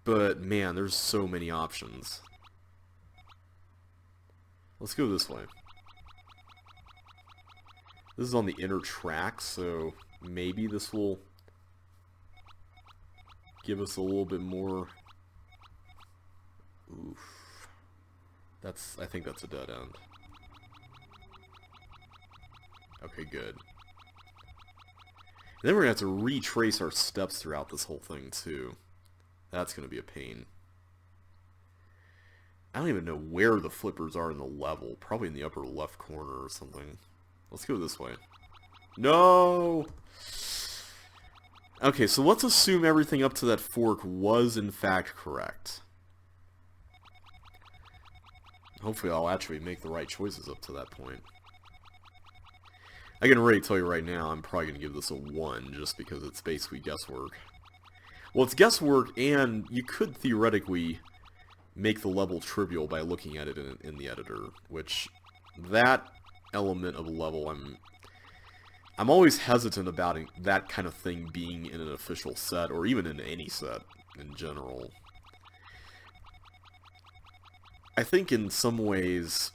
but man, there's so many options. Let's go this way. This is on the inner track, so maybe this will give us a little bit more. Oof. I think that's a dead end. Okay, good. And then we're going to have to retrace our steps throughout this whole thing, too. That's going to be a pain. I don't even know where the flippers are in the level. Probably in the upper left corner or something. Let's go this way. No! Okay, so let's assume everything up to that fork was in fact correct. Hopefully I'll actually make the right choices up to that point. I can already tell you right now, I'm probably going to give this a 1, just because it's basically guesswork. Well, it's guesswork, and you could theoretically make the level trivial by looking at it in the editor, which that element of a level, I'm always hesitant about that kind of thing being in an official set, or even in any set in general. I think in some ways,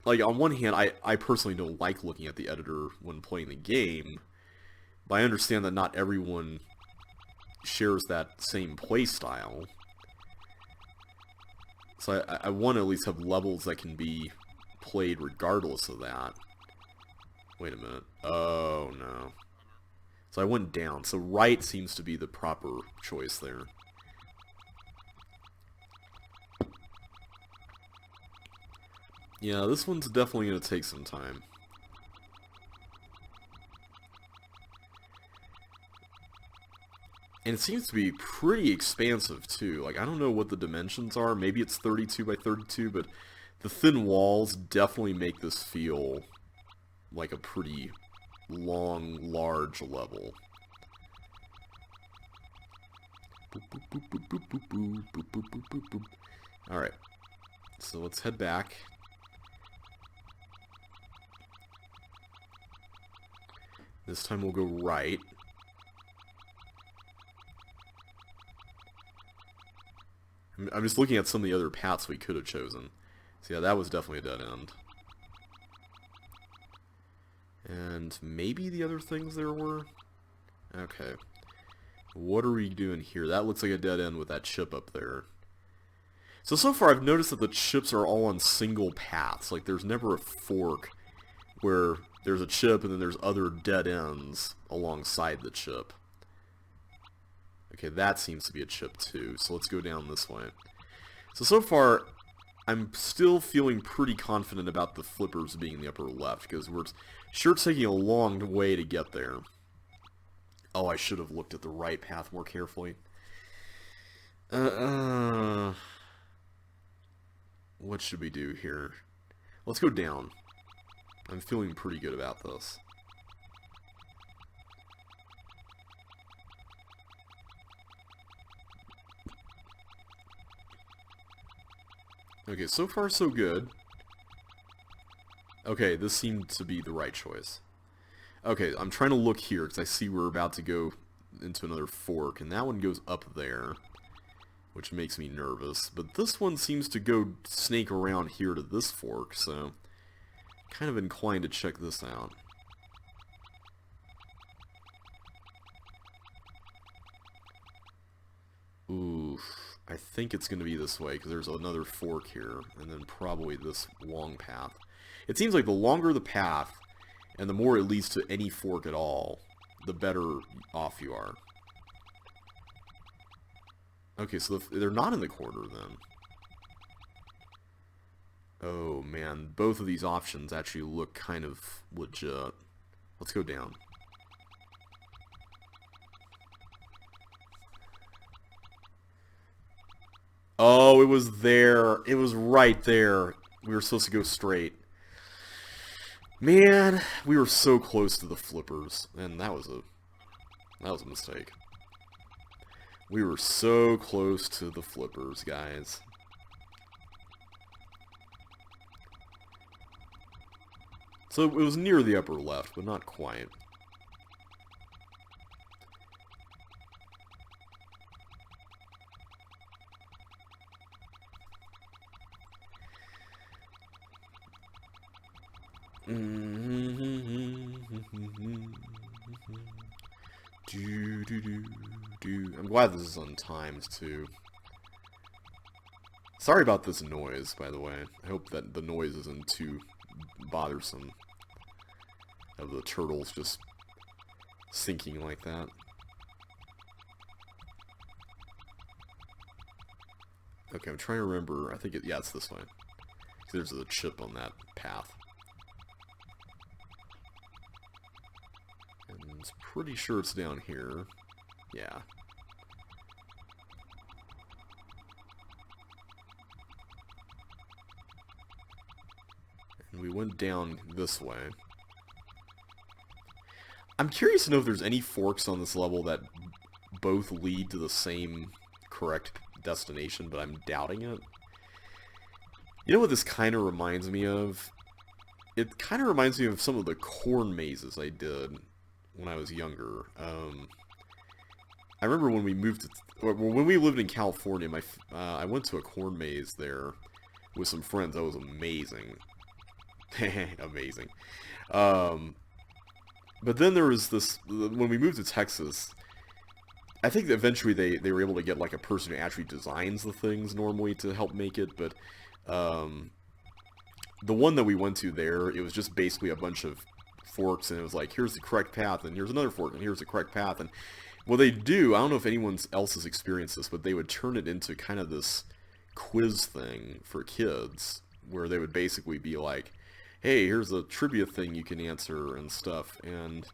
like, on one hand, I personally don't like looking at the editor when playing the game, but I understand that not everyone shares that same play style. So I want to at least have levels that can be played regardless of that. Wait a minute. Oh, no. So I went down. So right seems to be the proper choice there. Yeah, this one's definitely going to take some time. And it seems to be pretty expansive, too. Like, I don't know what the dimensions are. Maybe it's 32 by 32, but the thin walls definitely make this feel like a pretty long, large level. Alright. So let's head back. This time we'll go right. I'm just looking at some of the other paths we could have chosen. So yeah, that was definitely a dead end. And maybe the other things there were? Okay. What are we doing here? That looks like a dead end with that chip up there. So far I've noticed that the chips are all on single paths. Like, there's never a fork where there's a chip and then there's other dead ends alongside the chip. Okay, that seems to be a chip too, so let's go down this way. So far, I'm still feeling pretty confident about the flippers being in the upper left, because we're sure taking a long way to get there. Oh, I should have looked at the right path more carefully. What should we do here? Let's go down. I'm feeling pretty good about this. Okay, so far so good. Okay, this seemed to be the right choice. Okay, I'm trying to look here because I see we're about to go into another fork, and that one goes up there. which makes me nervous. But this one seems to go snake around here to this fork, so kind of inclined to check this out. Oof. I think it's going to be this way, because there's another fork here, and then probably this long path. It seems like the longer the path, and the more it leads to any fork at all, the better off you are. Okay, so they're not in the corner, then. Oh, man. Both of these options actually look kind of legit. Let's go down. Oh, it was there. It was right there. We were supposed to go straight. Man, we were so close to the flippers, and that was a mistake. We were so close to the flippers, guys. So it was near the upper left, but not quite. I'm glad this is on times too. Sorry about this noise, by the way. I hope that the noise isn't too bothersome of the turtles just sinking like that. Okay, I'm trying to remember. I think yeah, it's this way. There's a chip on that path. And I'm pretty sure it's down here. Yeah. And we went down this way. I'm curious to know if there's any forks on this level that both lead to the same correct destination, but I'm doubting it. You know what this kind of reminds me of? It kind of reminds me of some of the corn mazes I did when I was younger. I remember when we moved to, when we lived in California, I went to a corn maze there with some friends. That was amazing. Amazing. But then there was this, when we moved to Texas, I think that eventually they were able to get like a person who actually designs the things normally to help make it, but the one that we went to there, it was just basically a bunch of forks, and it was like, here's the correct path, and here's another fork, and here's the correct path, and what they do, I don't know if anyone else has experienced this, but they would turn it into kind of this quiz thing for kids, where they would basically be like, hey, here's a trivia thing you can answer and stuff, and,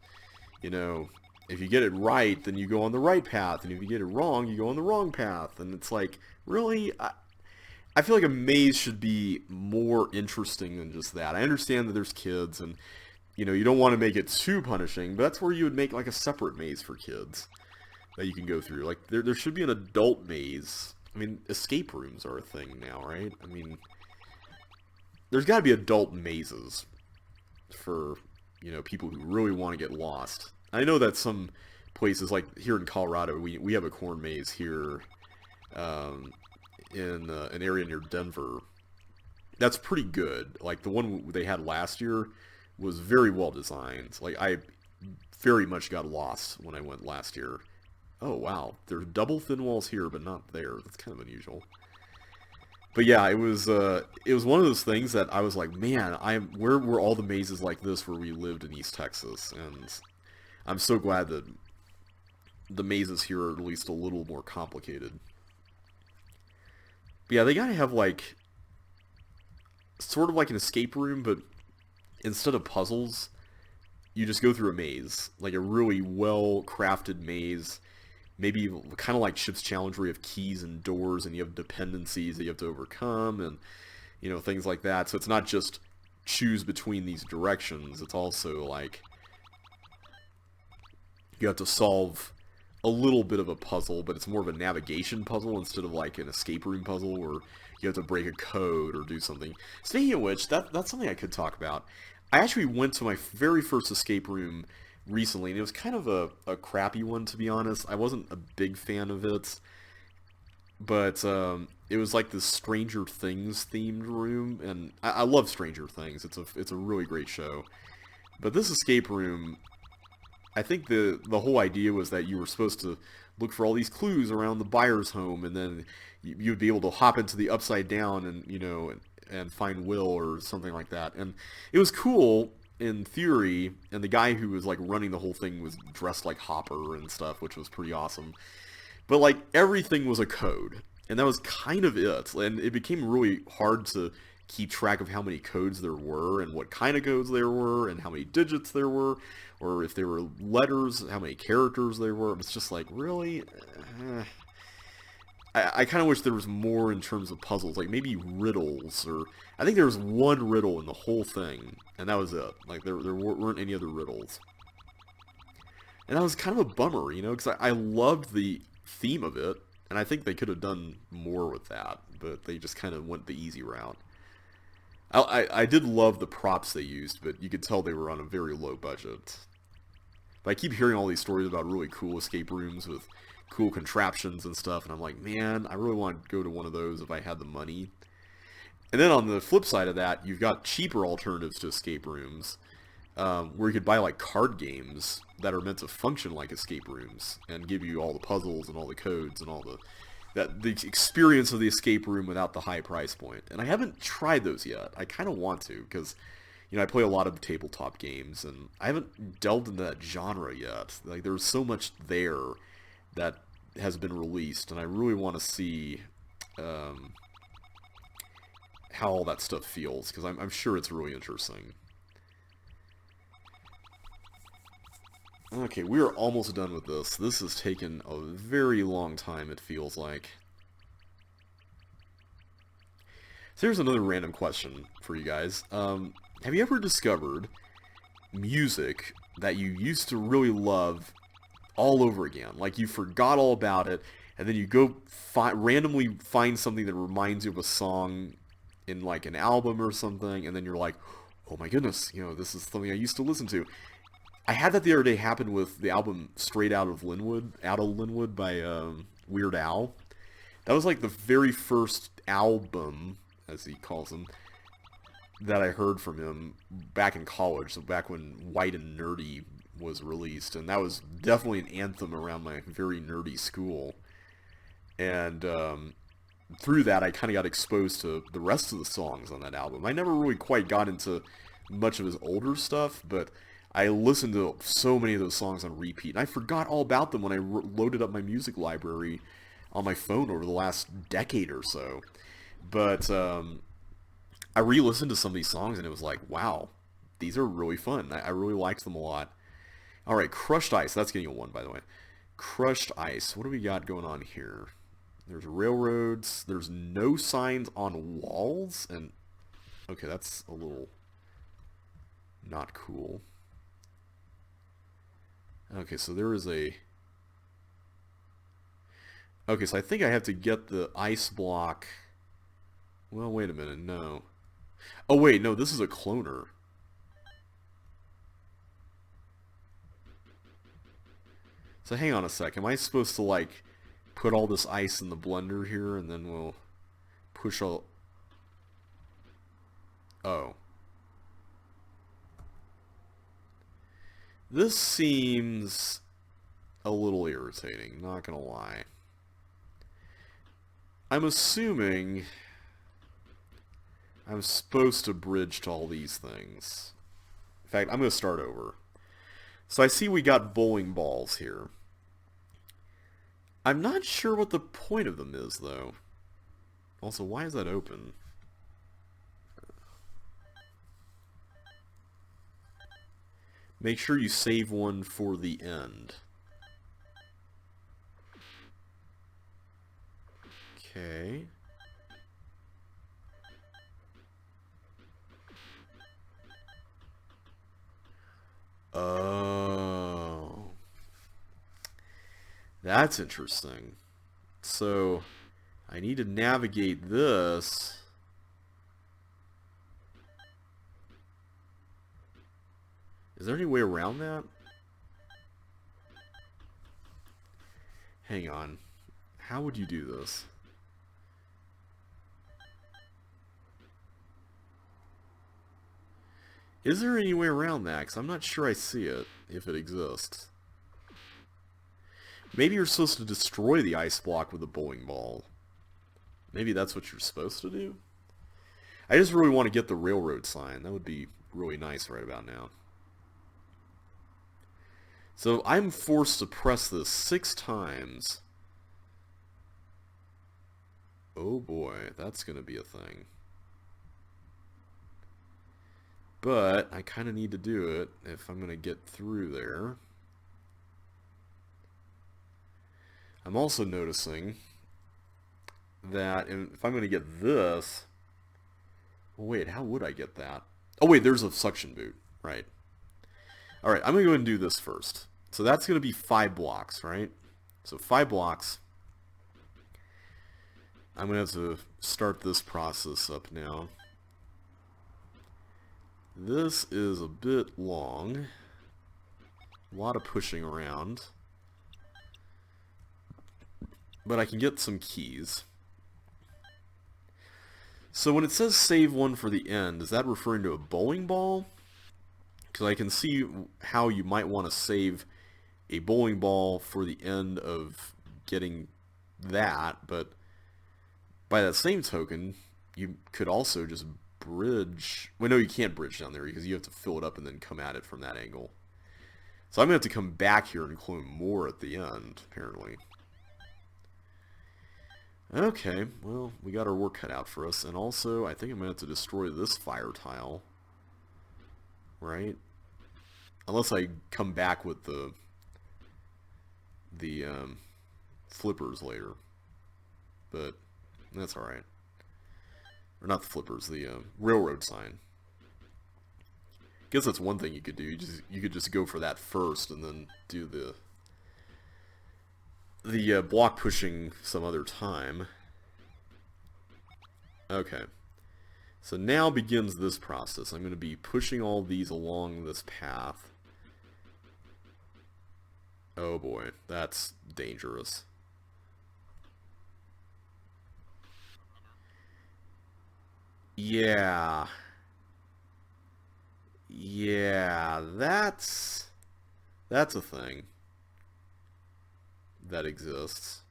you know, if you get it right, then you go on the right path, and if you get it wrong, you go on the wrong path, and it's like, really? I feel like a maze should be more interesting than just that. I understand that there's kids, and, you know, you don't want to make it too punishing, but that's where you would make, like, a separate maze for kids that you can go through. Like, there should be an adult maze. I mean, escape rooms are a thing now, right? I mean, there's got to be adult mazes for, you know, people who really want to get lost. I know that some places, like here in Colorado, we have a corn maze here, in an area near Denver. That's pretty good. Like the one they had last year was very well designed. Like I very much got lost when I went last year. Oh wow, there's double thin walls here, but not there. That's kind of unusual. But yeah, it was one of those things that I was like, man, where were all the mazes like this where we lived in East Texas? And I'm so glad that the mazes here are at least a little more complicated. But yeah, they gotta have like sort of like an escape room, but instead of puzzles, you just go through a maze, like a really well crafted maze. Maybe kind of like Chip's Challenge, where you have keys and doors, and you have dependencies that you have to overcome, and you know, things like that. So it's not just choose between these directions. It's also like you have to solve a little bit of a puzzle, but it's more of a navigation puzzle instead of like an escape room puzzle where you have to break a code or do something. Speaking of which, that's something I could talk about. I actually went to my very first escape room recently, and it was kind of a crappy one, to be honest. I wasn't a big fan of it. but it was like this Stranger Things themed room, and I love Stranger Things. It's a really great show. But this escape room, I think the whole idea was that you were supposed to look for all these clues around the buyer's home, and then you'd be able to hop into the Upside Down and and find Will or something like that. And it was cool in theory, and the guy who was like running the whole thing was dressed like Hopper and stuff, which was pretty awesome. But like everything was a code, and that was kind of it. And it became really hard to keep track of how many codes there were and what kind of codes there were and how many digits there were, or if there were letters, how many characters there were. It's just like, really? I kind of wish there was more in terms of puzzles, like maybe riddles, or I think there was one riddle in the whole thing, and that was it. Like there weren't any other riddles. And that was kind of a bummer, because I loved the theme of it, and I think they could have done more with that, but they just kind of went the easy route. I did love the props they used, but you could tell they were on a very low budget. But I keep hearing all these stories about really cool escape rooms with cool contraptions and stuff, and I'm like, man, I really want to go to one of those if I had the money. And then on the flip side of that, you've got cheaper alternatives to escape rooms, where you could buy like card games that are meant to function like escape rooms and give you all the puzzles and all the codes and all the experience of the escape room without the high price point. And I haven't tried those yet. I kind of want to, because I play a lot of tabletop games, and I haven't delved into that genre yet. Like, there's so much there that has been released, and I really want to see how all that stuff feels, because I'm sure it's really interesting. Okay, we are almost done with this. This has taken a very long time, it feels like. So here's another random question for you guys. Have you ever discovered music that you used to really love all over again? Like, you forgot all about it, and then you go randomly find something that reminds you of a song in, like, an album or something, and then you're like, oh my goodness, this is something I used to listen to. I had that the other day happen with the album Straight Out of Linwood by Weird Al. That was like the very first album, as he calls them, that I heard from him back in college, so back when White and Nerdy was released, and that was definitely an anthem around my very nerdy school. And through that, I kind of got exposed to the rest of the songs on that album. I never really quite got into much of his older stuff, but I listened to so many of those songs on repeat, and I forgot all about them when I loaded up my music library on my phone over the last decade or so. But I re-listened to some of these songs, and it was like, wow, these are really fun. I really liked them a lot. Alright, Crushed Ice. That's getting a 1, by the way. Crushed Ice. What do we got going on here? There's railroads. There's no signs on walls. And okay, that's a little not cool. Okay, so there is a... Okay, so I think I have to get the ice block... Well, wait a minute, no. Oh, wait, no, this is a cloner. So hang on a sec. Am I supposed to, like, put all this ice in the blender here, and then we'll push all... Oh. This seems a little irritating, not gonna lie. I'm assuming I'm supposed to bridge to all these things. In fact, I'm gonna start over. So I see we got bowling balls here. I'm not sure what the point of them is, though. Also, why is that open? Make sure you save one for the end. Okay. Oh. That's interesting. So, I need to navigate this. Is there any way around that? Hang on. How would you do this? Is there any way around that? Because I'm not sure I see it, if it exists. Maybe you're supposed to destroy the ice block with a bowling ball. Maybe that's what you're supposed to do? I just really want to get the railroad sign. That would be really nice right about now. So I'm forced to press this 6 times. Oh boy, that's going to be a thing. But I kind of need to do it if I'm going to get through there. I'm also noticing that if I'm going to get this... Well, wait, how would I get that? Oh wait, there's a suction boot. Right. Alright, I'm going to go ahead and do this first. So that's going to be 5 blocks, right? So 5 blocks. I'm going to have to start this process up now. This is a bit long. A lot of pushing around. But I can get some keys. So when it says save one for the end, is that referring to a bowling ball? Because I can see how you might want to save a bowling ball for the end of getting that, but by that same token, you could also just bridge... Well, no, you can't bridge down there because you have to fill it up and then come at it from that angle. So I'm going to have to come back here and include more at the end, apparently. Okay, well, we got our work cut out for us. And also, I think I'm going to have to destroy this fire tile. Right? Unless I come back with the flippers later. But that's alright. Or not the flippers, the railroad sign. Guess that's one thing you could do. You could just go for that first and then do the block pushing some other time. Okay. So now begins this process. I'm going to be pushing all these along this path. Oh boy, that's dangerous. Yeah. Yeah, that's a thing that exists.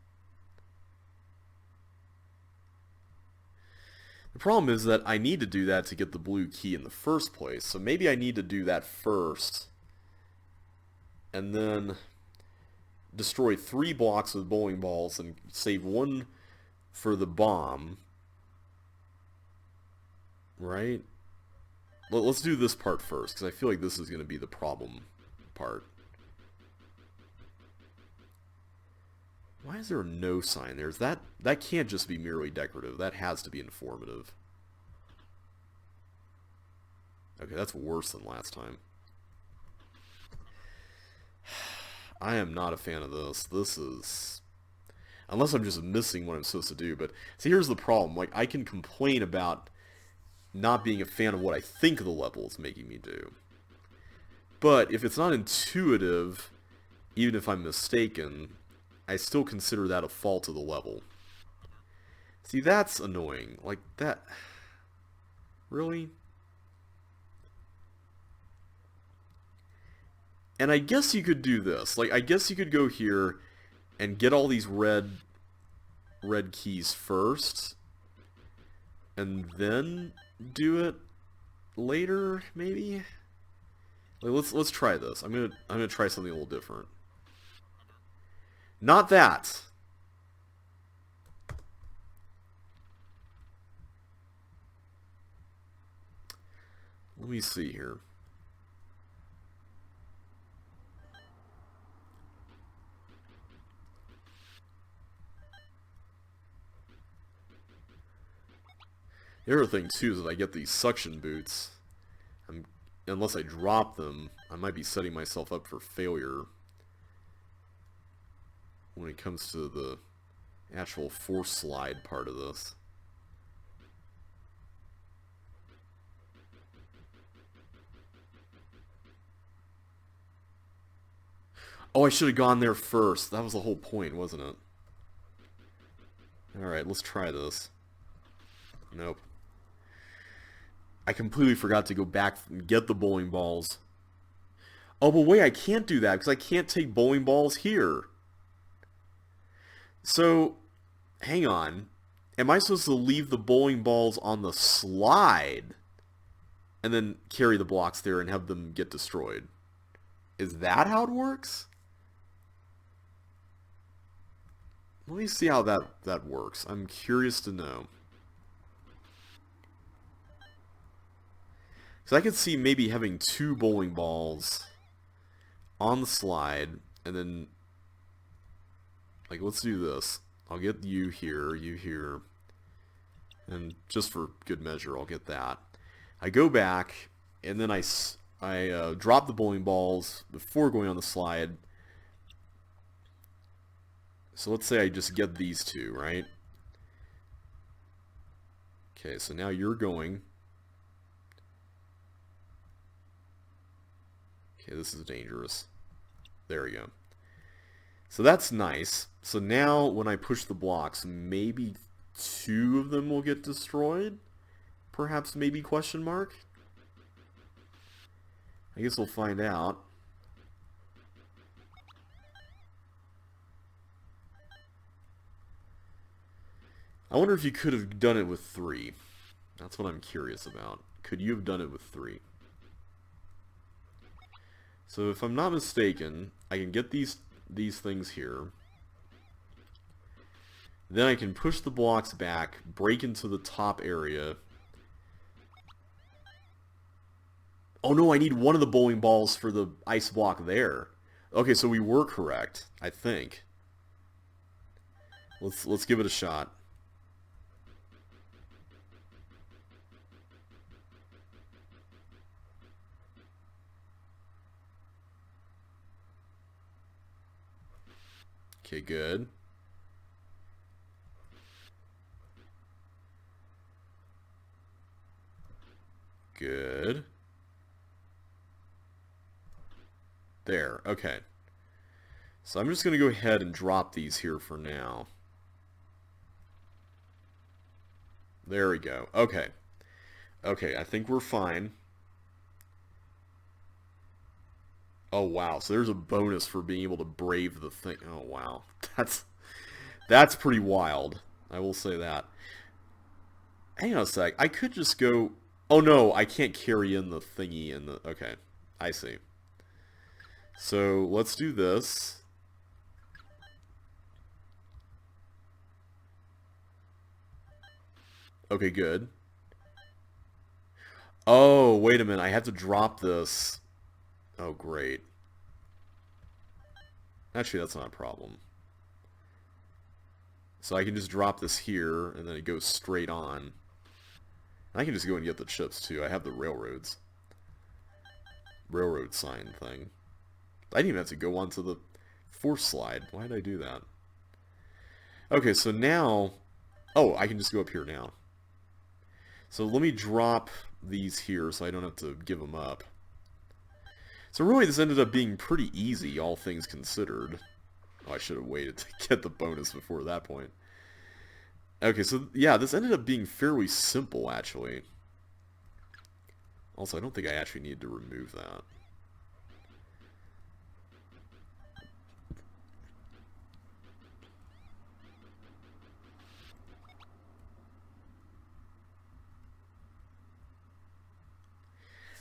The problem is that I need to do that to get the blue key in the first place, so maybe I need to do that first and then destroy 3 blocks with bowling balls and save 1 for the bomb. Right? Let's do this part first, because I feel like this is going to be the problem part. Why is there no sign there? That can't just be merely decorative. That has to be informative. Okay, that's worse than last time. I am not a fan of this. This is... Unless I'm just missing what I'm supposed to do. But, see, here's the problem. Like, I can complain about not being a fan of what I think the level is making me do. But if it's not intuitive, even if I'm mistaken, I still consider that a fault of the level. See, that's annoying. Like, that... Really? And I guess you could do this. Like, I guess you could go here and get all these red keys first, and then do it later, maybe? Like, let's try this. I'm gonna try something a little different. Not that. Let me see here. The other thing, too, is that I get these suction boots. Unless I drop them, I might be setting myself up for failure when it comes to the actual force slide part of this. Oh, I should have gone there first. That was the whole point, wasn't it? Alright, let's try this. Nope. I completely forgot to go back and get the bowling balls. Oh, but wait, I can't do that because I can't take bowling balls here. So, hang on. Am I supposed to leave the bowling balls on the slide and then carry the blocks there and have them get destroyed? Is that how it works? Let me see how that works. I'm curious to know. So I could see maybe having 2 bowling balls on the slide, and then, like, let's do this. I'll get you here, and just for good measure, I'll get that. I go back, and then I drop the bowling balls before going on the slide. So let's say I just get these 2, right? Okay, so now you're going. Okay, this is dangerous. There we go. So that's nice. So now when I push the blocks, maybe 2 of them will get destroyed? Perhaps, maybe, question mark? I guess we'll find out. I wonder if you could have done it with 3. That's what I'm curious about. Could you have done it with 3? So if I'm not mistaken, I can get these things here. Then I can push the blocks back, break into the top area. Oh no, I need one of the bowling balls for the ice block there. Okay, so we were correct, I think. Let's give it a shot. Okay, good. Good. There, okay. So I'm just going to go ahead and drop these here for now. There we go. Okay. Okay, I think we're fine. Oh, wow. So there's a bonus for being able to brave the thing. Oh, wow. That's pretty wild. I will say that. Hang on a sec. I could just go... Oh, no. I can't carry in the thingy in the... Okay. I see. So, let's do this. Okay, good. Oh, wait a minute. I have to drop this. Oh, great. Actually, that's not a problem. So I can just drop this here, and then it goes straight on. I can just go and get the chips, too. I have the railroad sign thing. I didn't even have to go onto the force slide. Why did I do that? Okay, so now... Oh, I can just go up here now. So let me drop these here so I don't have to give them up. So really this ended up being pretty easy, all things considered. Oh, I should have waited to get the bonus before that point. Okay, so yeah, this ended up being fairly simple, actually. Also, I don't think I actually needed to remove that.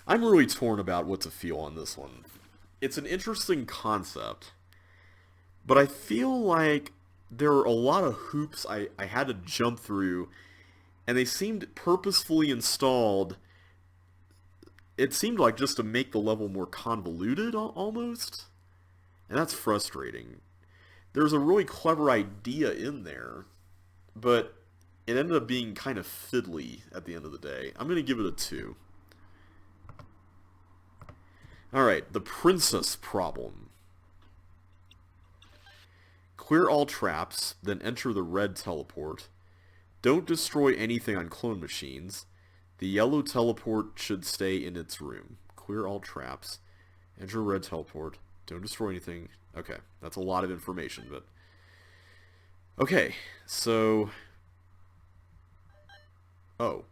I'm really torn about what to feel on this one. It's an interesting concept, but I feel like there are a lot of hoops I had to jump through, and they seemed purposefully installed. It seemed like just to make the level more convoluted, almost, and that's frustrating. There's a really clever idea in there, but it ended up being kind of fiddly at the end of the day. I'm going to give it a 2. Alright, the princess problem. Clear all traps, then enter the red teleport. Don't destroy anything on clone machines. The yellow teleport should stay in its room. Clear all traps. Enter red teleport. Don't destroy anything. Okay, that's a lot of information, but... Okay, so... Oh.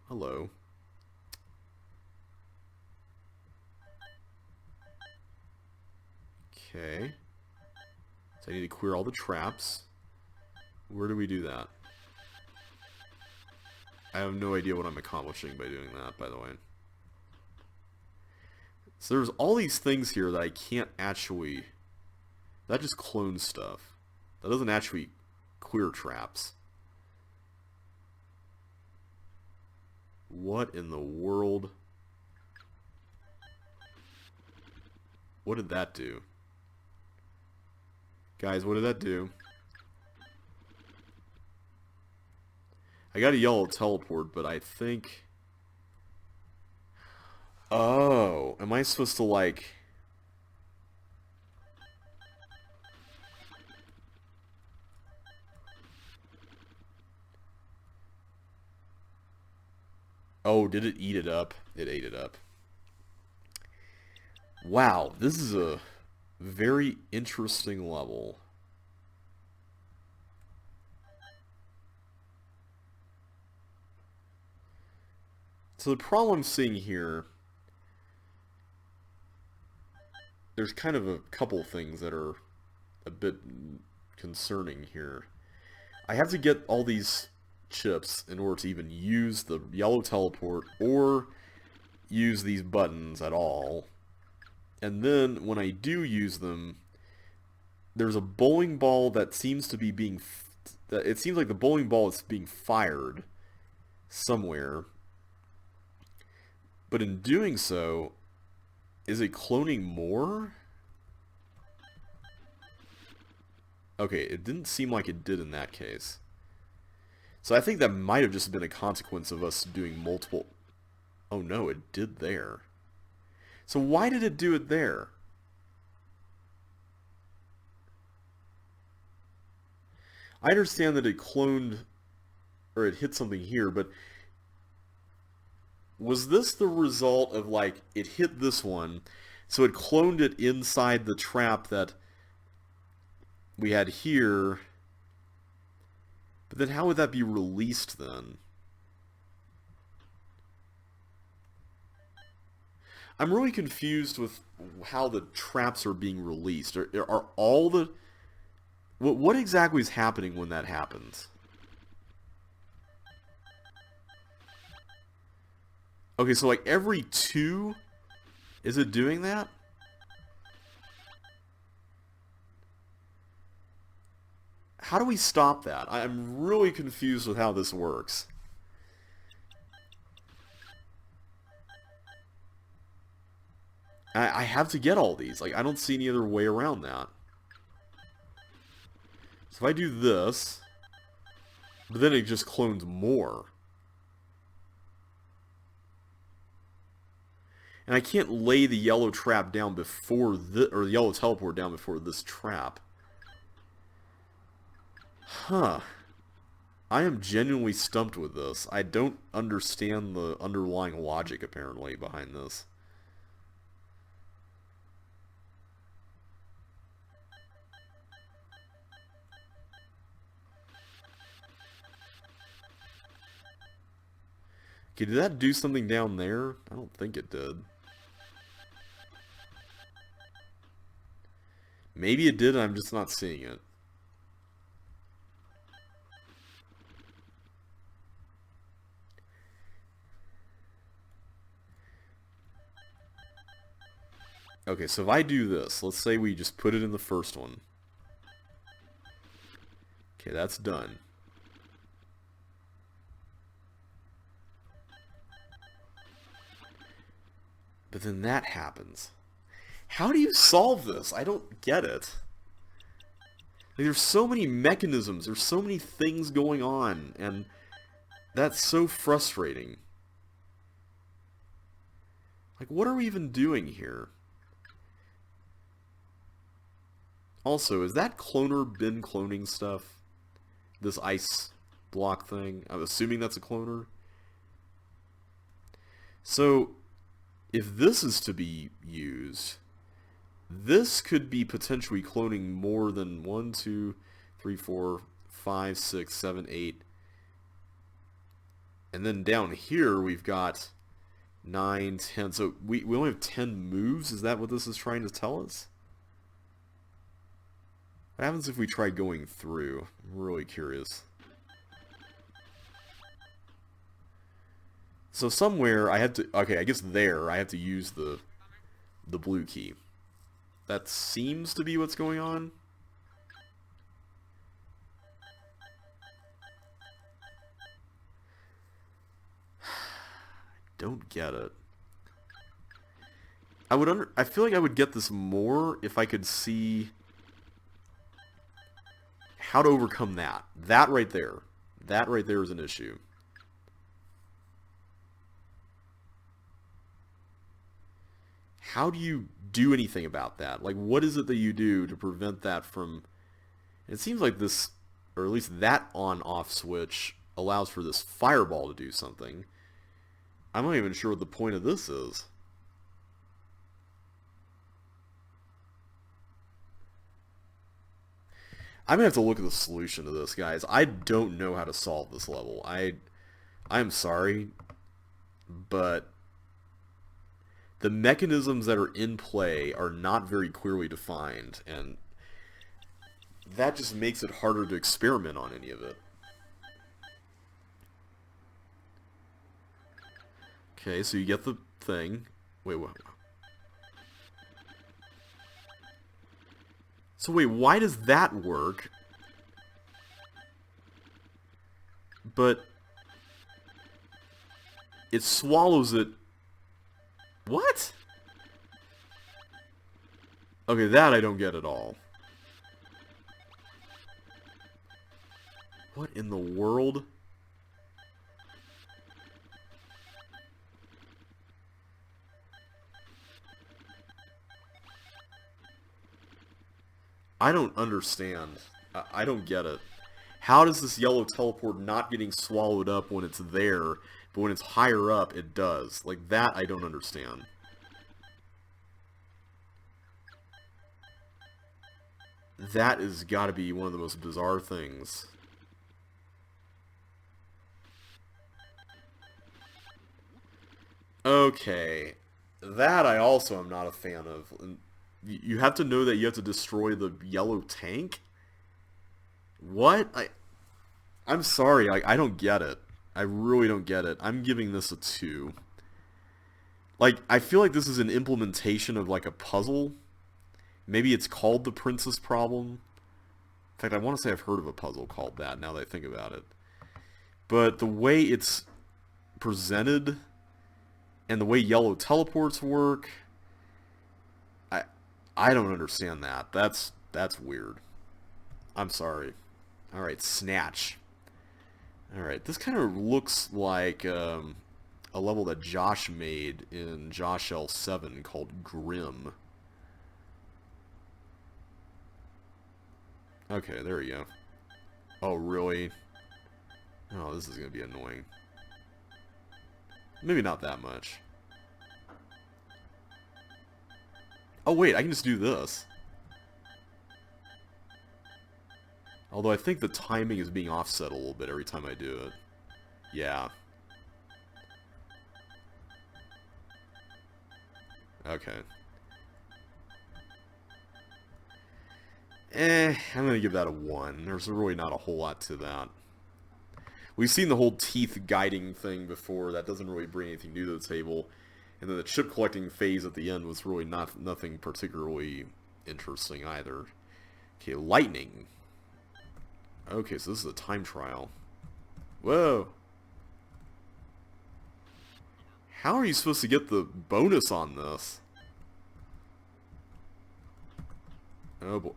Hello. Okay. So I need to clear all the traps. Where do we do that? I have no idea what I'm accomplishing by doing that, by the way. So there's all these things here that I can't actually... That just clones stuff. That doesn't actually clear traps. What in the world? What did that do? Guys, what did that do? I got a yellow teleport, but I think... Oh, am I supposed to, like... Oh, did it eat it up? It ate it up. Wow, this is a very interesting level. So the problem I'm seeing here, there's kind of a couple things that are a bit concerning here. I have to get all these chips in order to even use the yellow teleport or use these buttons at all. And then when I do use them, there's a bowling ball that seems to be being... It seems like the bowling ball is being fired somewhere. But in doing so, is it cloning more? Okay, it didn't seem like it did in that case. So I think that might have just been a consequence of us doing multiple... Oh no, it did there. So why did it do it there? I understand that it cloned, or it hit something here, but was this the result of, like, it hit this one, so it cloned it inside the trap that we had here, but then how would that be released then? I'm really confused with how the traps are being released. Are all the... What exactly is happening when that happens? Okay, so like every two, is it doing that? How do we stop that? I'm really confused with how this works. I have to get all these. Like, I don't see any other way around that. So if I do this, but then it just clones more. And I can't lay the yellow trap down before the, or the yellow teleport down before this trap. Huh. I am genuinely stumped with this. I don't understand the underlying logic, apparently, behind this. Okay, did that do something down there? I don't think it did. Maybe it did, I'm just not seeing it. Okay, so if I do this, let's say we just put it in the first one. Okay, that's done. But then that happens. How do you solve this? I don't get it. Like, there's so many mechanisms, there's so many things going on, and that's so frustrating. Like, what are we even doing here? Also, is that cloner been cloning stuff? This ice block thing? I'm assuming that's a cloner. So, if this is to be used, this could be potentially cloning more than 1, 2, 3, 4, 5, 6, 7, 8. And then down here we've got 9, 10. So we only have 10 moves? Is that what this is trying to tell us? What happens if we try going through? I'm really curious. So somewhere I have to... Okay, I guess there I have to use the blue key. That seems to be what's going on. Don't get it. I feel like I would get this more if I could see how to overcome that. That right there. That right there is an issue. How do you do anything about that? Like, what is it that you do to prevent that from... It seems like this, or at least that on-off switch, allows for this fireball to do something. I'm not even sure what the point of this is. I'm going to have to look at the solution to this, guys. I don't know how to solve this level. I'm sorry, but the mechanisms that are in play are not very clearly defined, and that just makes it harder to experiment on any of it. Okay, so you get the thing. Wait, what? So wait, why does that work? But it swallows it. What? Okay, that I don't get at all. What in the world? I don't understand. I don't get it. How does this yellow teleport not getting swallowed up when it's there, but when it's higher up, it does? Like, that I don't understand. That has got to be one of the most bizarre things. Okay. That I also am not a fan of. You have to know that you have to destroy the yellow tank? What? I'm sorry, I don't get it. I really don't get it. I'm giving this a 2. Like, I feel like this is an implementation of, like, a puzzle. Maybe it's called the Princess Problem. In fact, I want to say I've heard of a puzzle called that, now that I think about it. But the way it's presented, and the way yellow teleports work, I don't understand that. That's weird. I'm sorry. Alright, Snatch. Alright, this kind of looks like a level that Josh made in Josh L7 called Grim. Okay, there we go. Oh, really? Oh, this is going to be annoying. Maybe not that much. Oh wait, I can just do this. Although I think the timing is being offset a little bit every time I do it. Yeah. Okay. I'm gonna give that a 1. There's really not a whole lot to that. We've seen the whole teeth guiding thing before. That doesn't really bring anything new to the table. And then the chip collecting phase at the end was really nothing particularly interesting either. Okay, lightning. Okay, so this is a time trial. Whoa. How are you supposed to get the bonus on this? Oh boy.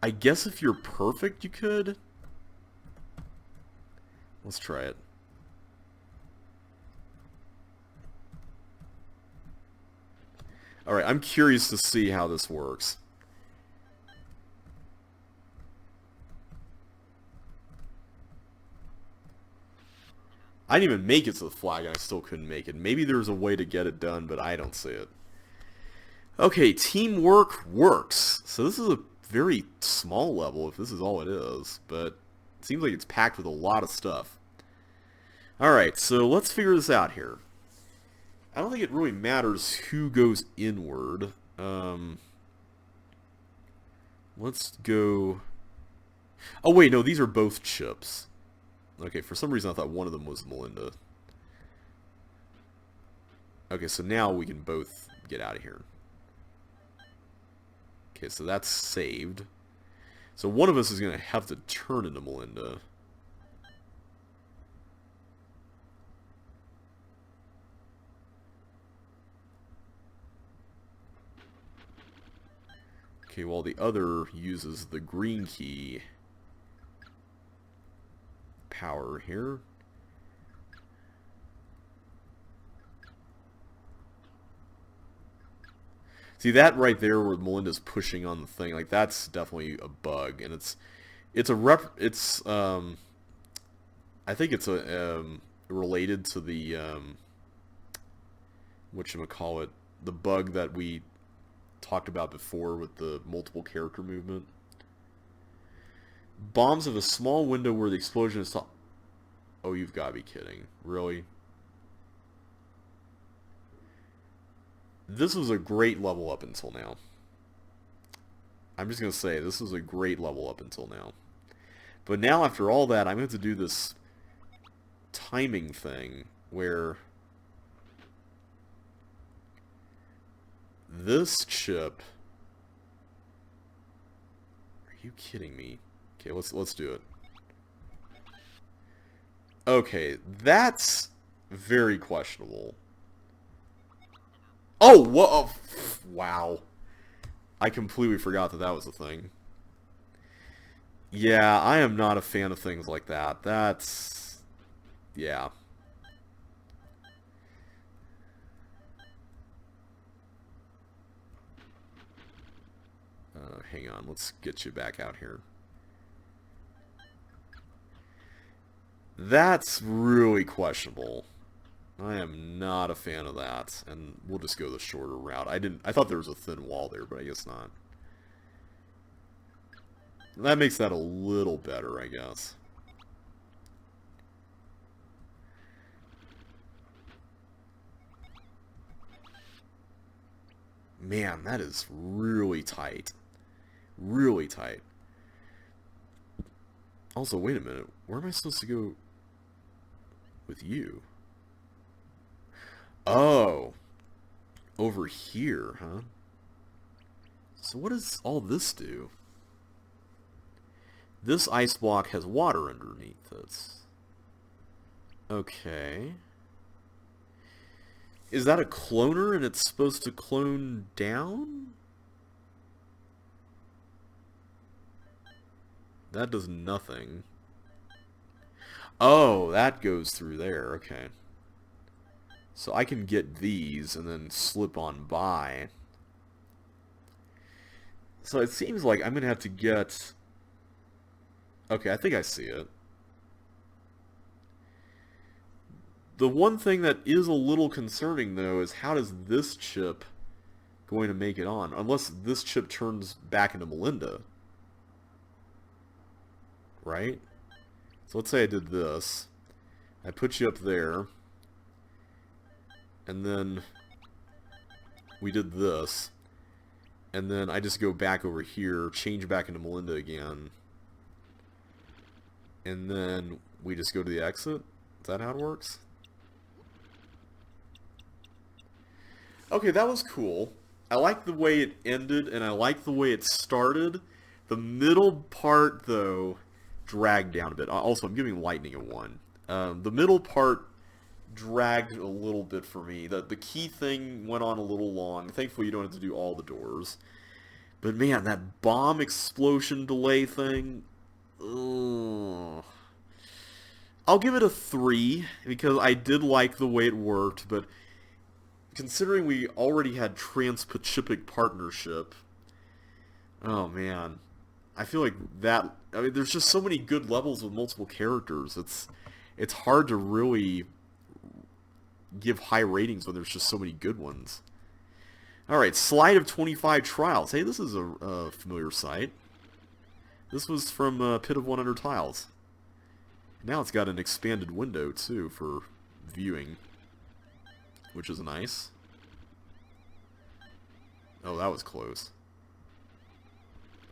I guess if you're perfect, you could. Let's try it. Alright, I'm curious to see how this works. I didn't even make it to the flag and I still couldn't make it. Maybe there's a way to get it done, but I don't see it. Okay, teamwork works. So this is a very small level if this is all it is, but it seems like it's packed with a lot of stuff. Alright, so let's figure this out here. I don't think it really matters who goes inward. Let's go... Oh wait, no, these are both chips. Okay, for some reason I thought one of them was Melinda. Okay, so now we can both get out of here. Okay, so that's saved. So one of us is going to have to turn into Melinda. Okay, while the other uses the green key power here. See, that right there where Melinda's pushing on the thing, like that's definitely a bug, and I think it's related to the whatchamacallit, the bug that we talked about before with the multiple character movement. Bombs have a small window where the explosion is... Oh, you've got to be kidding. Really? This was a great level up until now. I'm just going to say, this was a great level up until now. But now, after all that, I'm going to have to do this timing thing where this chip... Are you kidding me? Okay, let's do it. Okay, that's very questionable. Oh, whoa! Oh, wow. I completely forgot that that was a thing. Yeah, I am not a fan of things like that. That's... yeah. Hang on, let's get you back out here. That's really questionable. I am not a fan of that, and we'll just go the shorter route. I thought there was a thin wall there, but I guess not. That makes that a little better, I guess. Man, that is really tight. Really tight. Also, wait a minute. Where am I supposed to go with you? Oh. Over here, huh? So what does all this do? This ice block has water underneath it. Okay. Is that a cloner and it's supposed to clone down? That does nothing. Oh, that goes through there. Okay. So I can get these and then slip on by. So it seems like I'm going to have to get... Okay, I think I see it. The one thing that is a little concerning, though, is how does this chip going to make it on? Unless this chip turns back into Melinda. Right? So let's say I did this. I put you up there. And then we did this. And then I just go back over here, change back into Melinda again. And then we just go to the exit? Is that how it works? Okay, that was cool. I like the way it ended, and I like the way it started. The middle part, though, dragged down a bit. Also, I'm giving Lightning a 1. The middle part dragged a little bit for me. The key thing went on a little long. Thankfully, you don't have to do all the doors. But man, that bomb explosion delay thing... Ugh. I'll give it a 3, because I did like the way it worked, but considering we already had Trans-Pacific Partnership... Oh man. I feel like that... I mean, there's just so many good levels with multiple characters. It's hard to really give high ratings when there's just so many good ones. Alright, Slide of 25 Trials. Hey, this is a familiar site. This was from Pit of 100 Tiles. Now it's got an expanded window, too, for viewing, which is nice. Oh, that was close.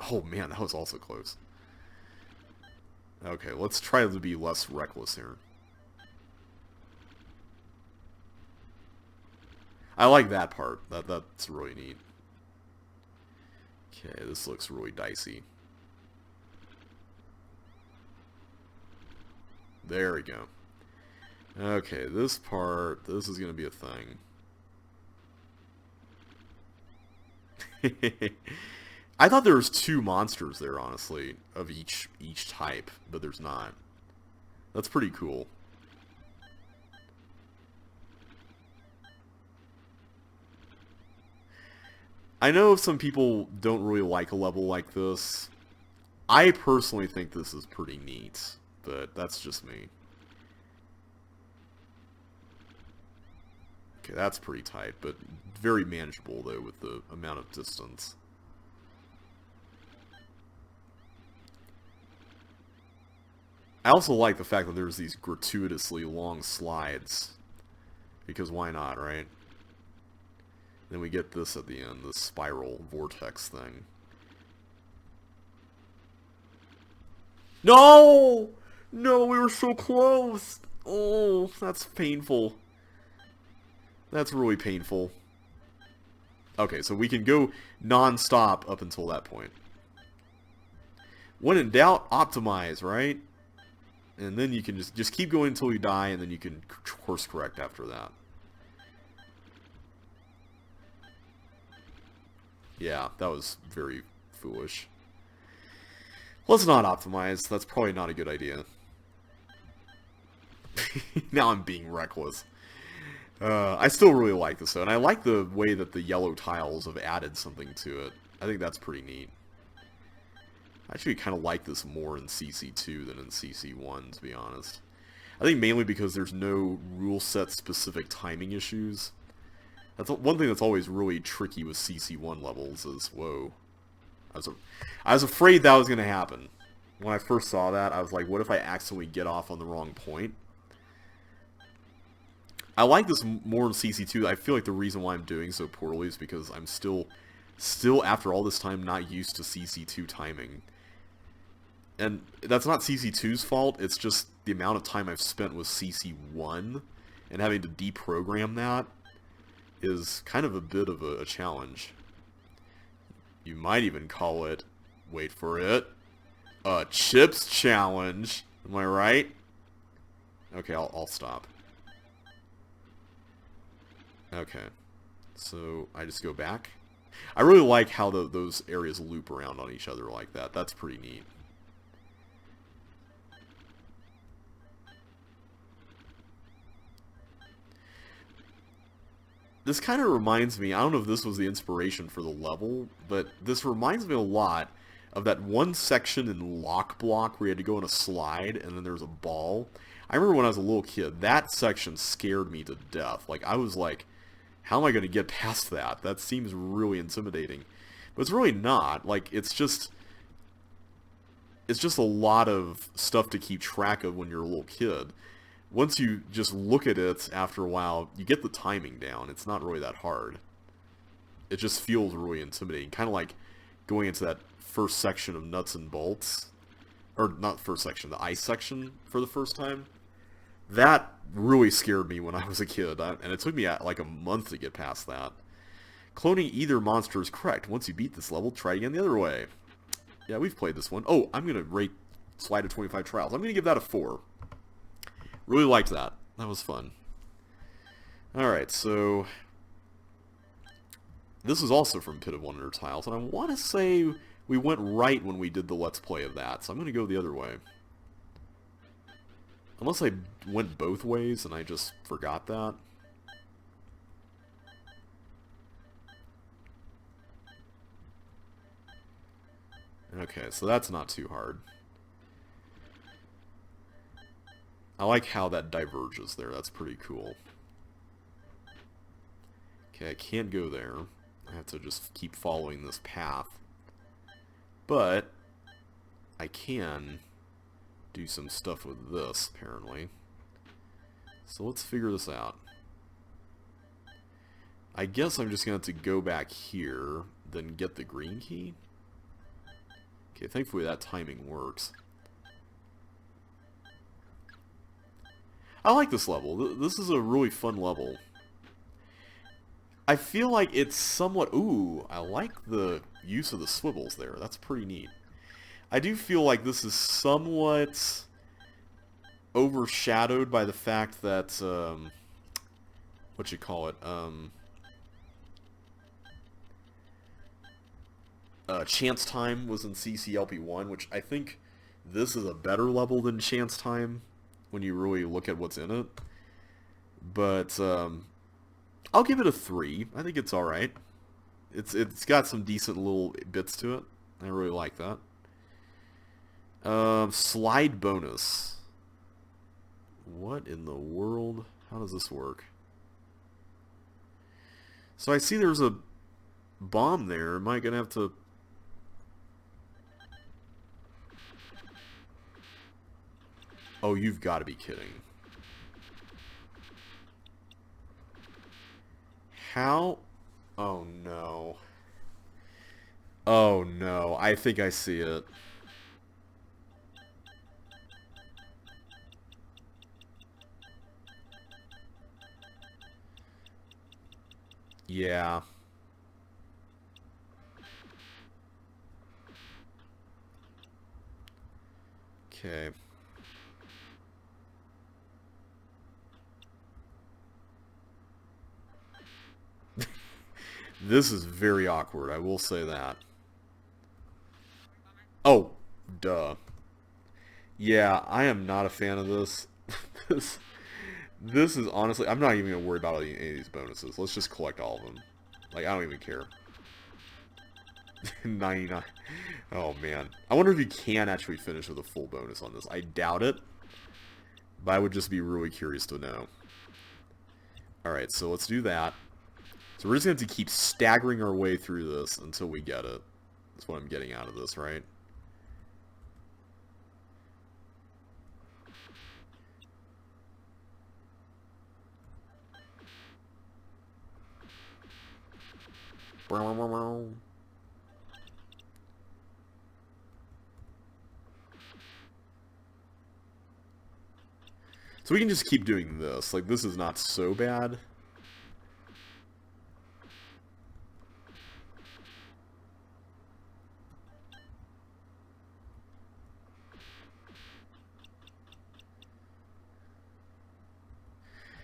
Oh, man, that was also close. Okay, let's try to be less reckless here. I like that part. That's really neat. Okay, this looks really dicey. There we go. Okay, this part, this is going to be a thing. I thought there was 2 monsters there, honestly, of each type, but there's not. That's pretty cool. I know some people don't really like a level like this. I personally think this is pretty neat, but that's just me. Okay, that's pretty tight, but very manageable, though, with the amount of distance. I also like the fact that there's these gratuitously long slides, because why not, right? Then we get this at the end, this spiral vortex thing. No! No, we were so close! Oh, that's painful. That's really painful. Okay, so we can go non-stop up until that point. When in doubt, optimize, right? And then you can just keep going until you die, and then you can course correct after that. Yeah, that was very foolish. Let's not optimize. That's probably not a good idea. Now I'm being reckless. I still really like this, though, and I like the way that the yellow tiles have added something to it. I think that's pretty neat. I actually kind of like this more in CC2 than in CC1, to be honest. I think mainly because there's no rule set specific timing issues. That's one thing that's always really tricky with CC1 levels is, whoa. I was afraid that was going to happen. When I first saw that, I was like, what if I accidentally get off on the wrong point? I like this more in CC2. I feel like the reason why I'm doing so poorly is because I'm still after all this time, not used to CC2 timing. And that's not CC2's fault, it's just the amount of time I've spent with CC1, and having to deprogram that is kind of a bit of a challenge. You might even call it, wait for it, a chips challenge. Am I right? Okay, I'll stop. Okay, so I just go back. I really like how those areas loop around on each other like that. That's pretty neat. This kind of reminds me, I don't know if this was the inspiration for the level, but this reminds me a lot of that one section in Lock Block where you had to go on a slide and then there's a ball. I remember when I was a little kid, that section scared me to death. Like, I was like, how am I going to get past that? That seems really intimidating. But it's really not. Like, it's just a lot of stuff to keep track of when you're a little kid. Once you just look at it after a while, you get the timing down. It's not really that hard. It just feels really intimidating. Kind of like going into that first section of Nuts and Bolts. Or not first section, the ice section for the first time. That really scared me when I was a kid. And it took me like a month to get past that. Cloning either monster is correct. Once you beat this level, try again the other way. Yeah, we've played this one. Oh, I'm going to rate Slide of 25 Trials. I'm going to give that a 4. Really liked that. That was fun. Alright, so this is also from Pit of Wonder Tiles, and I want to say we went right when we did the Let's Play of that, so I'm going to go the other way. Unless I went both ways and I just forgot that. Okay, so that's not too hard. I like how that diverges there. That's pretty cool. Okay, I can't go there. I have to just keep following this path. But I can do some stuff with this, apparently. So let's figure this out. I guess I'm just going to have to go back here, then get the green key. Okay, thankfully that timing works. I like this level. This is a really fun level. I feel like it's somewhat... Ooh, I like the use of the swivels there. That's pretty neat. I do feel like this is somewhat overshadowed by the fact that... what you call it? Chance Time was in CC2LP1, which I think this is a better level than Chance Time when you really look at what's in it. But I'll give it a 3. I think it's alright. It's got some decent little bits to it. I really like that. Slide bonus. What in the world? How does this work? So I see there's a bomb there. Am I going to have to... Oh, you've got to be kidding. How? Oh, no. Oh, no. I think I see it. Yeah. Okay. This is very awkward, I will say that. Oh, duh. Yeah, I am not a fan of this. This is honestly... I'm not even going to worry about any of these bonuses. Let's just collect all of them. Like, I don't even care. 99. Oh, man. I wonder if you can actually finish with a full bonus on this. I doubt it. But I would just be really curious to know. Alright, so let's do that. So we're just going to have to keep staggering our way through this until we get it. That's what I'm getting out of this, right? So we can just keep doing this. Like, this is not so bad.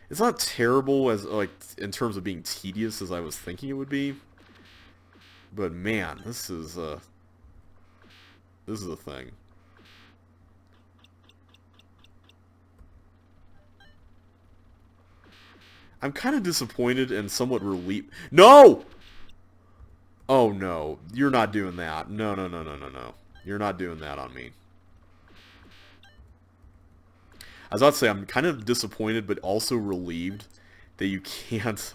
It's not terrible as, like, in terms of being tedious as I was thinking it would be. But man, this is a thing. I'm kind of disappointed and somewhat relieved. No! Oh no, you're not doing that. No, no, no, no, no, no. You're not doing that on me. I was about to say, I'm kind of disappointed, but also relieved that you can't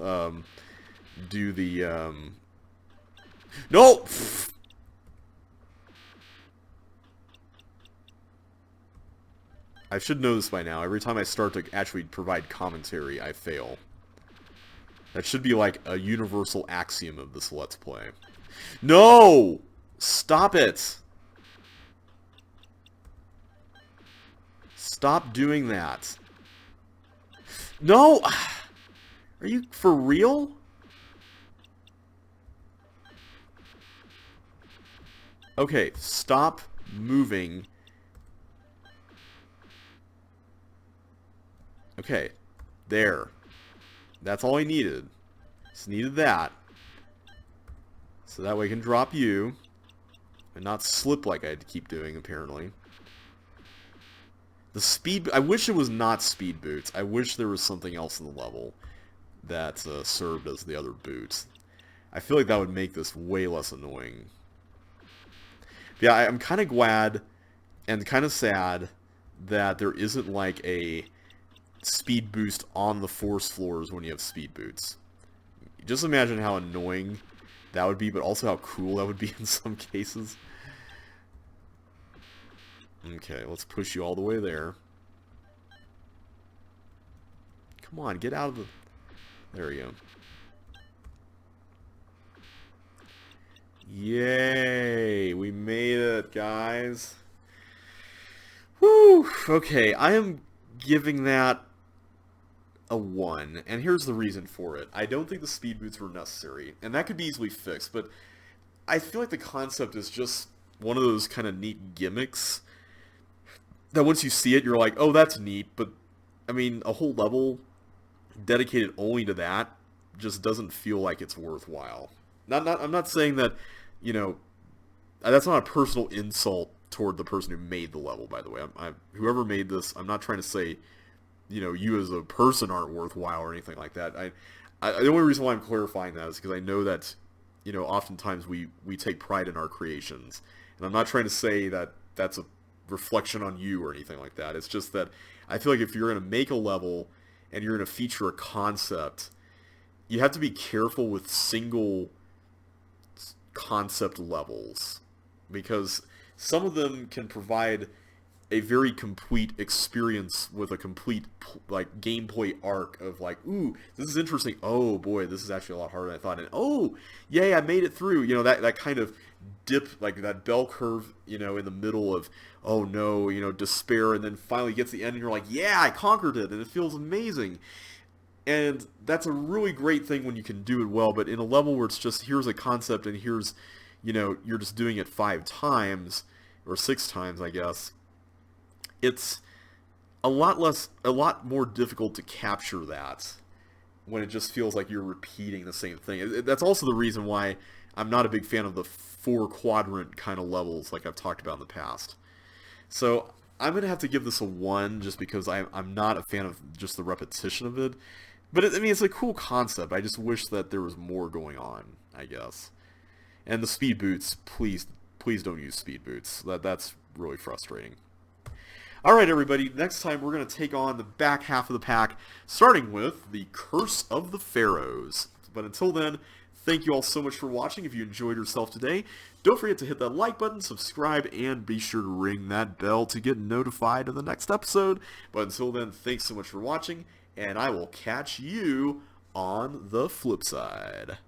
do the... No! I should know this by now. Every time I start to actually provide commentary, I fail. That should be like a universal axiom of this Let's Play. No! Stop it! Stop doing that. No! Are you for real? Okay, stop moving. Okay, there. That's all I needed. Just needed that. So that way I can drop you. And not slip like I had to keep doing, apparently. The speed... I wish it was not speed boots. I wish there was something else in the level that served as the other boots. I feel like that would make this way less annoying. But yeah, I'm kind of glad and kind of sad that there isn't like a speed boost on the force floors when you have speed boots. Just imagine how annoying that would be, but also how cool that would be in some cases. Okay, let's push you all the way there. Come on, get out of the... There we go. Yay! We made it, guys. Woo! Okay, I am giving that a 1, and here's the reason for it. I don't think the speed boots were necessary, and that could be easily fixed, but I feel like the concept is just one of those kind of neat gimmicks that once you see it, you're like, oh, that's neat, but, I mean, a whole level dedicated only to that just doesn't feel like it's worthwhile. I'm not saying that, you know, that's not a personal insult toward the person who made the level, by the way. Whoever made this, I'm not trying to say, you know, you as a person aren't worthwhile or anything like that. The only reason why I'm clarifying that is because I know that, you know, oftentimes we take pride in our creations. And I'm not trying to say that that's a reflection on you or anything like that. It's just that I feel like if you're going to make a level and you're going to feature a concept, you have to be careful with single concept levels, because some of them can provide a very complete experience with a complete like gameplay arc of like, ooh, this is interesting. Oh boy, this is actually a lot harder than I thought. And oh, yay, I made it through. You know, that kind of dip, like that bell curve, you know, in the middle of, oh no, you know, despair, and then finally gets the end and you're like, yeah, I conquered it, and it feels amazing. And that's a really great thing when you can do it well, but in a level where it's just, here's a concept and here's, you know, you're just doing it 5 times, or 6 times, I guess, it's a lot more difficult to capture that when it just feels like you're repeating the same thing. That's also the reason why I'm not a big fan of the 4-quadrant kind of levels like I've talked about in the past. So I'm going to have to give this a 1 just because I'm not a fan of just the repetition of it. But I mean, it's a cool concept. I just wish that there was more going on, I guess. And the speed boots, please don't use speed boots. That's really frustrating. Alright everybody, next time we're going to take on the back half of the pack, starting with the Curse of the Pharaohs. But until then, thank you all so much for watching. If you enjoyed yourself today, don't forget to hit that like button, subscribe, and be sure to ring that bell to get notified of the next episode. But until then, thanks so much for watching, and I will catch you on the flip side.